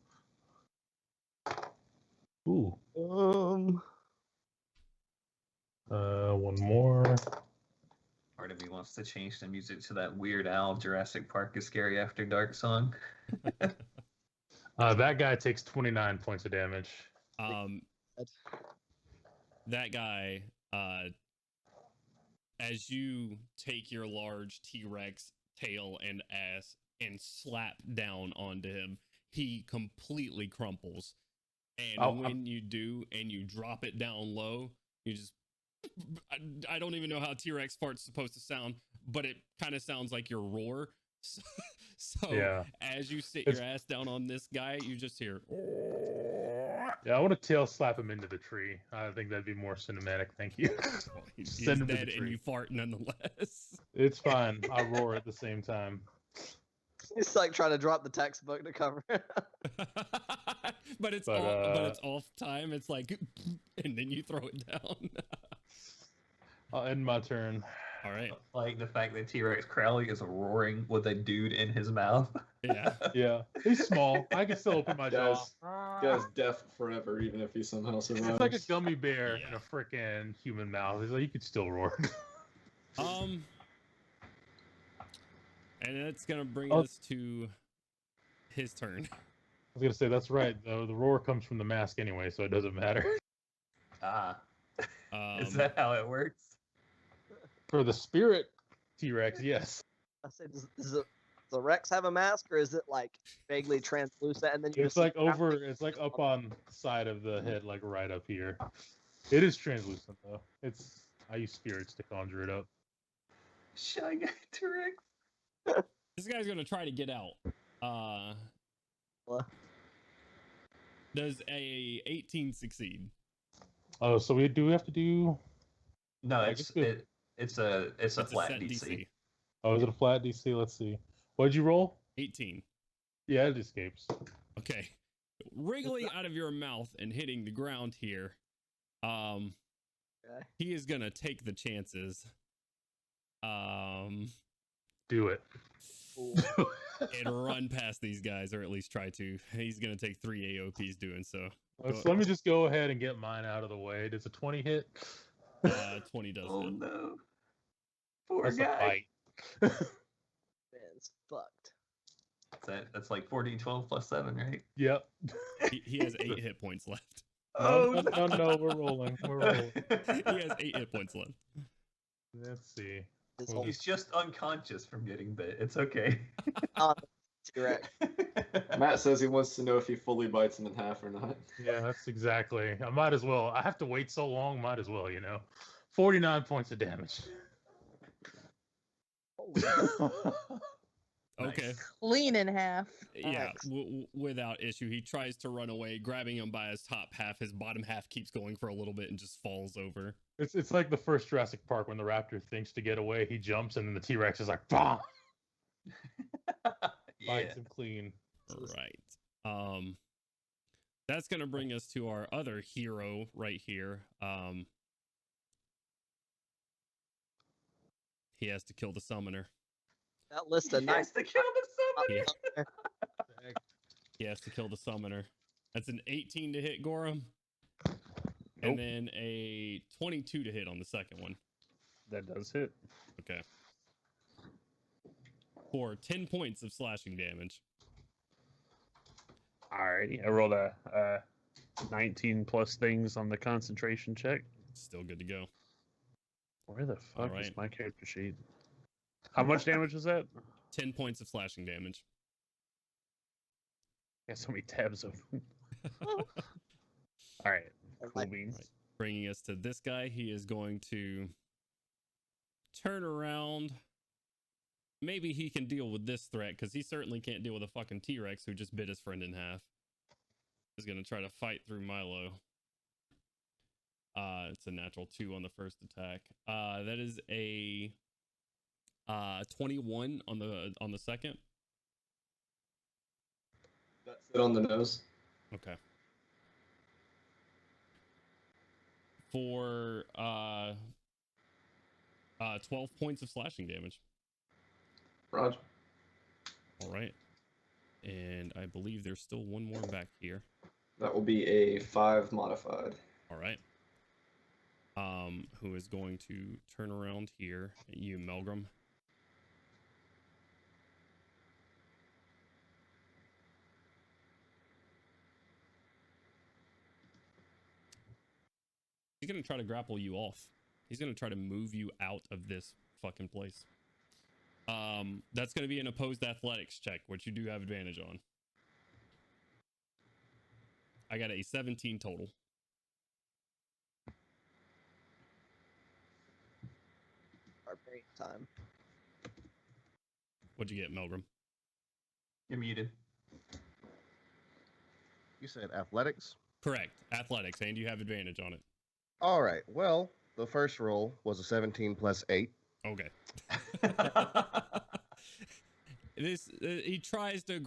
Ooh. One more. Part of me wants to change the music to that Weird Al Jurassic Park is Scary After Dark song. That guy takes 29 points of damage. That guy, as you take your large T-Rex tail and ass and slap down onto him, he completely crumples. And when you do, and you drop it down low, you just... I don't even know how T-Rex fart's supposed to sound, but it kind of sounds like your roar. So yeah. As you sit your ass down on this guy, you just hear... Yeah, I want to tail slap him into the tree. I think that'd be more cinematic. Thank you. He's Send him to dead the and tree. you fart nonetheless. It's fine. I roar at the same time. It's like trying to drop the textbook to cover. but it's off time. It's like, and then you throw it down. I'll end my turn. All right. Like the fact that T-Rex Crowley is roaring with a dude in his mouth. Yeah. Yeah. He's small. I can still open my jaw. Guy's deaf forever, even if he somehow survives. It's like a gummy bear in a freaking human mouth. It's like you could still roar. And that's gonna bring us to his turn. I was gonna say that's right. Though the roar comes from the mask anyway, so it doesn't matter. Is that how it works? For the spirit T-Rex, yes. I said, does the Rex have a mask, or is it like vaguely translucent? And then you It's like it's like up on the side of the head, like right up here. It is translucent though. I use spirits to conjure it up. Shy Guy T-Rex. This guy's gonna try to get out. Does a 18 succeed? Oh, so we have to do? No, it's a flat set DC. Oh, is it a flat DC? Let's see. What'd you roll? 18. Yeah, it escapes. Okay. Wriggling out of your mouth and hitting the ground here. He is gonna take the chances. Do it. And run past these guys, or at least try to. He's gonna take 3 AOPs doing so. Let me just go ahead and get mine out of the way. Does a 20 hit? 20 does Oh hit. no. Poor That's guy. a fight. Man's fucked. That's like 4d12 plus 7, right? Yep. He has 8 hit points left. No, we're rolling. We're rolling. He has 8 hit points left. Let's see. He's just unconscious from getting bit. It's okay. T-Rex. Matt says he wants to know if he fully bites him in half or not. Yeah, that's exactly. I might as well. I have to wait so long. Might as well, 49 points of damage. Okay. Clean in half. Yeah, without issue. He tries to run away, grabbing him by his top half. His bottom half keeps going for a little bit and just falls over. It's like the first Jurassic Park when the raptor thinks to get away, he jumps, and then the T-Rex is like, BAM! Bites him clean. Right. That's gonna bring us to our other hero right here. He has to kill the summoner. That list of He has nice. to kill the summoner. He has to kill the summoner. That's an 18 to hit Gorham. Nope. And then a 22 to hit on the second one. That does hit. Okay. For 10 points of slashing damage. Alrighty, I rolled a 19 plus things on the concentration check. Still good to go. Where the fuck is Alright. my character sheet? How much damage was that? 10 points of slashing damage. Got so many tabs open. All right, cool beans. Right. Bringing us to this guy. He is going to turn around. Maybe he can deal with this threat, because he certainly can't deal with a fucking T-Rex who just bit his friend in half. He's going to try to fight through Milo. It's a natural 2 on the first attack. That is a 21 on the second. That's it on the nose. Okay. For 12 points of slashing damage. Roger. All right. And I believe there's still one more back here. That will be a 5 modified. All right. Who is going to turn around here at you, Melgrim? He's going to try to grapple you off. He's going to try to move you out of this fucking place. That's going to be an opposed athletics check, which you do have advantage on. I got a 17 total. Barbarian time. What'd you get, Melgrim? You're muted. You said athletics? Correct. Athletics, and you have advantage on it. All right. Well, the first roll was a 17 plus 8. Okay. He tries to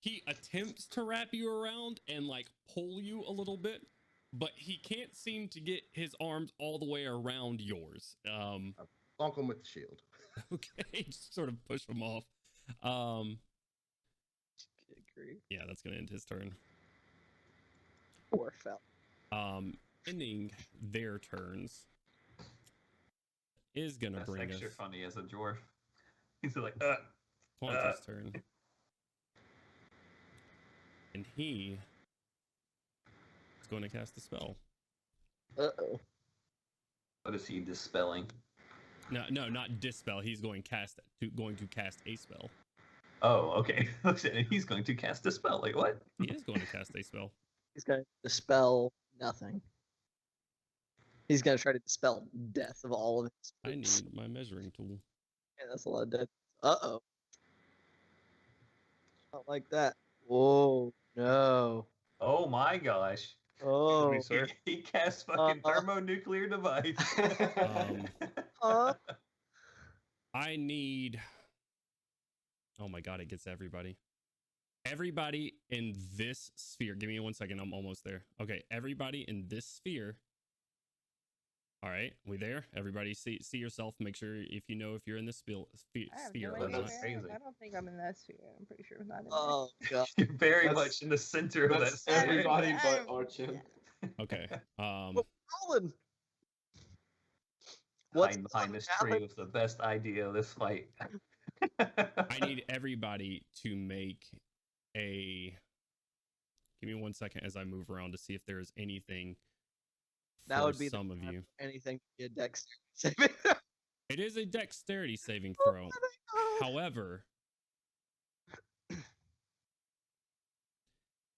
he attempts to wrap you around and like pull you a little bit, but he can't seem to get his arms all the way around yours. Bonk him with the shield. Okay, just sort of push him off. Yeah, that's gonna end his turn. Poor fella. Ending their turns is gonna That's bring extra us funny as a dwarf. He's like, Quanta's turn. And he is going to cast a spell. Uh-oh. what is he dispelling? No, not dispel. He's going to cast a spell. Oh, okay. He's going to cast a spell. Like, what? He is going to cast a spell. He's going to dispel nothing. He's going to try to dispel death of all of his. I need my measuring tool. Yeah, that's a lot of death. Uh-oh. Not like that. Whoa, no. Oh my gosh. Oh. Me, sir. He cast fucking thermonuclear device. I need... Oh my god, it gets everybody. Everybody in this sphere. Give me 1 second. I'm almost there. Okay, everybody in this sphere. All right, we there? Everybody see yourself. Make sure if you know if you're in this sphere No or idea not. That's where I am. crazy. I don't think I'm in that sphere. I'm pretty sure I'm not in there. Oh, God. You're very That's- much in the center of that That's sphere. everybody but I'm- Archim. Okay. Rolling. Hiding behind this tree was the best idea of this fight. I need everybody to make a... Give me 1 second as I move around to see if there is anything That for would be some of you. anything to be a dexterity saving. It is a dexterity saving throw. However,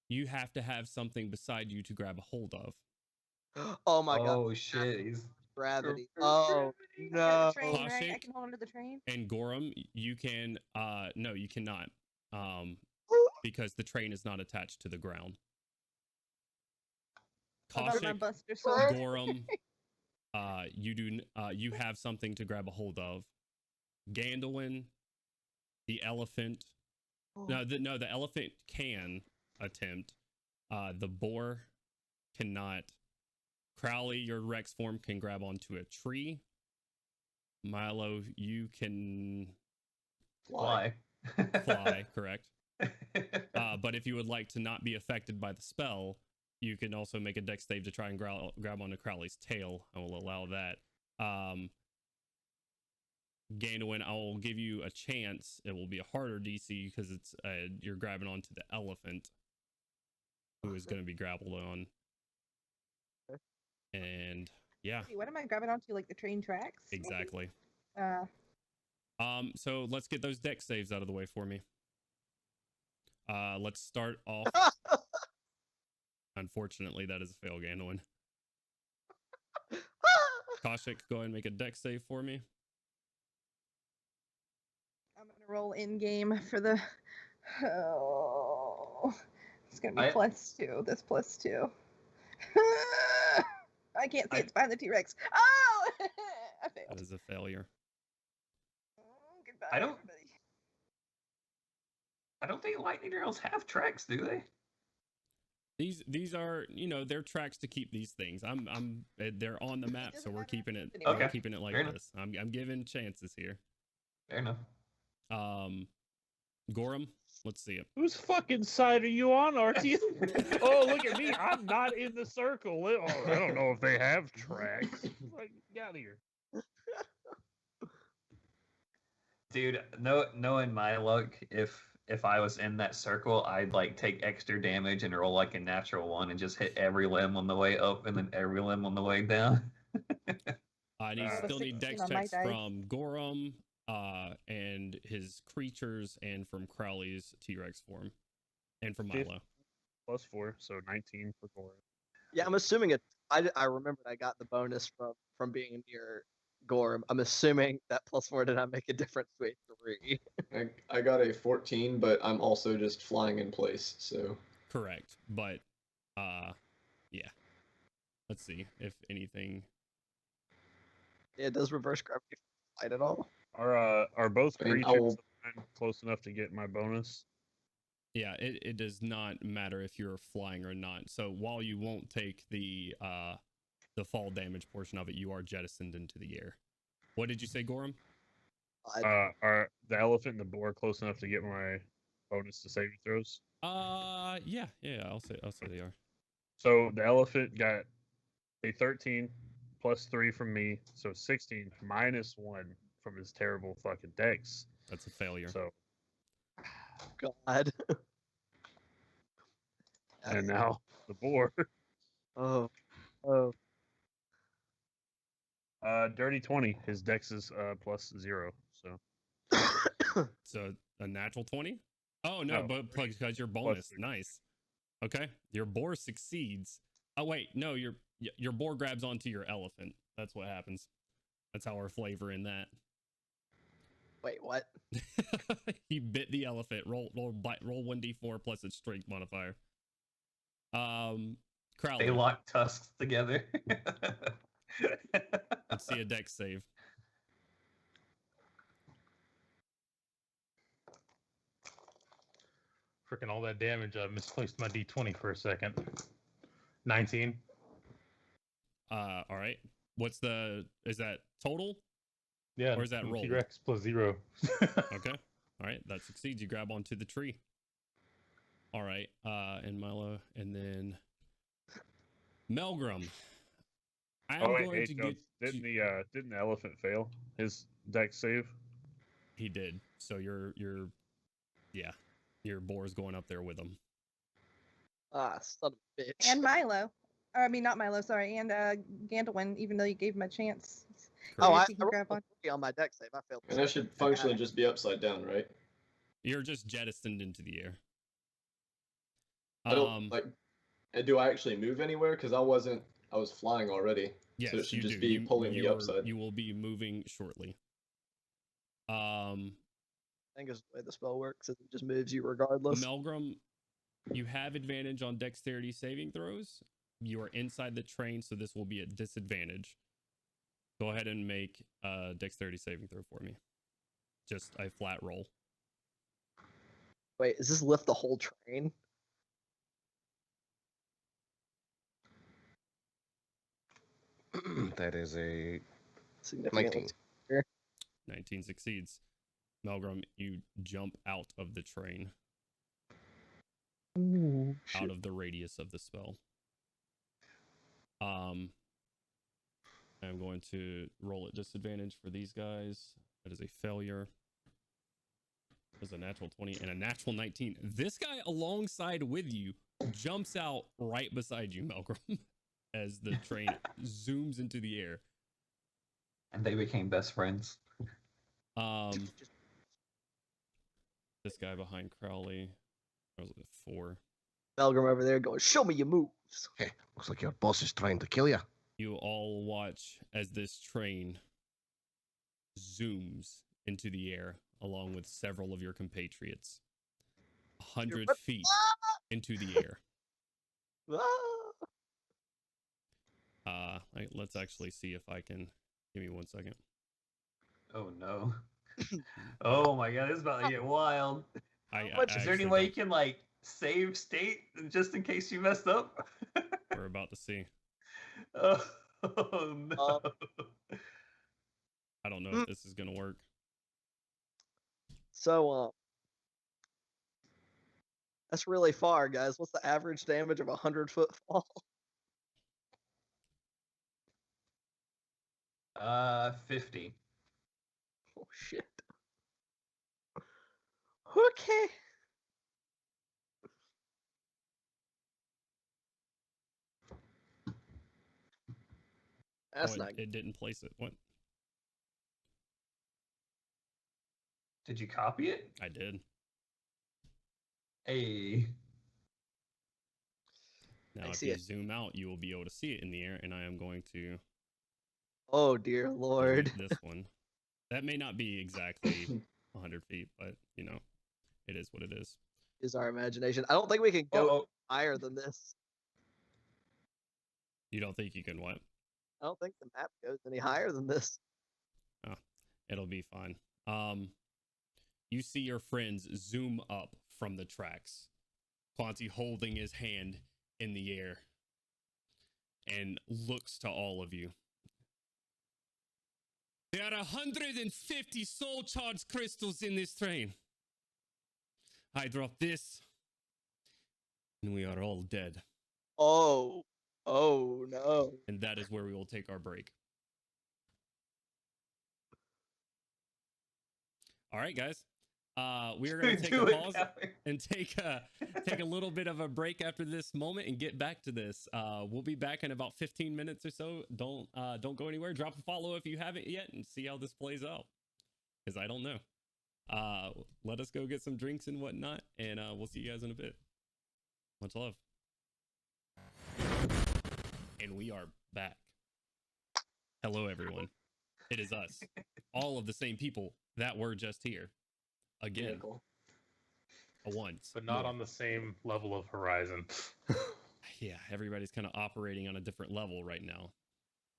you have to have something beside you to grab a hold of. Oh my God. Oh shit, he's Gravity. Oh, The no. train, right? I Koshik? can hold onto the train. And Gorham, you can no, you cannot. Because the train is not attached to the ground. How about my Koshik, Buster Sword? Gorham, you have something to grab a hold of. Gandalin, the elephant. The elephant can attempt. The boar cannot. Crowley, your Rex form can grab onto a tree. Milo, you can fly. fly, correct. But if you would like to not be affected by the spell, you can also make a dex save to try and grab onto Crowley's tail. I will allow that. Gandalin, I will give you a chance. It will be a harder DC because it's you're grabbing onto the elephant, who is going to be grappled on. And yeah, Wait, what am I grabbing onto? Like the train tracks? maybe? exactly. Uh, So let's get those dex saves out of the way for me. Let's start off. Unfortunately, that is a fail, Gandalin. Koshik, go ahead and make a dex save for me. I'm gonna roll in game for the. Oh, it's gonna be I- +2. This +2. I can't see. It's behind the T-Rex. Oh, I That failed. is a failure. Bye, I don't- everybody. I don't think lightning rails have tracks, do they? These are, you know, they're tracks to keep these things. They're on the map, so doesn't we're matter keeping it. anyway. We're Okay, keeping it like fair enough. this. I'm giving chances here. Fair enough. Gorham, let's see it. Whose fucking side are you on, Artie? Oh, look at me. I'm not in the circle. Oh, I don't know if they have tracks. Like, get out of here. Dude, knowing my luck, if I was in that circle, I'd like take extra damage and roll like a natural one and just hit every limb on the way up and then every limb on the way down. I Rolled a still need 16 dex on my checks dice. from Gorham, and his creatures, and from Crowley's T-Rex form, and from Fif- Milo. +4, so 19 for Goran. Yeah, I'm assuming it. I remembered I got the bonus from being near Gorham. I'm assuming that +4 did not make a difference to a 3. I got a 14, but I'm also just flying in place. So Correct, but yeah. Let's see if anything. Yeah, does reverse gravity fight at all? Are both I mean, creatures close enough to get my bonus? Yeah, it does not matter if you're flying or not. So while you won't take the fall damage portion of it, you are jettisoned into the air. What did you say, Gorham? Are the elephant and the boar close enough to get my bonus to saving throws? Yeah, I'll say they are. So the elephant got a 13 +3 from me, so 16 -1 from his terrible fucking dex. That's a failure. So God. and now the boar. Oh. Dirty 20. His dex is +0. So So a natural 20? Oh no, No, but because your bonus. three. Nice. Okay. Your boar succeeds. Oh wait, no, your boar grabs onto your elephant. That's what happens. That's how we're flavoring that. Wait, what? He bit the elephant. Roll 1d4 plus its strength modifier. Crowley. They lock tusks together. Let's see a dex save. Freaking all that damage. I misplaced my D20 for a second. 19. All right. Is that total? Yeah. Or is that roll? T-Rex +0. Okay. All right. That succeeds. You grab onto the tree. All right. And Milo, and then Melgrim. I'm going hey, to Joe, get. didn't the elephant fail his dex save? He did. So your boar's going up there with him. Ah, son of a bitch. And Milo. Or, I mean, not Milo, sorry. And Gandalwin, even though you gave him a chance. Oh, If I he can grab on. rolled a 3 on my deck save. I failed. and I should functionally just be upside down, right? You're just jettisoned into the air. I don't like. Do I actually move anywhere? Because I was flying already. Yes, so it should you just do. be pulling me upside. You will be moving shortly. I think it's the way the spell works. It just moves you regardless. Melgrim, you have advantage on dexterity saving throws. You are inside the train, so this will be a disadvantage. Go ahead and make a dexterity saving throw for me. Just a flat roll. Wait, does this lift the whole train? That is a Significantly. 19. 19 succeeds. Melgrim, you jump out of the train, Ooh, out of the radius of the spell. I'm going to roll at disadvantage for these guys. That is a failure. There's a natural 20 and a natural 19. This guy alongside with you jumps out right beside you, Melgrim, as the train zooms into the air. And they became best friends. This guy behind Crowley. I was at 4. Melgrim over there going, show me your moves. Hey, looks like your boss is trying to kill you. You all watch as this train zooms into the air along with several of your compatriots. 100 feet into the air. Ah! Let's actually see if I can. Give me 1 second. Oh no. Oh my god, this is about to get wild. Is there any way you can like save state just in case you messed up? We're about to see. Oh no. I don't know if this is gonna work. So, that's really far, guys. What's the average damage of a 100-foot fall? 50. Oh shit. Okay. That's not. It didn't place it. What? Did you copy it? I did. Hey. Now, if you zoom out, you will be able to see it in the air, and I am going to. Oh dear lord. This one. That may not be exactly 100 feet, but you know, it is what it is. Is our imagination. I don't think we can go higher than this. You don't think you can what? I don't think the map goes any higher than this. Oh, it'll be fine. You see your friends zoom up from the tracks. Quanti holding his hand in the air and looks to all of you. There are 150 soul charged crystals in this train. I drop this, and we are all dead. Oh no. And that is where we will take our break. All right, guys. We are going to take a pause and take a little bit of a break after this moment and get back to this. We'll be back in about 15 minutes or so. Don't go anywhere. Drop a follow if you haven't yet and see how this plays out, because I don't know. Let us go get some drinks and whatnot, and we'll see you guys in a bit. Much love. And we are back. Hello, everyone. It is us. All of the same people that were just here. Again. Once. But not on the same level of horizon. Yeah, everybody's kind of operating on a different level right now.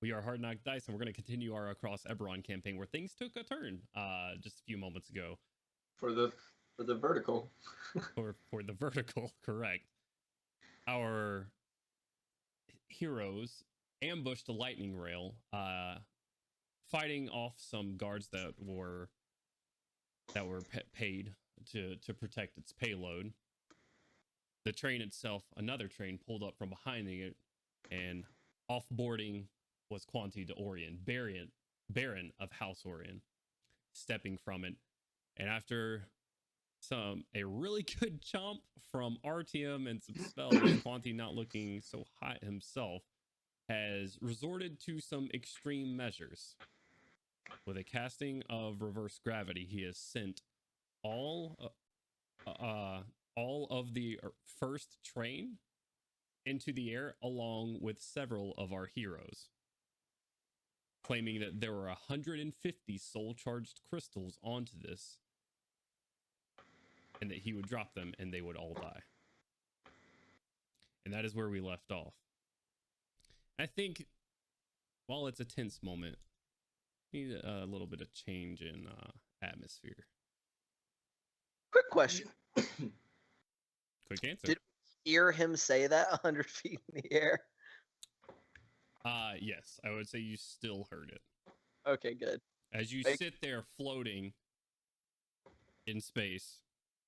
We are Hard Knock Dice, and we're going to continue our Across Eberron campaign where things took a turn just a few moments ago. For the vertical. for the vertical, correct. Our heroes ambushed a lightning rail, fighting off some guards that were paid to protect its payload. The train itself, another train pulled up from behind it, and off-boarding was Quanti de Orion, Baron of House Orion, stepping from it. And after a really good chomp from Artyom and some spells, Quanti, not looking so hot himself, has resorted to some extreme measures. With a casting of reverse gravity, he has sent all of the first train into the air, along with several of our heroes, claiming that there were 150 soul-charged crystals onto this, and that he would drop them and they would all die. And that is where we left off. I think, while it's a tense moment, we need a little bit of change in atmosphere. Quick question. Quick answer. Did we hear him say that 100 feet in the air? Yes, I would say you still heard it. Okay, good. As you sit there floating in space,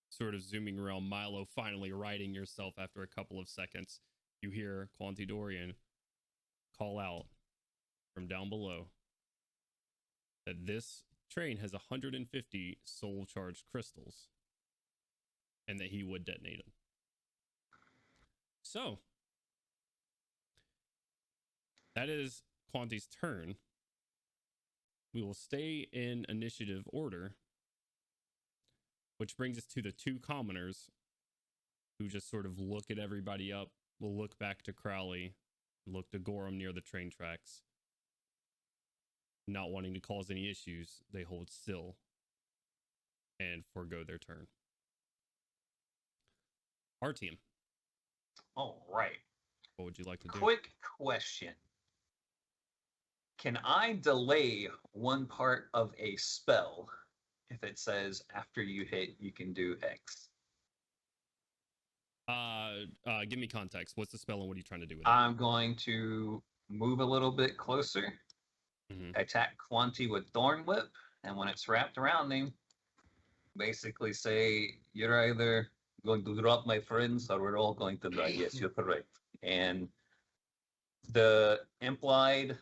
sort of zooming around, Milo finally righting yourself after a couple of seconds, you hear Quanti Dorian call out from down below that this train has 150 soul-charged crystals, and that he would detonate them. So, that is Quanti's turn. We will stay in initiative order, which brings us to the two commoners, who just sort of look at everybody up. We'll look back to Crowley, look to Gorham near the train tracks. Not wanting to cause any issues, they hold still and forego their turn. Our team. All right. What would you like to do? Quick question. Can I delay one part of a spell if it says after you hit, you can do X. Give me context. What's the spell and what are you trying to do with it? I'm going to move a little bit closer, attack Quanti with Thorn Whip, and when it's wrapped around him, basically say, you're either going to drop my friends or we're all going to die. Yes, you're correct. And the implied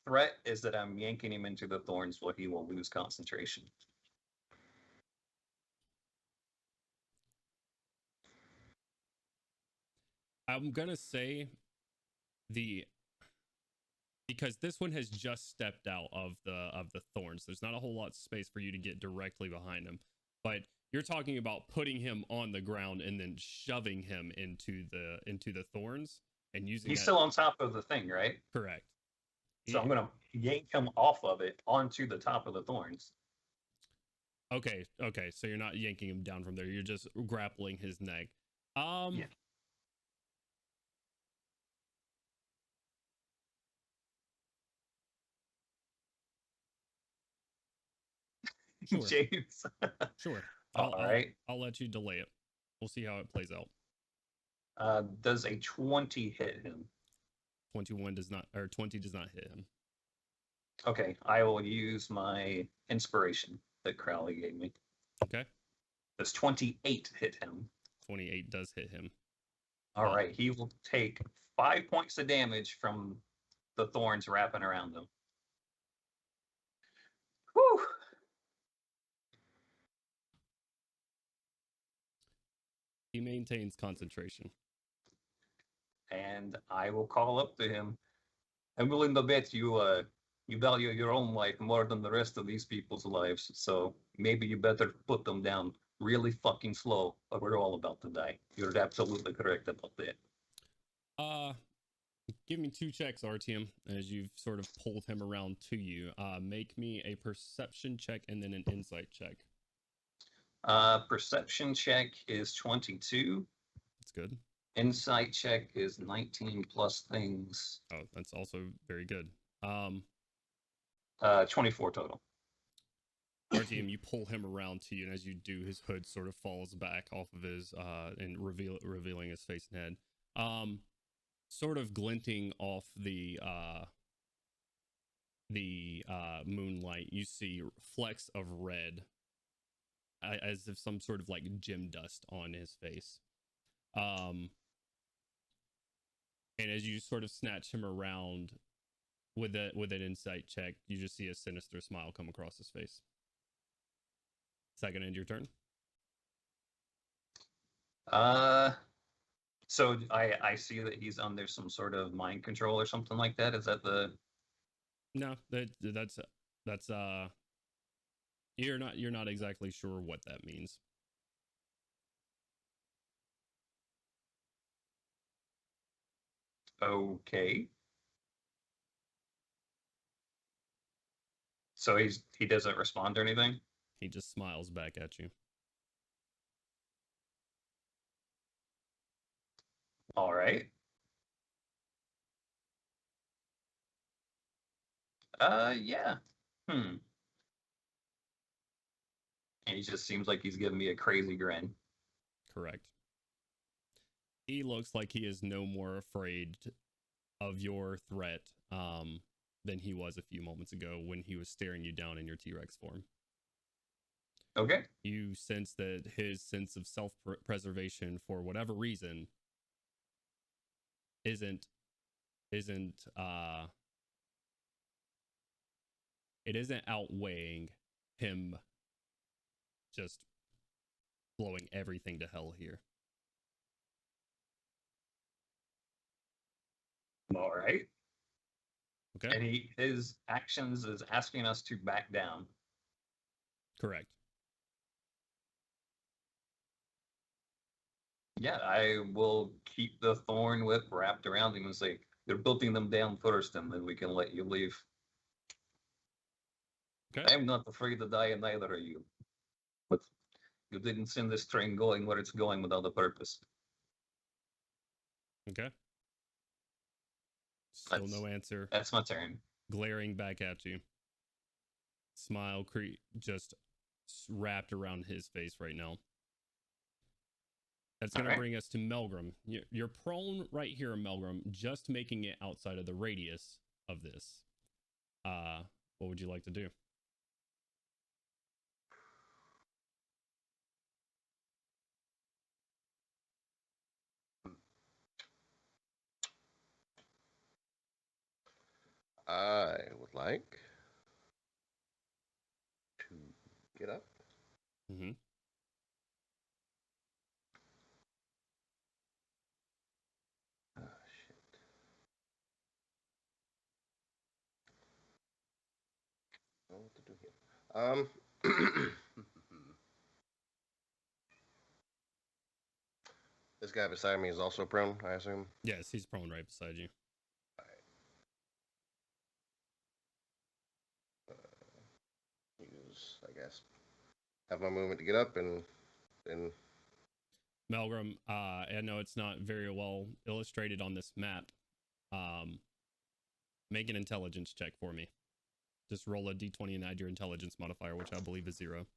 threat is that I'm yanking him into the thorns where he will lose concentration. I'm gonna say because this one has just stepped out of the thorns. There's not a whole lot of space for you to get directly behind him. But you're talking about putting him on the ground and then shoving him into the thorns and using He's that... still on top of the thing, right? Correct. So I'm gonna yank him off of it onto the top of the thorns. Okay. So you're not yanking him down from there. You're just grappling his neck. Yeah. Sure. James. Sure. All right. I'll let you delay it. We'll see how it plays out. Does a 20 hit him? 20 does not hit him. Okay, I will use my inspiration that Crowley gave me. Okay. Does 28 hit him? 28 does hit him. All right, he will take 5 points of damage from the thorns wrapping around him. Whew. He maintains concentration. And I will call up to him. I'm willing to bet you value your own life more than the rest of these people's lives. So maybe you better put them down really fucking slow, or we're all about to die. You're absolutely correct about that. Give me 2 checks, RTM, as you've sort of pulled him around to you. Make me a perception check and then an insight check. Perception check is 22. That's good. Insight check is 19 plus things. Oh, that's also very good. 24 total. RTM, you pull him around to you, and as you do, his hood sort of falls back off of his and revealing his face and head. Sort of glinting off the moonlight, you see flecks of red, as if some sort of like gem dust on his face. And as you sort of snatch him around with an insight check, you just see a sinister smile come across his face. Is that gonna end your turn? So I see that he's under some sort of mind control or something like that. Is that the... No, that's you're not exactly sure what that means. Okay. So he doesn't respond or anything? He just smiles back at you. All right. Yeah. And he just seems like he's giving me a crazy grin. Correct. He looks like he is no more afraid of your threat than he was a few moments ago when he was staring you down in your T-Rex form. Okay. You sense that his sense of self-preservation, for whatever reason, isn't outweighing him just blowing everything to hell here. All right. Okay. And his actions is asking us to back down. Correct. Yeah, I will keep the thorn whip wrapped around him and say, you're putting them down first, and then we can let you leave. Okay. I'm not afraid to die, and neither are you. But you didn't send this train going where it's going without a purpose. Okay. Still no answer. That's my turn. Glaring back at you. smile just wrapped around his face right now. That's going to bring us to Melgrim. You're prone right here, Melgrim, just making it outside of the radius of this. What would you like to do? I would like to get up. Mm-hmm. Shit. I don't know what to do here. This guy beside me is also prone, I assume. Yes, he's prone right beside you. Use, I guess, have my movement to get up and Melgrim, I know it's not very well illustrated on this map. Make an intelligence check for me. Just roll a d20 and add your intelligence modifier, which I believe is 0.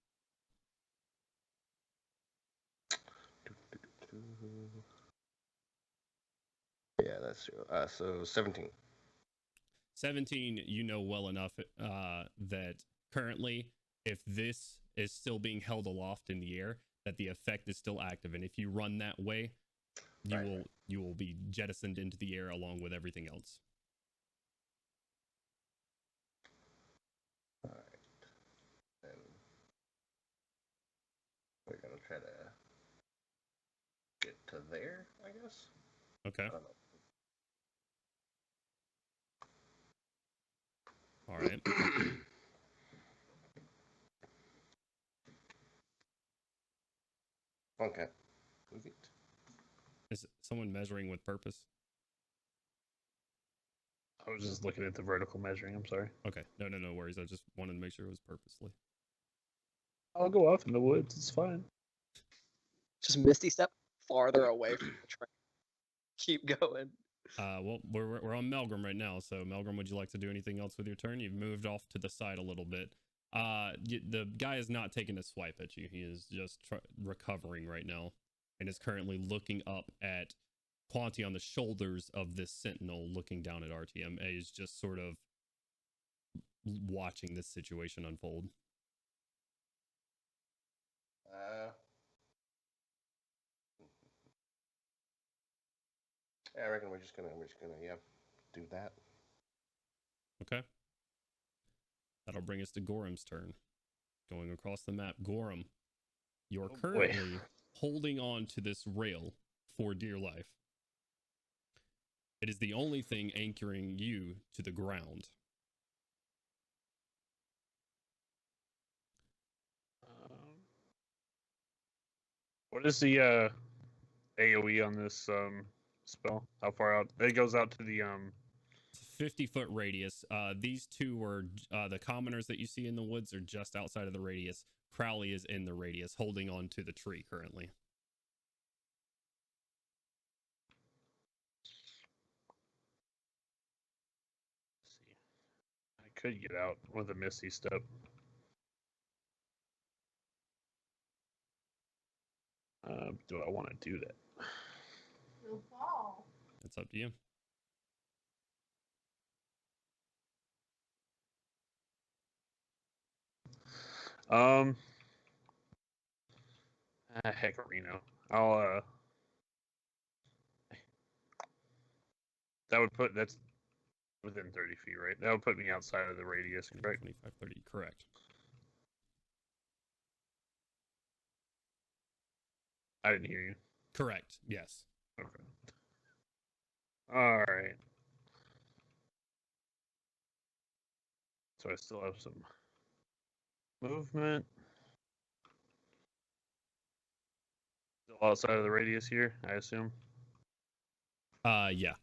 Yeah, that's 0. So 17. 17, you know well enough that currently, if this is still being held aloft in the air, that the effect is still active, and if you run that way, you will be jettisoned into the air along with everything else. All right, and we're gonna try to get to there, I guess. Okay. I don't know. All right. Okay. Move it. Is someone measuring with purpose? I was just looking at the vertical measuring. I'm sorry. Okay. No worries. I just wanted to make sure it was purposely. I'll go off in the woods. It's fine. Just Misty step farther away from the train. Keep going. Well, we're on Melgrim right now. So, Melgrim, would you like to do anything else with your turn? You've moved off to the side a little bit. The guy is not taking a swipe at you. He is just recovering right now, and is currently looking up at Quanti on the shoulders of this sentinel, looking down at RTMA. Is just sort of watching this situation unfold. Yeah, I reckon we're just gonna do that. Okay. That'll bring us to Gorham's turn. Going across the map, Gorham, you're currently holding on to this rail for dear life. It is the only thing anchoring you to the ground. What is the AoE on this spell? How far out? It goes out to the 50-foot radius. These two are the commoners that you see in the woods are just outside of the radius. Crowley is in the radius, holding on to the tree currently. Let's see. I could get out with a Misty step. Do I want to do that? You'll fall. It's up to you. Heck, Reno. I'll that's within 30 feet, right? That would put me outside of the radius, correct? 25, 30, correct. I didn't hear you. Correct, yes. Okay. All right. So I still have some movement. Still outside of the radius here, I assume. Yeah.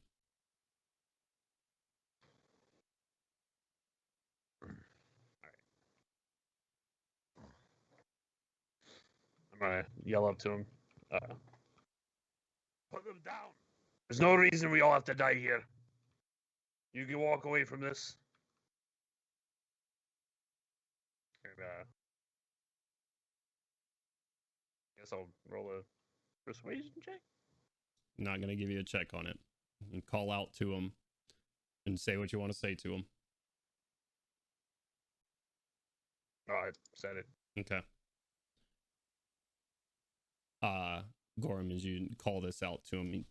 I'm gonna yell up to him. Put them down. There's no reason we all have to die here. You can walk away from this. guess I'll roll a persuasion check. Not gonna give you a check on it. You can call out to him and say what you want to say to him. Oh, I said it. Okay. Gorham, as you call this out to him, he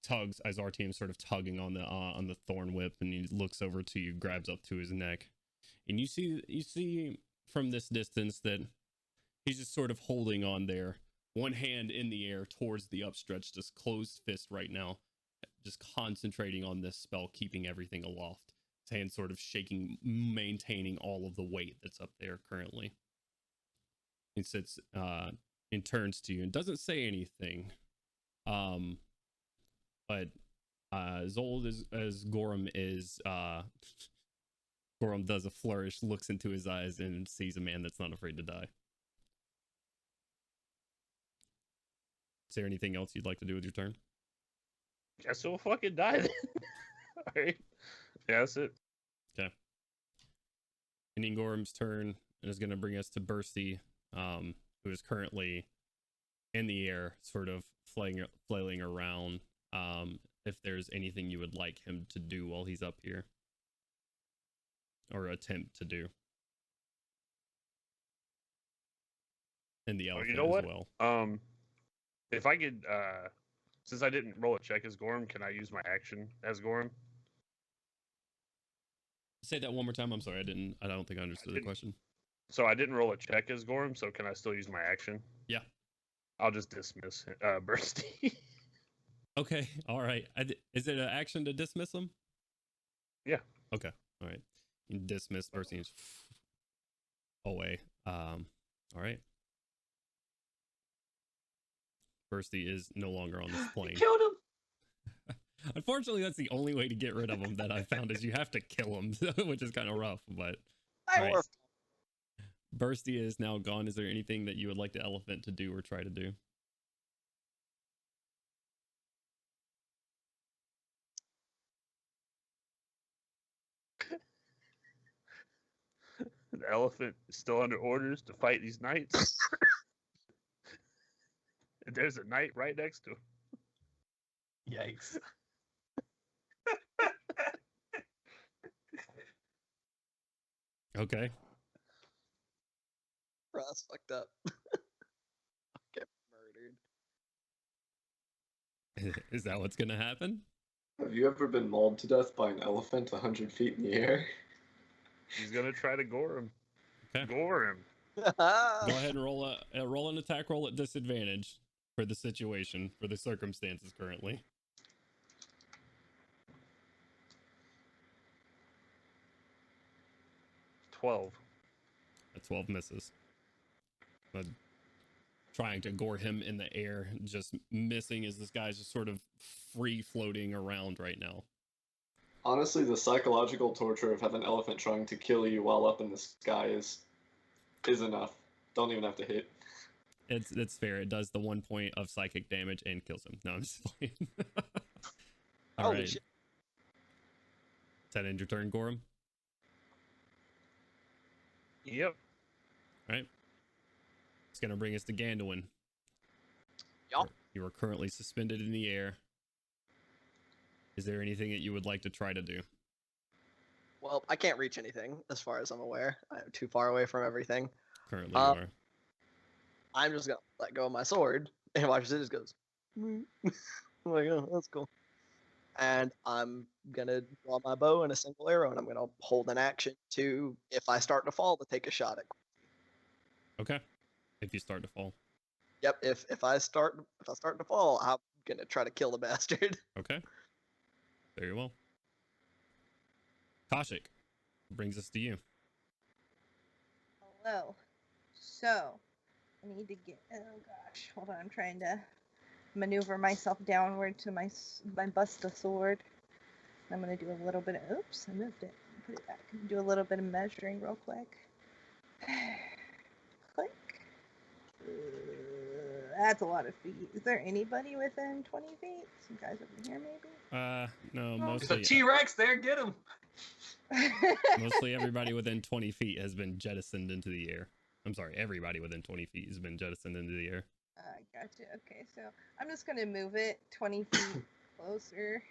tugs as our team's sort of tugging on the thorn whip, and he looks over to you, grabs up to his neck, and you see from this distance that he's just sort of holding on there, one hand in the air towards the upstretched, just closed fist right now, just concentrating on this spell, keeping everything aloft. His hand sort of shaking, maintaining all of the weight that's up there currently. He sits and turns to you and doesn't say anything. But as old as Gorham is, Gorham does a flourish, looks into his eyes, and sees a man that's not afraid to die. Is there anything else you'd like to do with your turn? Guess we'll fucking die then. Alright. Yeah, that's it. Okay. Ending Gorham's turn, and is going to bring us to Bursty, who is currently in the air, sort of flailing around. If there's anything you would like him to do while he's up here, or attempt to do. And the elephant you know what? as well. If I could, since I didn't roll a check as Gorham, can I use my action as Gorham? Say that one more time. I'm sorry, I don't think I understood the question. So I didn't roll a check as Gorham, so can I still use my action? Yeah. I'll just dismiss Bursty. Okay, all right. Is it an action to dismiss him? Yeah. Okay, all right. You can dismiss Bursty away. All right. Bursty is no longer on this plane. Killed him. Unfortunately, that's the only way to get rid of him that I found is you have to kill him, which is kind of rough, but all right. Bursty is now gone. Is there anything that you would like the elephant to do or try to do? The elephant is still under orders to fight these knights. And there's a knight right next to him. Yikes. Okay. Bro, that's fucked up. Get murdered. Is that what's gonna happen? Have you ever been mauled to death by an elephant 100 feet in the air? He's gonna try to gore him. Okay. Gore him. Go ahead and roll an attack roll at disadvantage for the situation, for the circumstances currently. 12. A 12 misses. Trying to gore him in the air, just missing as this guy's just sort of free floating around right now. Honestly, the psychological torture of having an elephant trying to kill you while up in the sky is enough. Don't even have to hit. It's fair. It does the 1 point of psychic damage and kills him. No, I'm just playing. All Holy right. shit. Is that end your turn, Gorham? Yep. All right. It's going to bring us to Gandolin. Yup. You are currently suspended in the air. Is there anything that you would like to try to do? Well, I can't reach anything as far as I'm aware. I'm too far away from everything. Currently, you are. I'm just gonna let go of my sword and watch as it just goes. I'm like, oh, that's cool. And I'm gonna draw my bow and a single arrow, and I'm gonna hold an action to, if I start to fall, to take a shot at. Okay. If you start to fall. Yep. If I start to fall, I'm gonna try to kill the bastard. Okay. Very well. Kashik, brings us to you. Hello. So, I need to get. Oh gosh, hold on. I'm trying to maneuver myself downward to my bust of sword. I'm gonna do a little bit of. Oops, I moved it. Put it back. Do a little bit of measuring real quick. Click. That's a lot of feet. Is there anybody within 20 feet? Some guys over here, maybe? No, There's mostly. a T-Rex there. Get him. Mostly everybody within 20 feet has been jettisoned into the air. I'm sorry, everybody within 20 feet has been jettisoned into the air. Gotcha. Okay, so I'm just gonna move it 20 feet closer.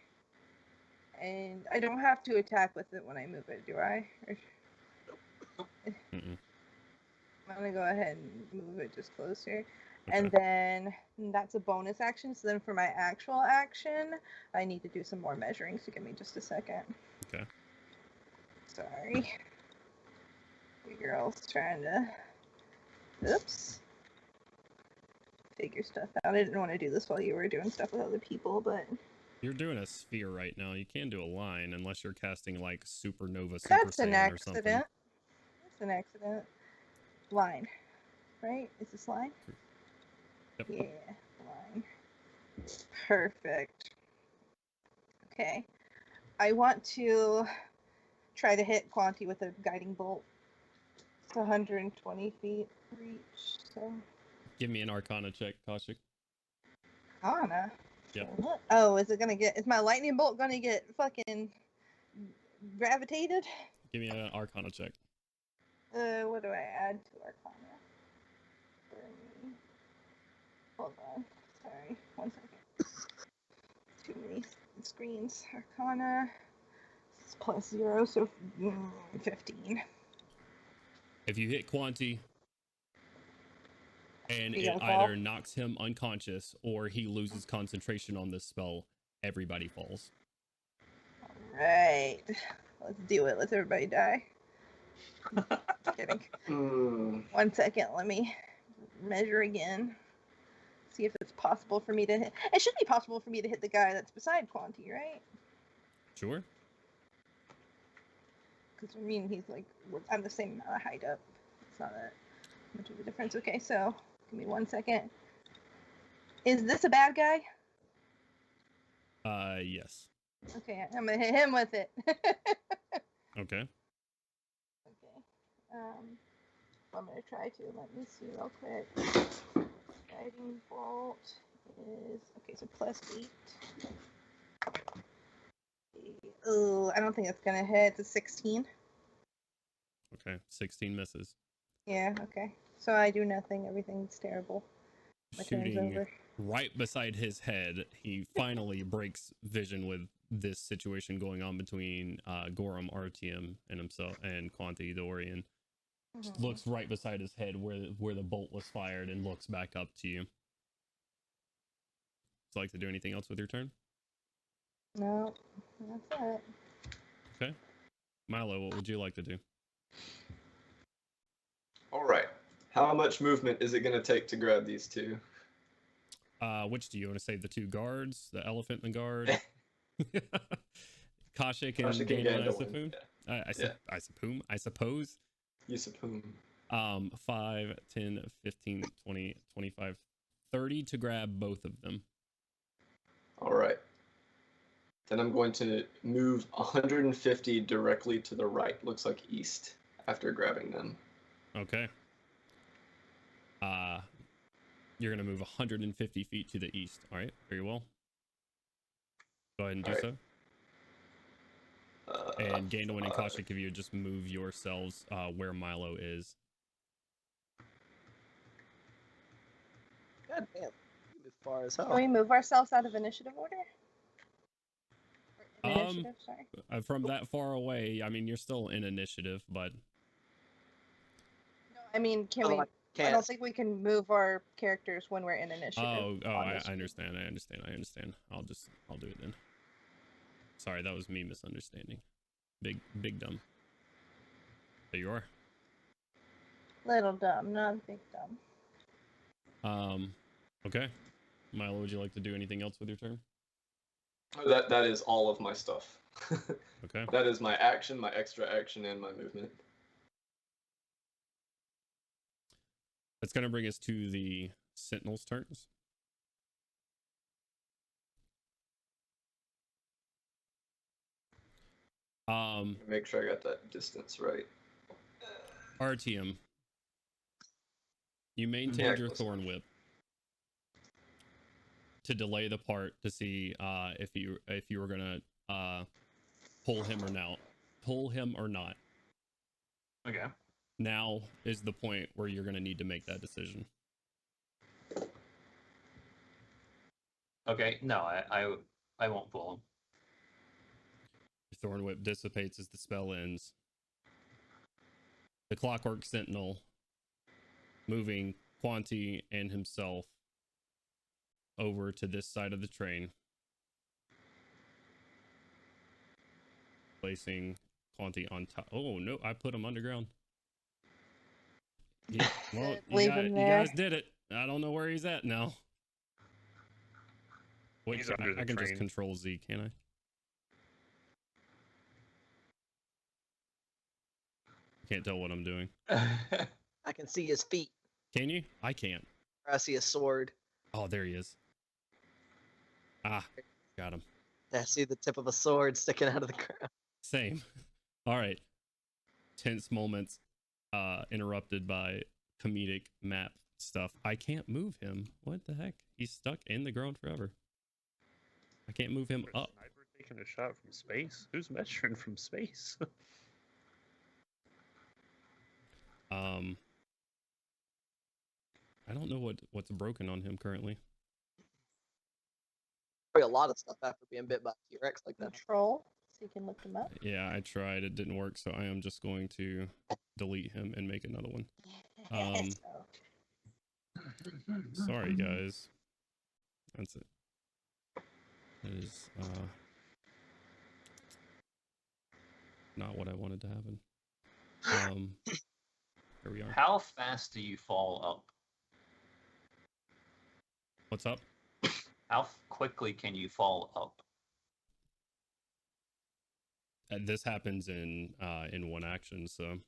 And I don't have to attack with it when I move it, do I? Mm-mm. I'm gonna go ahead and move it just closer. Okay. And then that's a bonus action. So then for my actual action, I need to do some more measuring. So give me just a second. Okay. Sorry. Your girl's trying to... Oops. Figure stuff out. I didn't want to do this while you were doing stuff with other people, but... You're doing a sphere right now. You can do a line unless you're casting like Supernova Super That's an Saiyan or something. accident. That's an accident. Line. Right? Is this line? Yep. Yeah, line. Perfect. Okay. I want to try to hit Quanti with a guiding bolt. It's 120 feet reach, so... Give me an Arcana check, Kaushik. Arcana? Yep. What? Oh, is my lightning bolt gonna get fucking gravitated? Give me an Arcana check. What do I add to Arcana? Hold on. Sorry. 1 second. Too many screens. Arcana. It's +0, so 15. If you hit Quanti and He it gonna fall? either knocks him unconscious or he loses concentration on this spell, everybody falls. Right. Let's do it. Let's everybody die. Kidding. Hmm. 1 second. Let me measure again. See if it's possible for me to hit. It should be possible for me to hit the guy that's beside Quanti, right? Sure. Because, I mean, he's like, I'm the same amount of height up. It's not that much of a difference. Okay, so give me 1 second. Is this a bad guy? Yes. Okay, I'm gonna hit him with it. Okay. Okay. I'm gonna try to. Let me see real quick. Guiding bolt is okay. So +8. Oh, I don't think it's gonna hit. It's a 16. Okay. 16 misses. Yeah. Okay. So I do nothing. Everything's terrible. My turn's Shooting over. right beside his head, he finally breaks vision with this situation going on between Gorham RTM and himself and Quanti Dorian. Just Mhm. looks right beside his head where the bolt was fired and looks back up to you. Would you like to do anything else with your turn? No, that's it. Okay. Milo, what would you like to do? All right. How much movement is it going to take to grab these two? Which do you want to say? The two guards, the elephant and the guard? Kaushik and Kaushik and Gandalf, I Gandalf, suppose. I suppose. You suppose. 5, 10, 15, 20, 25, 30 to grab both of them. All right. Then I'm going to move 150 directly to the right. Looks like east after grabbing them. Okay. You're going to move 150 feet to the east. All right. Very well. Go ahead and do All right. so. And Gandalf and Kaushik, if you would just move yourselves where Milo is. God damn. You move far as hell. Can we move ourselves out of initiative order? Or initiative, sorry. From that far away, I mean, you're still in initiative, but... No, I mean, can Oh, we... I I can't. don't think we can move our characters when we're in initiative. I understand. I'll do it then. Sorry, that was me misunderstanding. Big dumb. There you are. Little dumb, not big dumb. Okay. Milo, would you like to do anything else with your turn? That is all of my stuff. Okay. That is my action, my extra action, and my movement. That's going to bring us to the Sentinels' turns. Make sure I got that distance right. RTM. You maintained your close Thorn enough. Whip to delay the part to see if you were gonna pull him or not. pull him or not. Okay. Now is the point where you're going to need to make that decision. Okay. No, I won't pull him. Thorn Whip dissipates as the spell ends. The Clockwork Sentinel, moving Quanti and himself over to this side of the train, placing Quanti on top. Oh no, I put him underground. Well, Leave him you there. guys did it. I don't know where he's at now. Wait, He's under the I can just train. control Z, can I? Can't tell what I'm doing. I can see his feet. Can you? I can't. I see a sword. Oh, there he is. Ah, got him. I see the tip of a sword sticking out of the ground. Same. All right. Tense moments interrupted by comedic map stuff. I can't move him. What the heck? He's stuck in the ground forever. I can't move him up. Sniper taking a shot from space? Who's measuring from space? I don't know what's broken on him currently. Probably a lot of stuff after being bit by a T-Rex like that. Control, so you can lift him up. Yeah, I tried. It didn't work, so I am just going to delete him and make another one. Sorry, guys. That's it. That is not what I wanted to happen. Here we are. How fast do you fall up? What's up? How quickly can you fall up? This happens in one action, so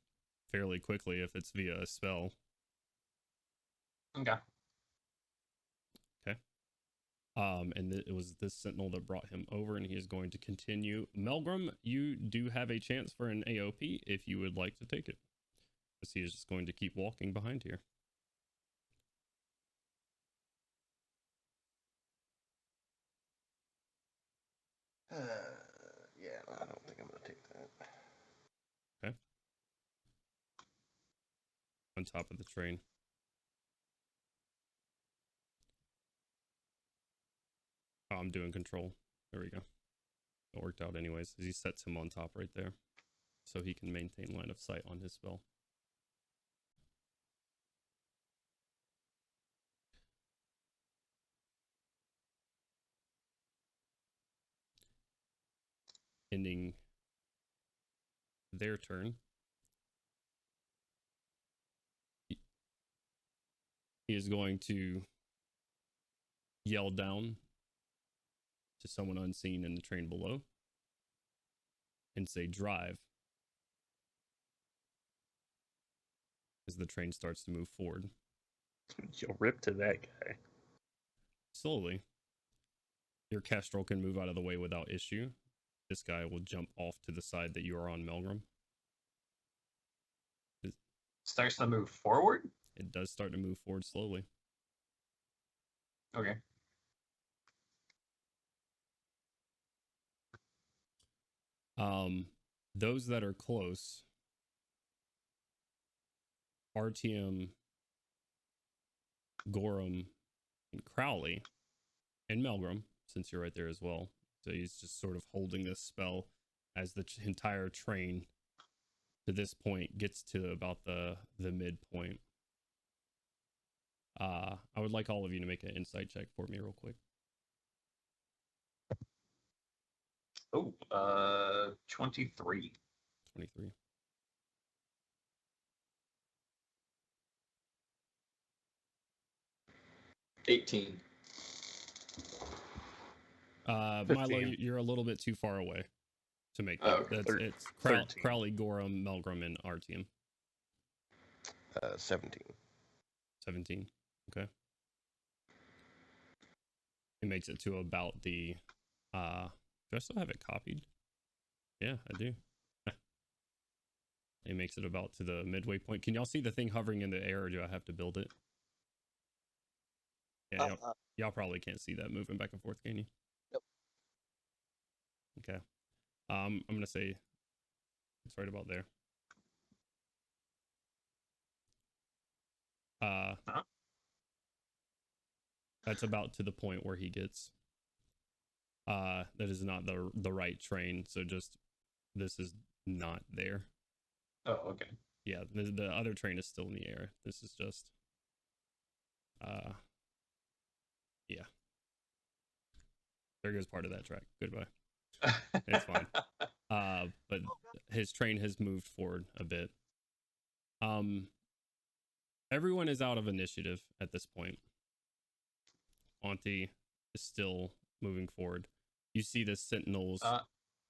fairly quickly if it's via a spell. Okay. And it was this sentinel that brought him over, and he is going to continue. Melgrim, you do have a chance for an AOP if you would like to take it, because he is just going to keep walking behind here. Yeah, I don't think I'm gonna take that. Okay. On top of the train. Oh, I'm doing control. There we go. It worked out anyways, as he sets him on top right there, so he can maintain line of sight on his spell. Ending their turn. He is going to yell down to someone unseen in the train below and say drive as the train starts to move forward. You'll rip to that guy. Slowly. Your Kestrel can move out of the way without issue. This guy will jump off to the side that you are on, Melgrim. Starts to move forward? It does start to move forward slowly. Okay. Those that are close, Artyom, Gorham, and Crowley, and Melgrim, since you're right there as well. So he's just sort of holding this spell as the entire train to this point gets to about the midpoint. I would like all of you to make an insight check for me real quick. Oh, 23. 23. $18. Milo, 15. you're a little bit too far away to make Oh, that. okay. It's 13. Crowley, Gorham, Melgrim, and Artyom. 17. 17. Okay. It makes it to about the do I still have it copied? Yeah, I do. It makes it about to the midway point. Can y'all see the thing hovering in the air, or do I have to build it? Yeah, y'all probably can't see that moving back and forth, can you? Nope. Okay. I'm gonna say It's right about there. That's about to the point where he gets. That is not the right train. So just this is not there. Oh, okay. Yeah, the other train is still in the air. This is just. Yeah. There goes part of that track. Goodbye. It's fine. But his train has moved forward a bit. Everyone is out of initiative at this point. Auntie is still moving forward. You see the sentinels.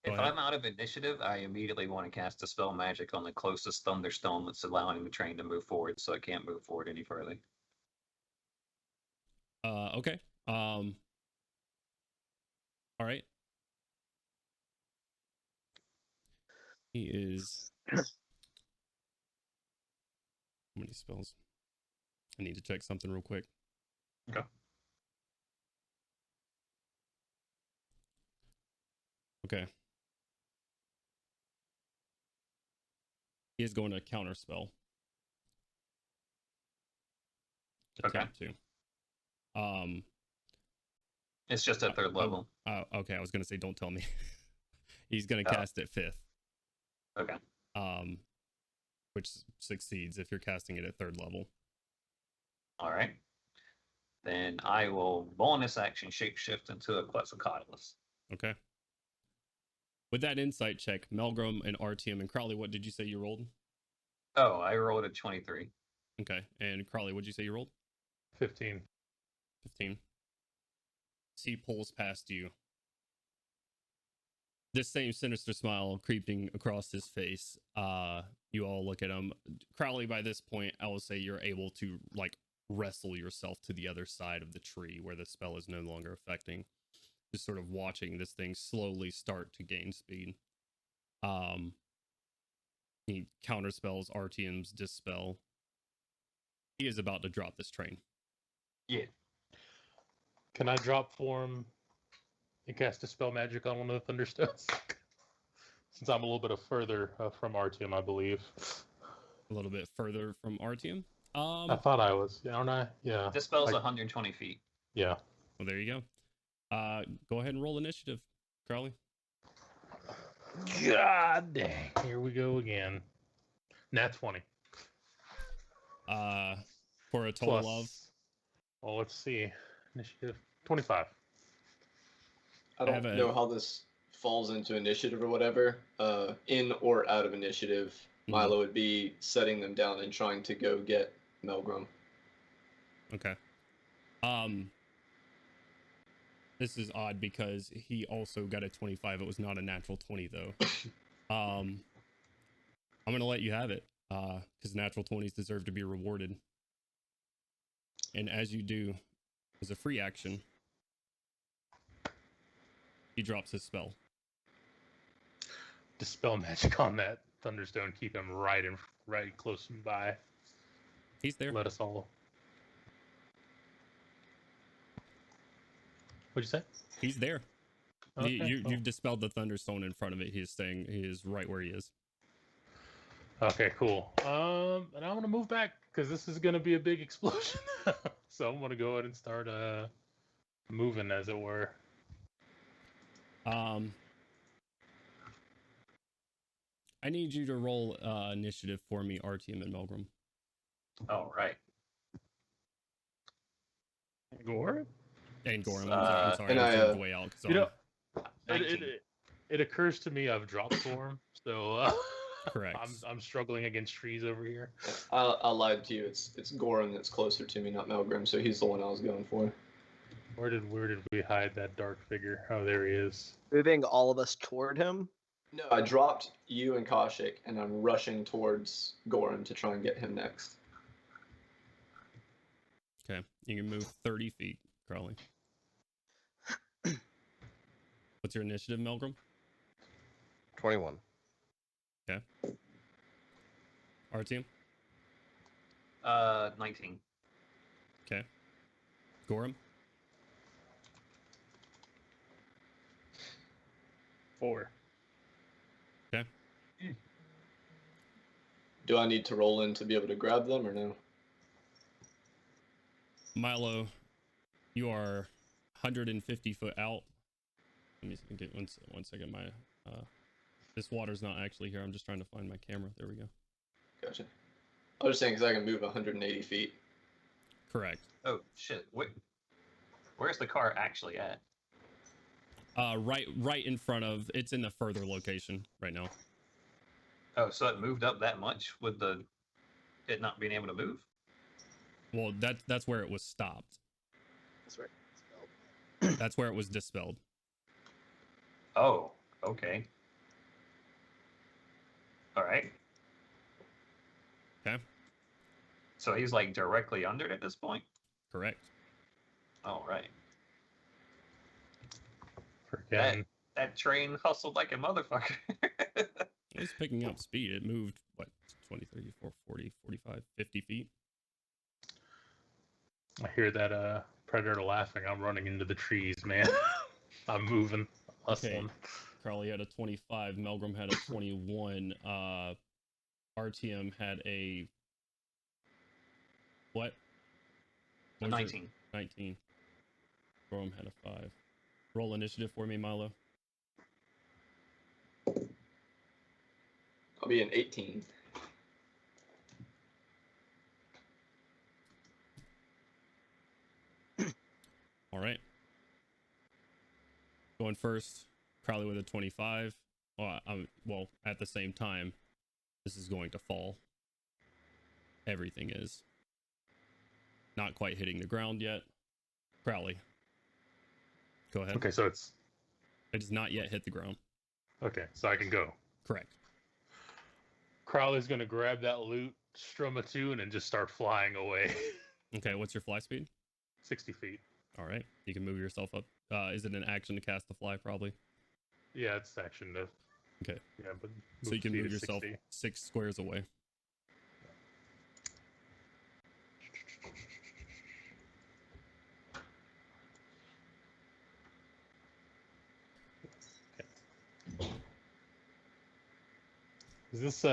If I'm out of initiative, I immediately want to cast a spell magic on the closest thunderstone that's allowing the train to move forward, so I can't move forward any further. Okay. All right. He is. How many spells? I need to check something real quick. Okay. Okay. He is going to counter spell. Attempt to. It's just at third level. Okay, I was gonna say don't tell me. He's gonna cast at 5th. Okay. Which succeeds if you're casting it at 3rd level. All right. Then I will bonus action shapeshift into a Quetzalcoatlus. Okay. With that insight check, Melgrim and Artyom and Crowley, what did you say you rolled? Oh, I rolled a 23. Okay. And Crowley, what did you say you rolled? 15. 15. He pulls past you. This same sinister smile creeping across his face. You all look at him. Crowley, by this point, I will say you're able to like wrestle yourself to the other side of the tree where the spell is no longer affecting. Just sort of watching this thing slowly start to gain speed. He counterspells Artyom's dispel. He is about to drop this train. Yeah. Can I drop form and cast a spell magic on one of the thunderstones? Since I'm a little bit further from Artyom, I believe. A little bit further from Artyom. I thought I was, aren't I? Yeah. This spell's 120 feet. Yeah. Well, there you go. Go ahead and roll initiative, Crowley. God dang. Here we go again. Nat 20. For a total Plus, of? Well, let's see. Initiative 25. I don't know how this falls into initiative or whatever. In or out of initiative, Milo would be setting them down and trying to go get Melgrim. Okay. This is odd because he also got a 25. It was not a natural 20 though. I'm gonna let you have it. Because natural 20s deserve to be rewarded. And as you do, as a free action, he drops his spell. Dispel magic on that thunderstone. Keep him right close by. He's there. Let us all. What'd you say? He's there. Okay, You've dispelled the thunderstone in front of it. He is right where he is. Okay, cool. And I'm gonna move back because this is gonna be a big explosion. So I'm gonna go ahead and start moving, as it were. I need you to roll initiative for me, Artyom and Melgrim. All right. Gore? And Gorham, I'm sorry. and I I, jumped way out. You know, 19. it occurs to me I've dropped form, so Correct. I'm struggling against trees over here. I lied to you. It's Goran that's closer to me, not Melgrim, so he's the one I was going for. Where did we hide that dark figure? Oh, there he is. Moving all of us toward him. No, I dropped you and Kaushik, and I'm rushing towards Goran to try and get him next. Okay. You can move 30 feet, Crowley. What's your initiative, Melgrim? 21. Okay. Artyom? 19. Okay. Gorham? 4. Okay. Do I need to roll in to be able to grab them or no? Milo, you are 150 foot out. Let me get one second. My this water's not actually here. I'm just trying to find my camera. There we go. Gotcha. I was just saying because I can move 180 feet. Correct. Oh shit! Where's the car actually at? Right in front of. It's in the further location right now. Oh, so it moved up that much with it not being able to move? Well, that's where it was stopped. That's right. That's where it was dispelled. Oh, okay. All right. Okay. So he's like directly under it at this point? Correct. All right. Freaking. That train hustled like a motherfucker. It was picking up speed. It moved, what, 20, 30, 40, 45, 50 feet? I hear that predator laughing. I'm running into the trees, man. I'm moving, hustling. Okay. Crowley had a 25. Melgrim had a 21. RTM had a... What? A 19. 19. Gorham had a 5. Roll initiative for me, Milo. I'll be an 18. All right. Going first, Crowley with a 25. Well, at the same time, this is going to fall. Everything is. Not quite hitting the ground yet. Crowley. Go ahead. Okay, so it's... It does not yet hit the ground. Okay, so I can go. Correct. Crowley's going to grab that loot, strum a tune, and just start flying away. Okay, what's your fly speed? 60 feet. All right. You can move yourself up. Is it an action to cast the fly, probably? Yeah, it's action to... Okay. Yeah, but... So you can speed move is yourself 60. 6 squares away. Is this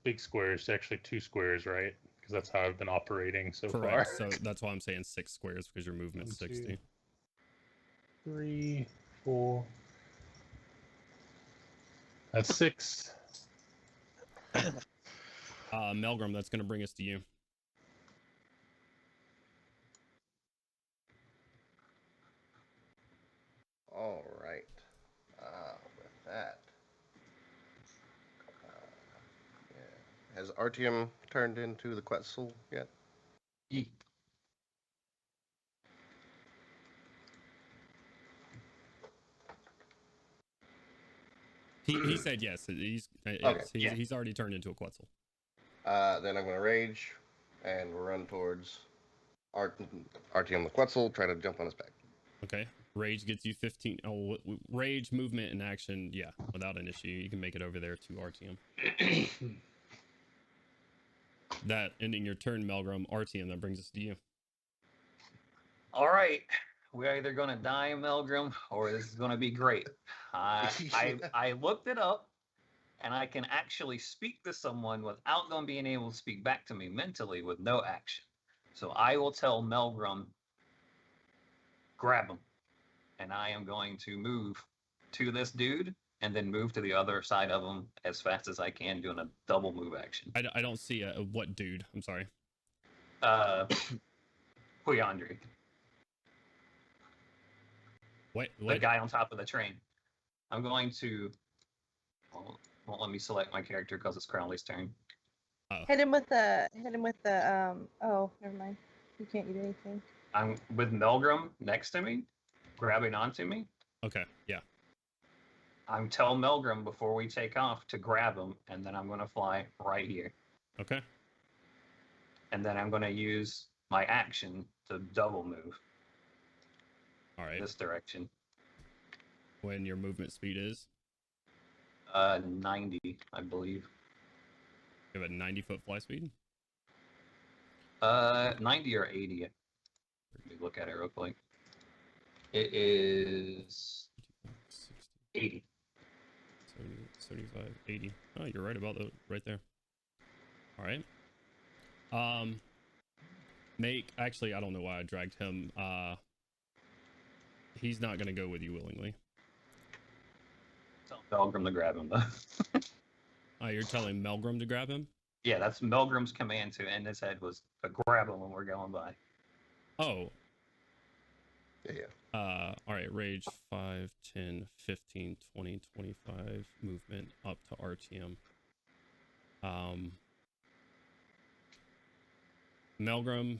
big square is actually 2 squares, right? Because that's how I've been operating so Correct. far. So that's why I'm saying 6 squares, because your movement's 1, 2, 60. 3, 4. That's 6. Melgrim, that's going to bring us to you. All right. With that, yeah. Has Artyom turned into the Quetzal yet? Ye- He said yes. He's already turned into a Quetzal. Then I'm going to rage and run towards Artyom the Quetzal, try to jump on his back. Okay. Rage gets you 15. Oh, rage, movement, and action. Yeah, without an issue. You can make it over there to RTM. That ending your turn, Melgrim. RTM, that brings us to you. All right. We're either going to die, Melgrim, or this is going to be great. I looked it up, and I can actually speak to someone without them being able to speak back to me mentally with no action. So I will tell Melgrim, grab him. And I am going to move to this dude and then move to the other side of him as fast as I can, doing a double move action. I don't see what dude. I'm sorry. Huyandri. What? The guy on top of the train. I'm going to... Won't let me select my character because it's Crowley's turn. Hit him with the oh, never mind. You can't do anything. I'm with Melgrim next to me, grabbing onto me. Okay, yeah. I'm telling Melgrim before we take off to grab him, and then I'm going to fly right here. Okay. And then I'm going to use my action to double move. All right. This direction. When your movement speed is? 90, I believe. You have a 90-foot fly speed? 90 or 80. Let me look at it real quick. It is 80. 70, 75, 80. Oh, you're right about that, right there. All right. Actually, I don't know why I dragged him. He's not gonna go with you willingly. Tell Melgrim to grab him, though. Oh, you're telling Melgrim to grab him? Yeah, that's Melgrim's command to end his head was to grab him when we're going by. Oh. Yeah. All right, rage 5, 10, 15, 20, 25, movement up to RTM. Melgrim,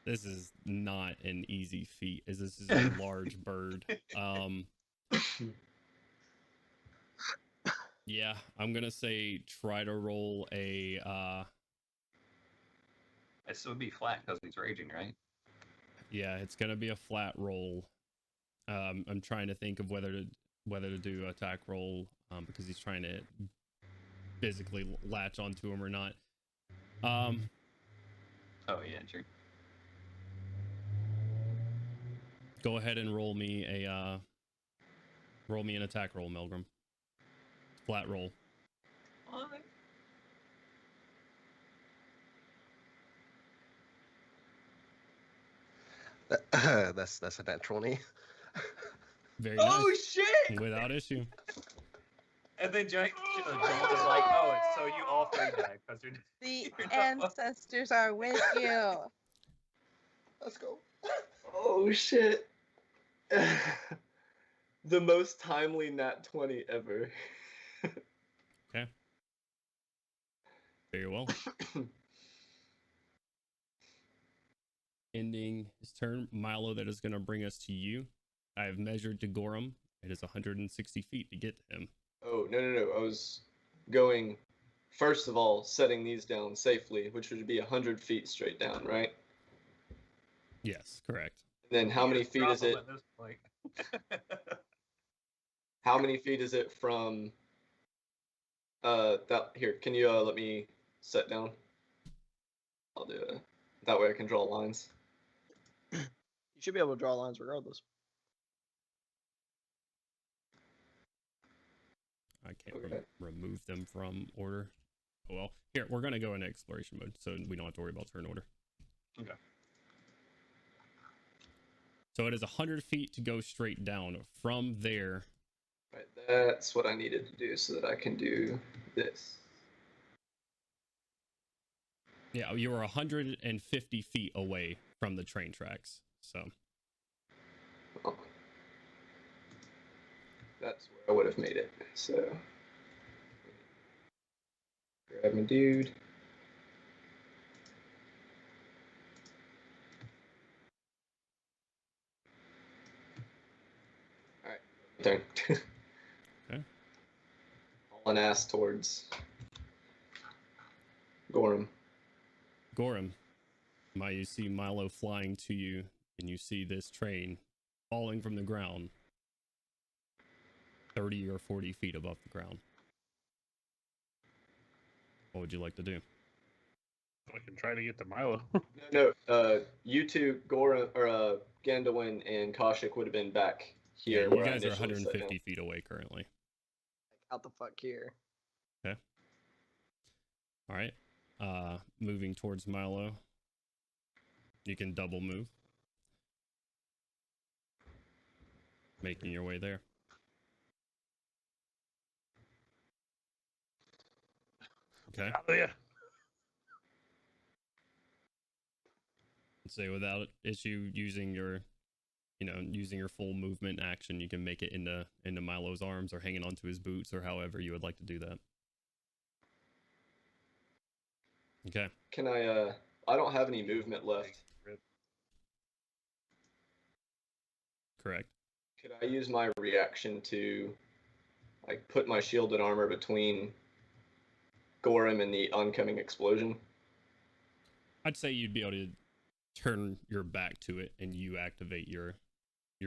this is not an easy feat, as this is a large bird. Yeah, I'm gonna say try to roll a This would be flat because he's raging, right? yeah, it's gonna be a flat roll. I'm trying to think of whether to do attack roll, because he's trying to physically latch onto him or not. Oh yeah, true. Go ahead and roll me an attack roll, Melgrim. Flat roll. That's a natural knee. Very Oh nice. shit! Without issue. And then Joel is like, "Oh, so you all three died because you're." The ancestors are with you. Let's go. Oh shit! The most timely nat 20 ever. Okay. Very well. Ending his turn, Milo, that is going to bring us to you. I have measured to Gorum. It is 160 feet to get to him. Oh, no. I was going, first of all, setting these down safely, which would be 100 feet straight down, right? Yes, correct. And then how many feet is it? At this point. How many feet is it from that here, can you let me set down? I'll do it. That way I can draw lines. You should be able to draw lines regardless. I can't Okay. remove them from order. Oh well. Here, we're going to go into exploration mode, so we don't have to worry about turn order. Okay. So it is 100 feet to go straight down. From there, Right, that's what I needed to do so that I can do this. yeah, you were 150 feet away from the train tracks. So Oh. That's where I would have made it. So grab my dude. Alright, turn. Okay. Hauling ass towards Gorum. Gorum, you see Milo flying to you, and you see this train falling from the ground 30 or 40 feet above the ground. What would you like to do? I can try to get to Milo. No, you two, Gorum, or Gandalin and Kaushik would have been back here. Yeah, you where I guys are initially set 150 down. feet away currently. Out the fuck here. Okay. All right. Moving towards Milo. You can double move. Making your way there. Okay. Oh yeah. So without issue using your full movement action, you can make it into Milo's arms or hanging onto his boots or however you would like to do that. Okay. Can I don't have any movement left. Correct. Could I use my reaction to, like, put my shielded armor between Gorum and the oncoming explosion? I'd say you'd be able to turn your back to it and you activate your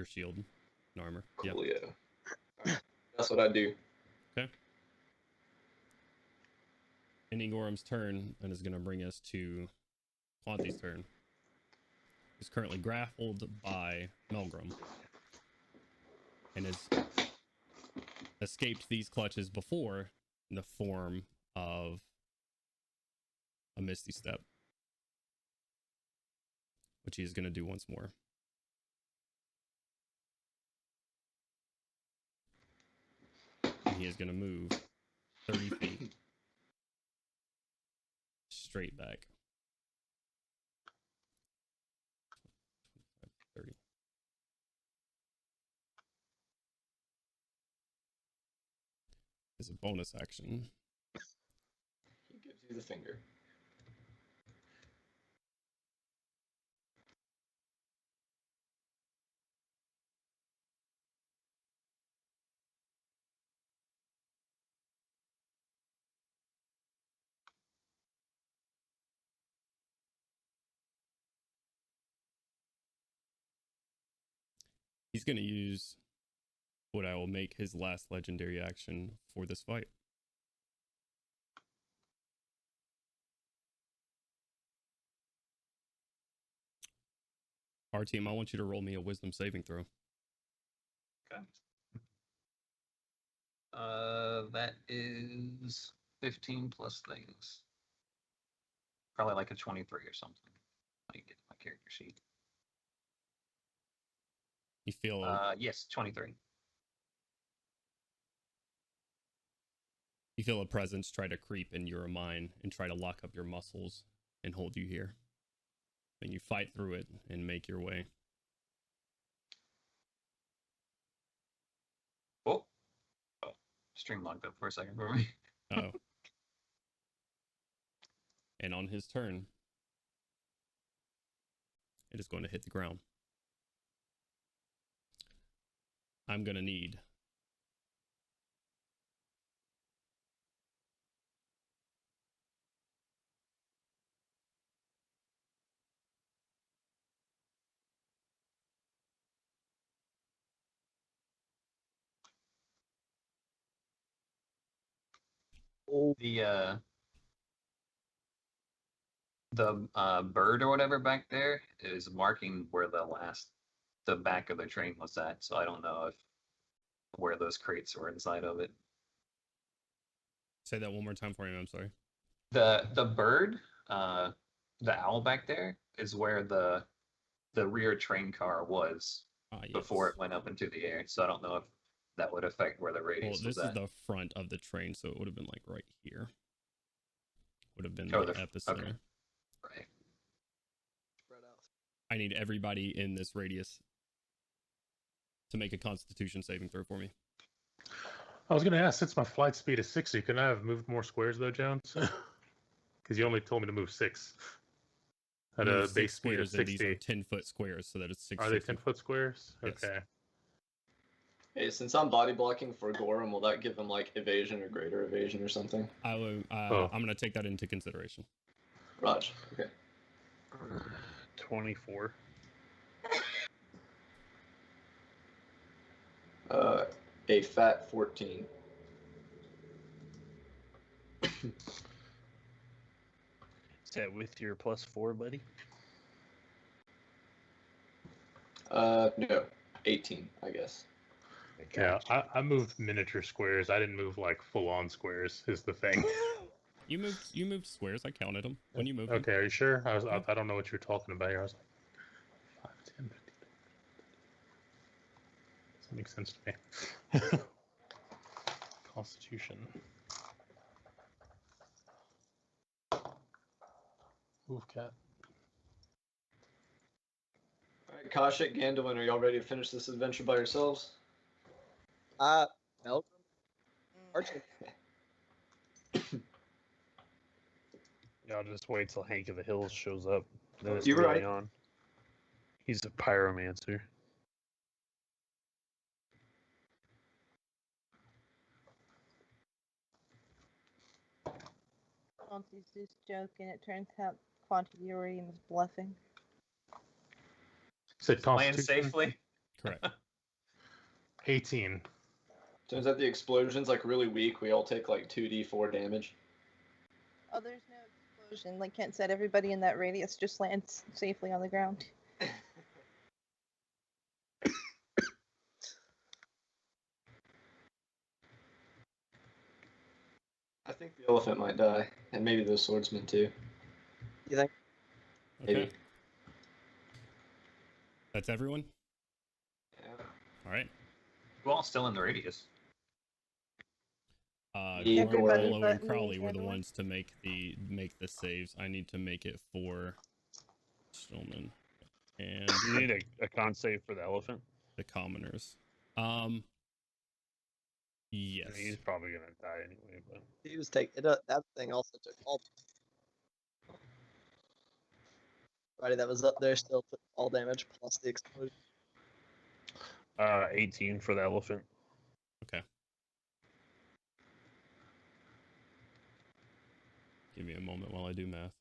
shield and armor. Cool, yeah. Right. That's what I do. Okay. Ending Gorum's turn, and is going to bring us to Quanti's turn. He's currently grappled by Melgrim. And is escaped these clutches before in the form of a Misty Step, which he's going to do once more. And he is going to move 30 feet straight back. 30. Is a bonus action. He gives you the finger. He's going to use what I will make his last legendary action for this fight. Our team, I want you to roll me a wisdom saving throw. Okay. That is 15 plus things. Probably like a 23 or something. Let me get my character sheet. You feel yes, 23. you feel a presence try to creep in your mind and try to lock up your muscles and hold you here. And you fight through it and make your way. Oh, stream locked up for a second for me. Oh. And on his turn, it is going to hit the ground. I'm going to need The bird or whatever back there is marking where the back of the train was at. So I don't know if where those crates were inside of it. Say that one more time for me. I'm sorry. The bird, the owl back there is where the rear train car was before it went up into the air. So I don't know if that would affect where the radius Well, this was is at. the front of the train, so it would have been like right here. Would have been Oh, the the- epicenter. okay. Right. Spread out. I need everybody in this radius to make a Constitution saving throw for me. I was going to ask, since my flight speed is 60, can I have moved more squares though, Jones? Because you only told me to move 6. At Move a 6 base speed of squares, and these 60. are 10-foot squares, so that it's 6. Are they 10-foot squares? Yes. Okay. Hey, since I'm body blocking for Gorham, will that give him like evasion or greater evasion or something? I'm going to take that into consideration. Raj. Okay. 24. A fat 14. Is that with your +4, buddy? No. 18, I guess. Yeah, I moved miniature squares. I didn't move like full-on squares. Is the thing. You moved squares. I counted them when you moved them. Okay, are you sure? I don't know what you're talking about here. I was like 5, 10, 15. Doesn't make sense to me. Constitution. Move cat. Alright, Kashik, Gandalin, are y'all ready to finish this adventure by yourselves? Malcolm? Archie. I'll just wait till Hank of the Hills shows up. Then it's You're really right. on. He's a pyromancer. Chauncey's just joking. It turns out Quantity Urium is bluffing. Said Land Constitution. safely. Correct. 18. Turns out the explosion's like really weak. We all take like 2d4 damage. Oh, there's no explosion. Like Kent said, everybody in that radius just lands safely on the ground. think the elephant might die, and maybe those swordsmen too. You think? Okay. Maybe. That's everyone? Yeah. All right. Who all still in the radius? Yeah, Gorum, everybody Willow, but and me Crowley and were the Tavern. ones to make the saves. I need to make it for Stillman and You need a con save for the elephant. the commoners. Yes. He's probably gonna die anyway. But He was taking that thing also took all. Everybody that was up there still took all damage plus the explosion. 18 for the elephant. Okay. Give me a moment while I do math.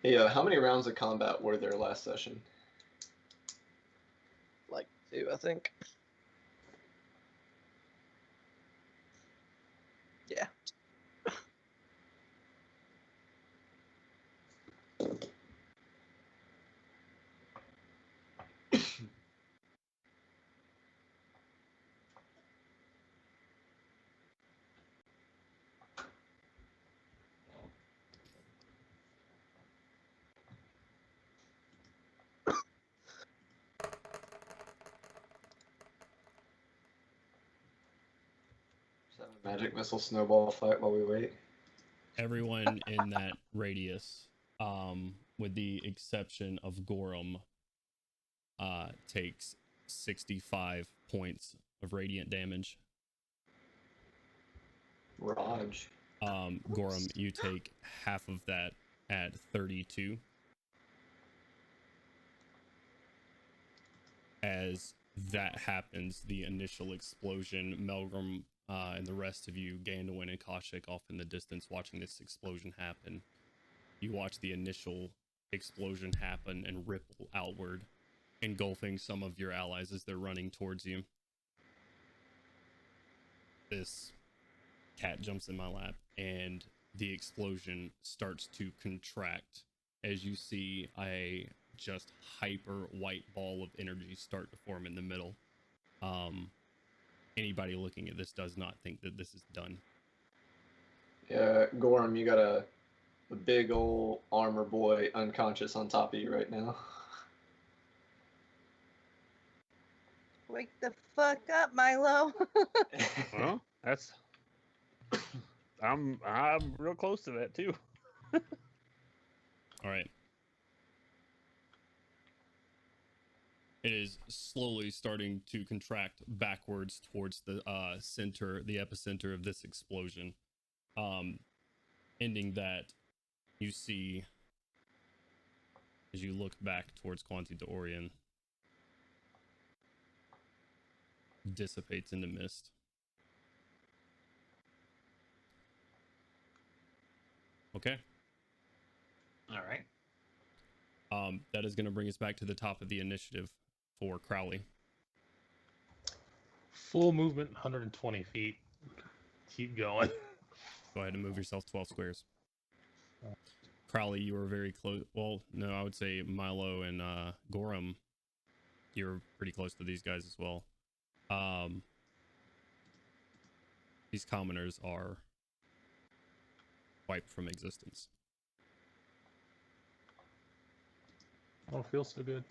Yeah, how many rounds of combat were there last session? Like 2, I think. Yeah. Just have a magic missile snowball fight while we wait. Everyone in that radius, with the exception of Gorum, takes 65 points of radiant damage. Raj. Gorum, you take half of that at 32. As that happens, the initial explosion, Melgrim and the rest of you, Gandalf and Koshik, off in the distance watching this explosion happen. You watch the initial explosion happen and ripple outward, engulfing some of your allies as they're running towards you. This cat jumps in my lap, and the explosion starts to contract as you see a just hyper white ball of energy start to form in the middle. Anybody looking at this does not think that this is done. Yeah, Gorham, you got a big old armor boy unconscious on top of you right now. Wake the fuck up, Milo. Well, that's. I'm real close to that too. All right. It is slowly starting to contract backwards towards the center, the epicenter of this explosion. Ending that, you see, as you look back towards Quanti d'Orient, dissipates into mist. Okay. All right. That is going to bring us back to the top of the initiative for Crowley. Full movement, 120 feet. Keep going. Go ahead and move yourself 12 squares. Crowley, you were very close. Well, no, I would say Milo and Gorum, you're pretty close to these guys as well. These commoners are wiped from existence. I don't feel so good.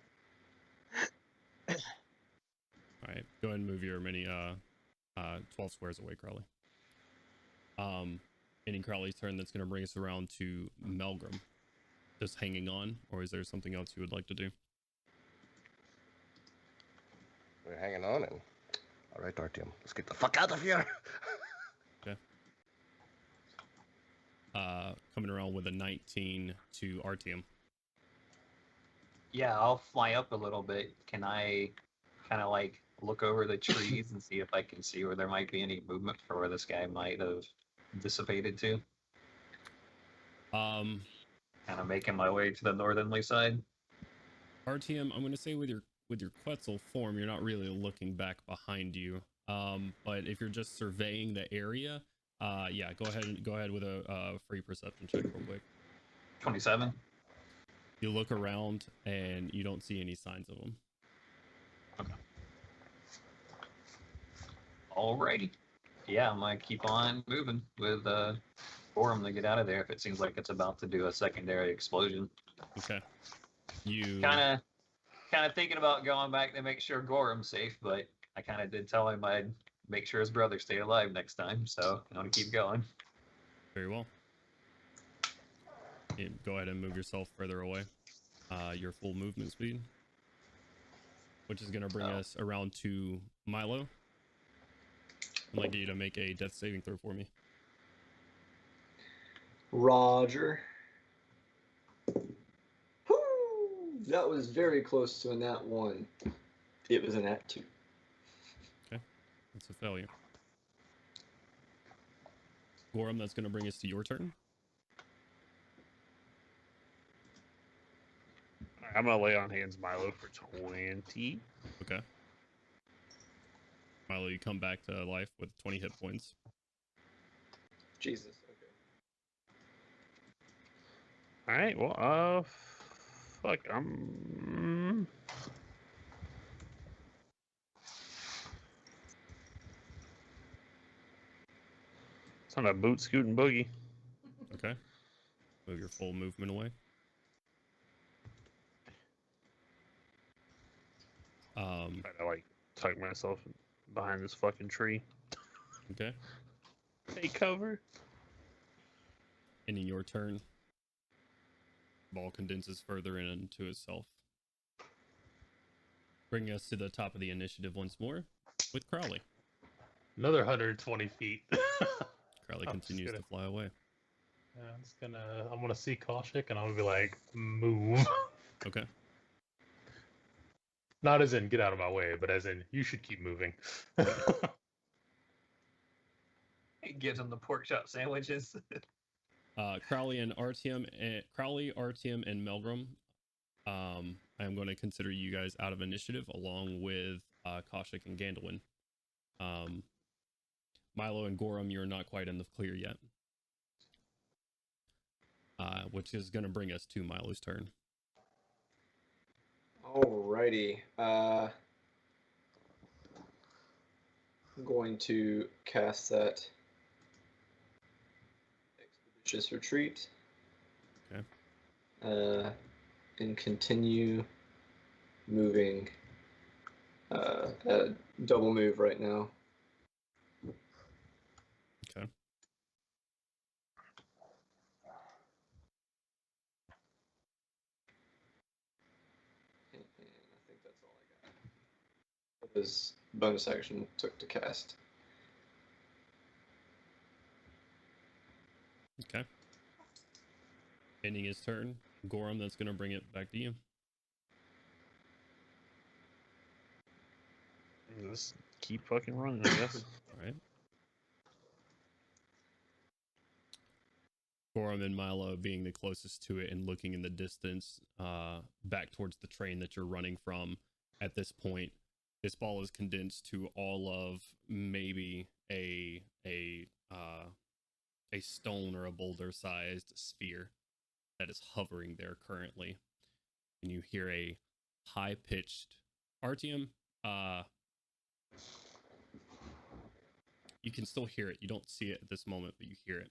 All right, go ahead and move your mini 12 squares away, Crowley. Ending Crowley's turn, that's going to bring us around to Melgrim. Just hanging on, or is there something else you would like to do? We're hanging on, and all right, Artyom, let's get the fuck out of here. Okay. Coming around with a 19 to Artyom. Yeah, I'll fly up a little bit. Can I kind of like look over the trees and see if I can see where there might be any movement for where this guy might have dissipated to? Kind of making my way to the northernly side. Artyom, I'm going to say with with your Quetzal form, you're not really looking back behind you. But if you're just surveying the area, yeah, go ahead with a free perception check real quick. 27. You look around and you don't see any signs of them. Okay. Alrighty. Yeah, I'm gonna keep on moving with Gorham to get out of there if it seems like it's about to do a secondary explosion. Okay. You kind of thinking about going back to make sure Gorham's safe, but I kind of did tell him I'd make sure his brother stayed alive next time, so I'm gonna keep going. Very well. Go ahead and move yourself further away. Your full movement speed, which is going to bring us around to Milo. I'd like you to make a death saving throw for me. Roger. Woo! That was very close to a nat 1. It was a nat 2. Okay, that's a failure. Gorham, that's going to bring us to your turn. I'm gonna lay on hands Milo for 20. Okay. Milo, you come back to life with 20 hit points. Jesus. Okay. All right. Well, fuck. It's on a boot, scoot, and boogie. Okay. Move your full movement away. Try to like tuck myself behind this fucking tree. Okay. Take cover. And in your turn, ball condenses further into itself. Bringing us to the top of the initiative once more with Crowley. Another 120 feet. Crowley continues to fly away. Yeah, I'm gonna see Kaushik and I'm gonna be like, move. Okay. Not as in get out of my way, but as in you should keep moving. Gives him the pork chop sandwiches. Crowley, Artyom, and Melgrim. I am going to consider you guys out of initiative along with Kaushik and Gandalin. Milo and Gorham, you're not quite in the clear yet. Which is going to bring us to Milo's turn. Alrighty. I'm going to cast that Expeditious Retreat. Okay. And continue moving. Double move right now. Okay. And I think that's all I got. His bonus action took to cast. Okay. Ending his turn. Gorham, that's going to bring it back to you. Just keep fucking running, I guess. All right. Gorham and Milo being the closest to it and looking in the distance back towards the train that you're running from. At this point, this ball is condensed to all of maybe a stone or a boulder-sized sphere that is hovering there currently. And you hear a high-pitched Artyom. You can still hear it. You don't see it at this moment, but you hear it.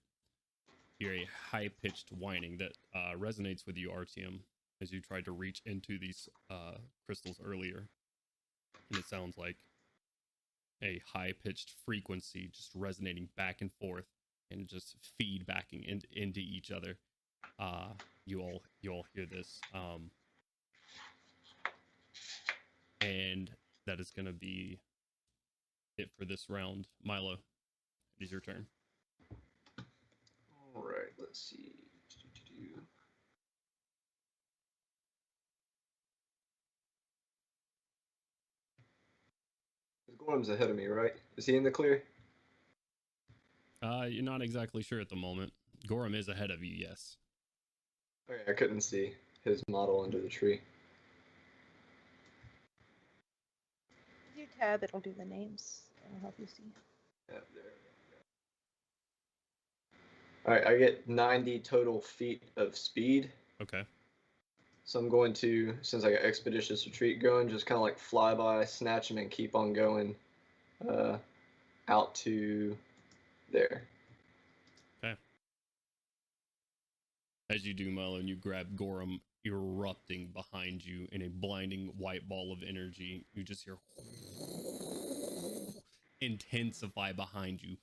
You hear a high-pitched whining that resonates with you, Artyom, as you tried to reach into these crystals earlier. And it sounds like a high-pitched frequency just resonating back and forth and just feedbacking into each other. You all hear this. And that is going to be it for this round. Milo, it is your turn. All right, let's see. Gorham's ahead of me, right? Is he in the clear? You're not exactly sure at the moment. Gorham is ahead of you, yes. Okay, I couldn't see his model under the tree. tab, it'll do the names. It'll help you see. Yep, there. All right, I get 90 total feet of speed. Okay. So I'm going to, since I got Expeditious Retreat going, just kind of like fly by, snatch him, and keep on going out to there. Okay. As you do, Milo, and you grab Gorham erupting behind you in a blinding white ball of energy. You just hear intensify behind you,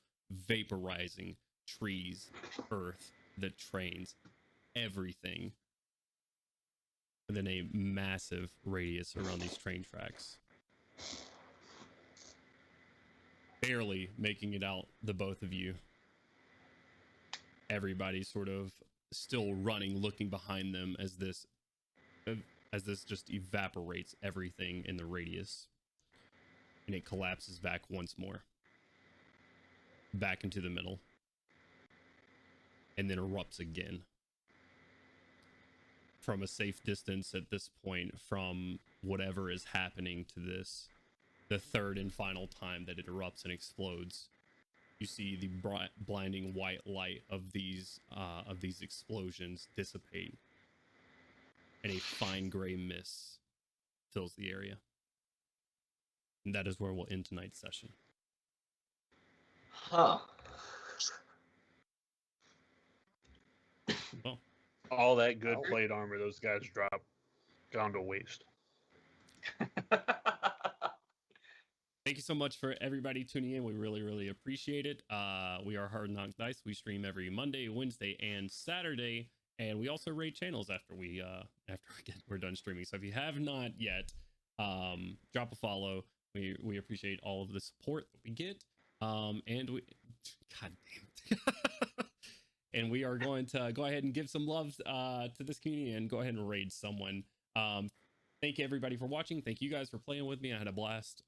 vaporizing trees, earth, the trains, everything within a massive radius around these train tracks. Barely making it out, the both of you. Everybody's sort of still running, looking behind them as this just evaporates everything in the radius, and it collapses back once more, back into the middle, and then erupts again from a safe distance at this point from whatever is happening to this, the third and final time that it erupts and explodes. You see the blinding white light of these explosions dissipate, and a fine gray mist fills the area. And that is where we'll end tonight's session. Huh. Well, all that good plate armor those guys dropped gone to waste. thank you so much for everybody tuning in. We really, really appreciate it. We are Hard Knock Dice. We stream every Monday, Wednesday, and Saturday, and we also raid channels after we're done streaming. So if you have not yet, drop a follow. We appreciate all of the support that we get. And we, God damn it. And we are going to go ahead and give some love to this community and go ahead and raid someone. Thank you everybody for watching. Thank you guys for playing with me. I had a blast.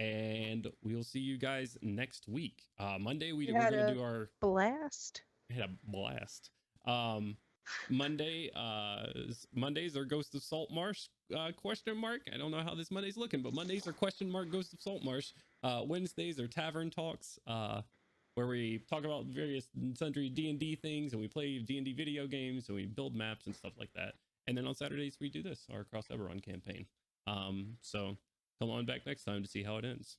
And we'll see you guys next week. Monday we're gonna do our blast. I had a blast. Mondays are Ghost of Saltmarsh question mark. I don't know how this Monday's looking, but Mondays are question mark Ghost of Saltmarsh. Wednesdays are Tavern Talks, where we talk about various and sundry D&D things, and we play D&D video games, and we build maps and stuff like that. And then on Saturdays we do this, our Cross Eberron campaign. So come on back next time to see how it ends.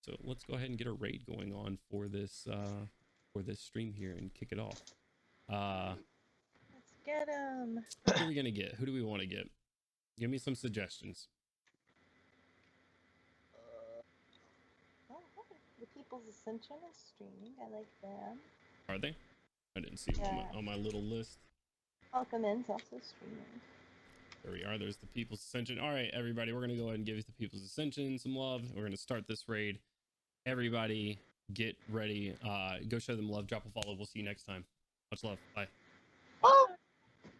So let's go ahead and get a raid going on for this stream here and kick it off. Let's get him. Who are we gonna get? Who do we want to get? Give me some suggestions. The People's Ascension is streaming. I like them. Are they? I didn't see them on my little list. Welcome In's also streaming. There we are. There's the People's Ascension. All right, everybody, we're gonna go ahead and give the People's Ascension some love. We're gonna start this raid. Everybody, get ready. Go show them love. Drop a follow. We'll see you next time. Much love. Bye.